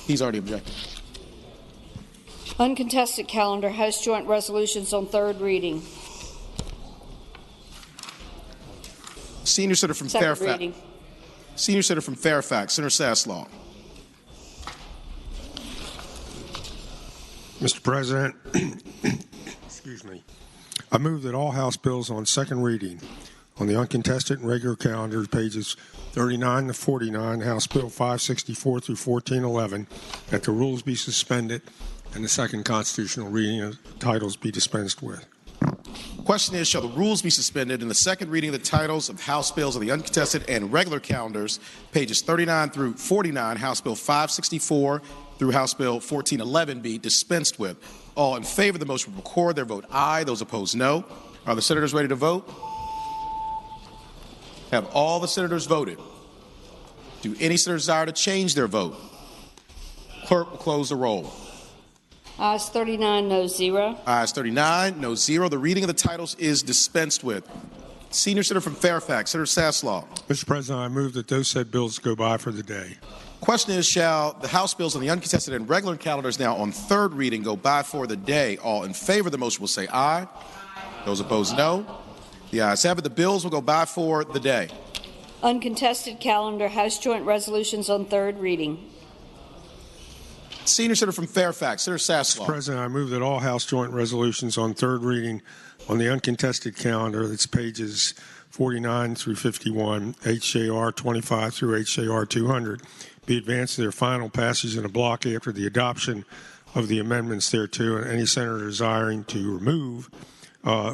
He's already objected. Uncontested calendar, House Joint Resolutions on third reading. Senior Senator from Second Fairfax. reading. Senior Senator from Fairfax, Senator Saslaw. Mr. President, excuse me. I move that all House bills on second reading on the uncontested and regular calendar, pages 39 to 49, House Bill 564 through 1411, that the rules be suspended and the second constitutional reading of titles be dispensed with. Question is, shall the rules be suspended and the second reading of the titles of House bills on the uncontested and regular calendars, pages 39 through 49, House Bill 564 through House Bill 1411 be dispensed with? All in favor of the motion will record their vote aye. Those opposed, no. Are the senators ready to vote? Have all the senators voted? Do any senators desire to change their vote? Clerk will close the roll. Ayes 39, no 0. Ayes 39, no 0. The reading of the titles is dispensed with. Senior Senator from Fairfax, Senator Saslaw. Mr. President, I move that those said bills go by for the day. Question is, shall the House bills on the uncontested and regular calendars now on third reading go by for the day? All in favor of the motion will say aye. Those opposed, no. The ayes have it. The bills will go by for the day. Uncontested calendar, House Joint Resolutions on third reading. Senior Senator from Fairfax, Senator Saslaw. Mr. President, I move that all House joint resolutions on third reading on the uncontested calendar, that's pages 49 through 51, HJR 25 through HJR 200, be advanced to their final passage in a block after the adoption of the amendments thereto, and any senator desiring to remove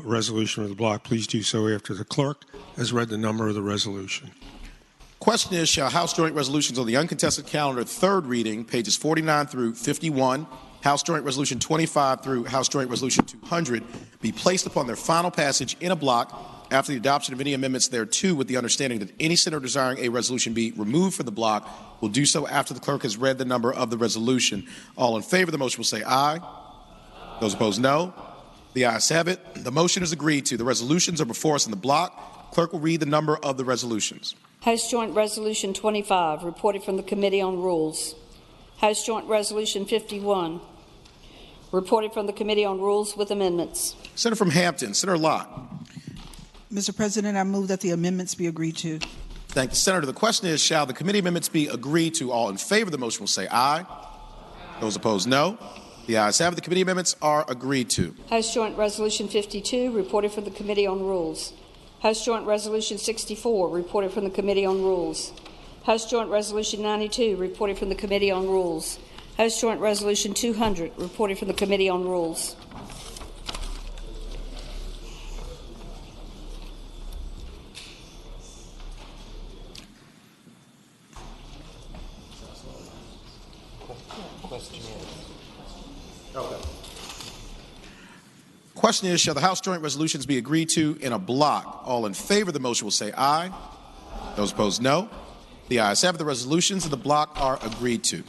resolution of the block, please do so after the clerk has read the number of the resolution. Question is, shall House Joint Resolutions on the uncontested calendar, third reading, pages 49 through 51, House Joint Resolution 25 through House Joint Resolution 200, be placed upon their final passage in a block after the adoption of any amendments thereto, with the understanding that any senator desiring a resolution be removed from the block will do so after the clerk has read the number of the resolution. All in favor of the motion will say aye. Those opposed, no. The ayes have it. The motion is agreed to. The resolutions are before us in the block. Clerk will read the number of the resolutions. House Joint Resolution 25, reported from the Committee on Rules. House Joint Resolution 51, reported from the Committee on Rules with amendments. Senator from Hampton, Senator Lott. Mr. President, I move that the amendments be agreed to. Thank you, Senator. The question is, shall the committee amendments be agreed to? All in favor of the motion will say aye. Those opposed, no. The ayes have it. The committee amendments are agreed to. House Joint Resolution 52, reported from the Committee on Rules. House Joint Resolution 64, reported from the Committee on Rules. House Joint Resolution 92, reported from the Committee on Rules. House Joint Resolution 200, reported from the Committee on Rules. Question is, shall the House Joint Resolutions be agreed to in a block? All in favor of the motion will say aye. Those opposed, no. The ayes have it. The resolutions of the block are agreed to.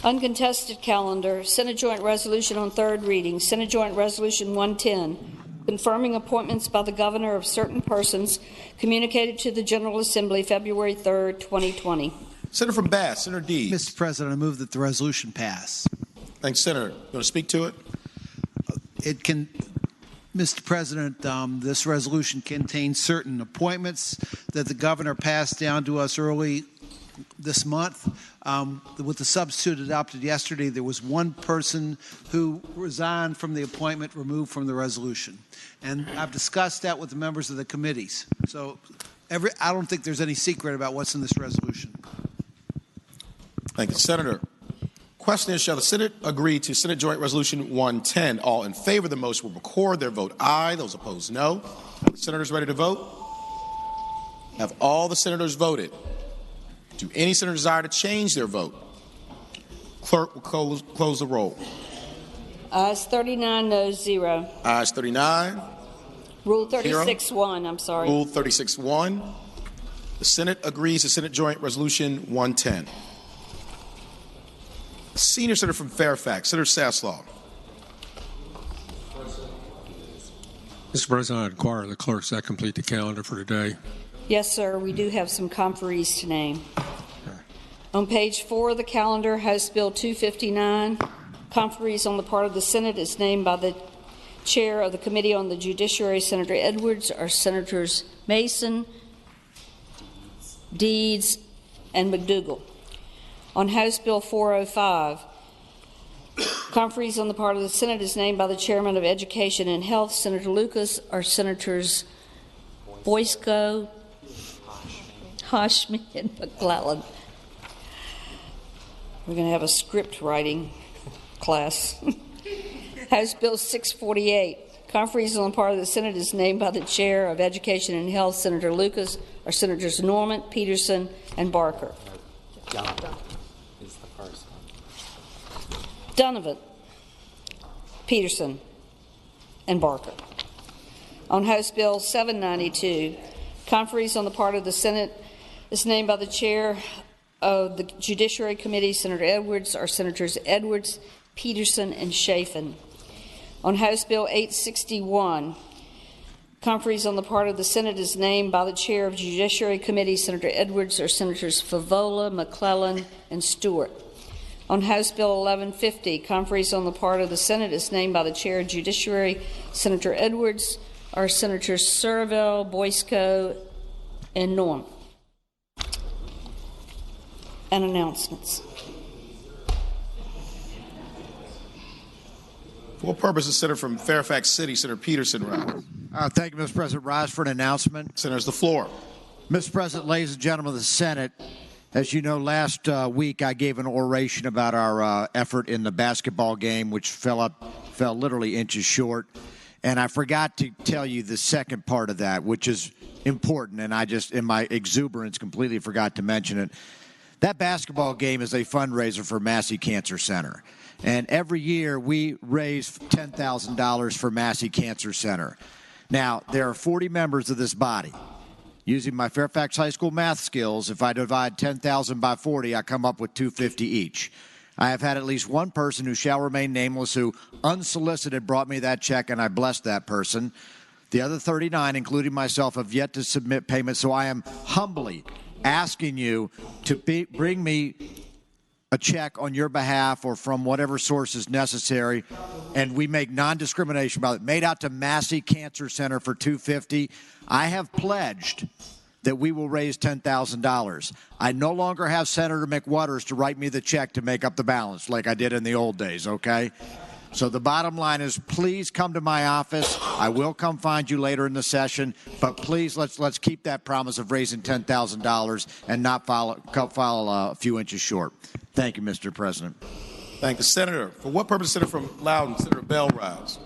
Uncontested calendar, Senate Joint Resolution on third reading, Senate Joint Resolution 110, confirming appointments by the governor of certain persons, communicated to the General Assembly February 3rd, 2020. Senator from Bass, Senator Deeds. Mr. President, I move that the resolution pass. Thanks, Senator. You want to speak to it? It can, Mr. President, this resolution contains certain appointments that the governor passed down to us early this month. With the substitute adopted yesterday, there was one person who resigned from the appointment, removed from the resolution. And I've discussed that with the members of the committees. So I don't think there's any secret about what's in this resolution. Thank you, Senator. Question is, shall the Senate agree to Senate Joint Resolution 110? All in favor of the motion will record their vote aye. Those opposed, no. Are the senators ready to vote? Have all the senators voted? Do any senator desire to change their vote? Clerk will close the roll. Ayes 39, no 0. Ayes 39. Rule 36-1, I'm sorry. Rule 36-1. The Senate agrees to Senate Joint Resolution 110. Senior Senator from Fairfax, Senator Saslaw. Mr. President, I inquire of the clerks that complete the calendar for today. Yes, sir. We do have some conferees to name. On page 4 of the calendar, House Bill 259, conferees on the part of the Senate is named by the Chair of the Committee on the Judiciary, Senator Edwards, are Senators Mason, Deeds, and McDougall. On House Bill 405, conferees on the part of the Senate is named by the Chairman of Education and Health, Senator Lucas, or Senators Boysko, Hashmi, and McClellan. We're going to have a script writing class. House Bill 648. Conferees on the part of the Senate is named by the Chair of Education and Health, Senator Lucas, or Senators Norman, Peterson, and Barker. Donovan, Peterson, and Barker. On House Bill 792, conferees on the part of the Senate is named by the Chair of the Judiciary Committee, Senator Edwards, or Senators Edwards, Peterson, and Chafin. On House Bill 861, conferees on the part of the Senate is named by the Chair of Judiciary Committee, Senator Edwards, or Senators Favola, McClellan, and Stewart. On House Bill 1150, conferees on the part of the Senate is named by the Chair of Judiciary, Senator Edwards, or Senators Servell, Boysko, and Norm. And announcements. For what purpose is Senator from Fairfax City, Senator Peterson, rise? Thank you, Mr. President. Rise for an announcement. Senator's the floor. Mr. President, ladies and gentlemen of the Senate, as you know, last week I gave an oration about our effort in the basketball game, which fell literally inches short. And I forgot to tell you the second part of that, which is important, and I just, in my exuberance, completely forgot to mention it. That basketball game is a fundraiser for Massey Cancer Center. And every year we raise $10,000 for Massey Cancer Center. Now, there are 40 members of this body. Using my Fairfax High School math skills, if I divide 10,000 by 40, I come up with $250 each. I have had at least one person who shall remain nameless who unsolicited brought me that check, and I blessed that person. The other 39, including myself, have yet to submit payment, so I am humbly asking you to bring me a check on your behalf or from whatever source is necessary, and we make non-discrimination about it. Made out to Massey Cancer Center for $250. I have pledged that we will raise $10,000. I no longer have Senator McWatters to write me the check to make up the balance like I did in the old days, okay? So the bottom line is, please come to my office. I will come find you later in the session, but please let's keep that promise of raising $10,000 and not fall a few inches short. Thank you, Mr. President. Thank the Senator. For what purpose, Senator from Loudoun, Senator Bell, rise?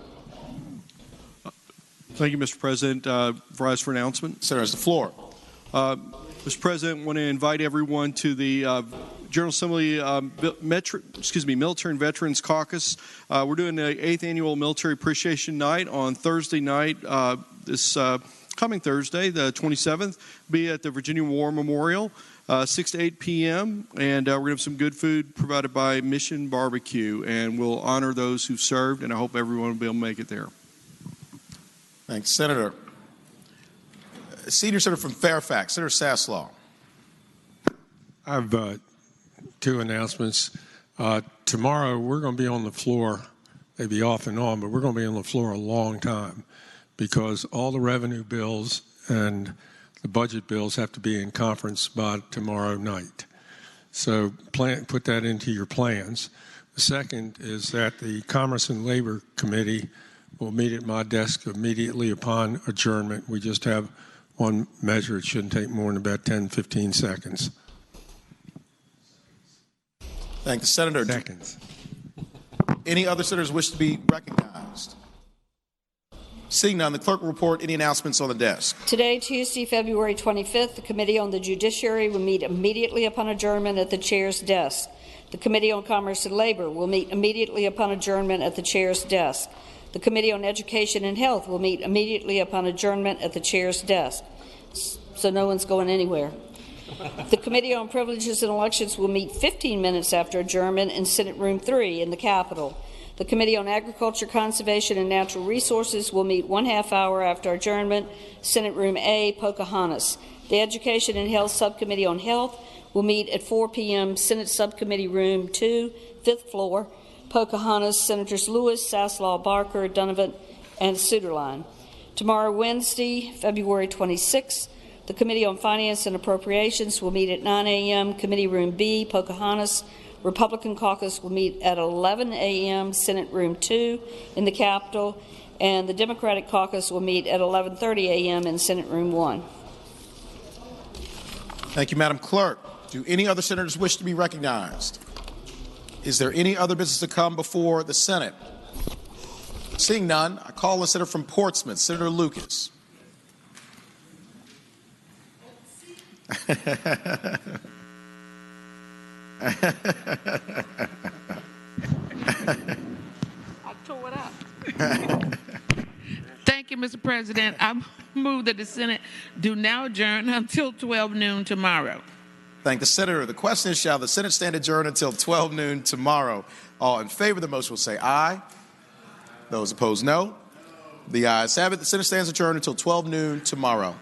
Thank you, Mr. President. Rise for announcement. Senator, has the floor. Mr. President, I want to invite everyone to the General Assembly Military and Veterans Caucus. We're doing the 8th Annual Military Appreciation Night on Thursday night, this coming Thursday, the 27th, be at the Virginia War Memorial, 6 to 8 p.m., and we're going to have some good food provided by Mission Barbecue, and we'll honor those who've served, and I hope everyone will be able to make it there. Thanks, Senator. Senior Senator from Fairfax, Senator Saslaw. I have two announcements. Tomorrow we're going to be on the floor, maybe off and on, but we're going to be on the floor a long time because all the revenue bills and the budget bills have to be in conference by tomorrow night. So put that into your plans. The second is that the Commerce and Labor Committee will meet at my desk immediately upon adjournment. We just have one measure. It shouldn't take more than about 10, 15 seconds. Thank the Senator. Seconds. Any other senators wish to be recognized? Seeing none, the clerk will report any announcements on the desk. Today, Tuesday, February 25th, the Committee on the Judiciary will meet immediately upon adjournment at the chair's desk. The Committee on Commerce and Labor will meet immediately upon adjournment at the chair's desk. The Committee on Education and Health will meet immediately upon adjournment at the chair's desk. So no one's going anywhere. The Committee on Privileges and Elections will meet 15 minutes after adjournment in Senate Room 3 in the Capitol. The Committee on Agriculture, Conservation, and Natural Resources will meet 1/2 hour after adjournment, Senate Room A, Pocahontas. The Education and Health Subcommittee on Health will meet at 4 p.m., Senate Subcommittee Room 2, 5th floor, Pocahontas, Senators Lewis, Saslaw, Barker, Donovan, and Suderline. Tomorrow, Wednesday, February 26th, The Committee on Finance and Appropriations will meet at 9 a.m. Committee Room B, Pocahontas. Republican Caucus will meet at 11 a.m. Senate Room 2 in the Capitol. And the Democratic Caucus will meet at 11:30 a.m. in Senate Room 1. Thank you, Madam Clerk. Do any other senators wish to be recognized? Is there any other business to come before the Senate? Seeing none, I call the senator from Portsmouth, Senator Lucas. I tore it up. Thank you, Mr. President. I move that the Senate do now adjourn until 12 noon tomorrow. Thank the senator. The question is, shall the Senate stand adjourned until 12 noon tomorrow? All in favor of the motion will say aye. Those opposed, no. The ayes have it. The Senate stands adjourned until 12 noon tomorrow.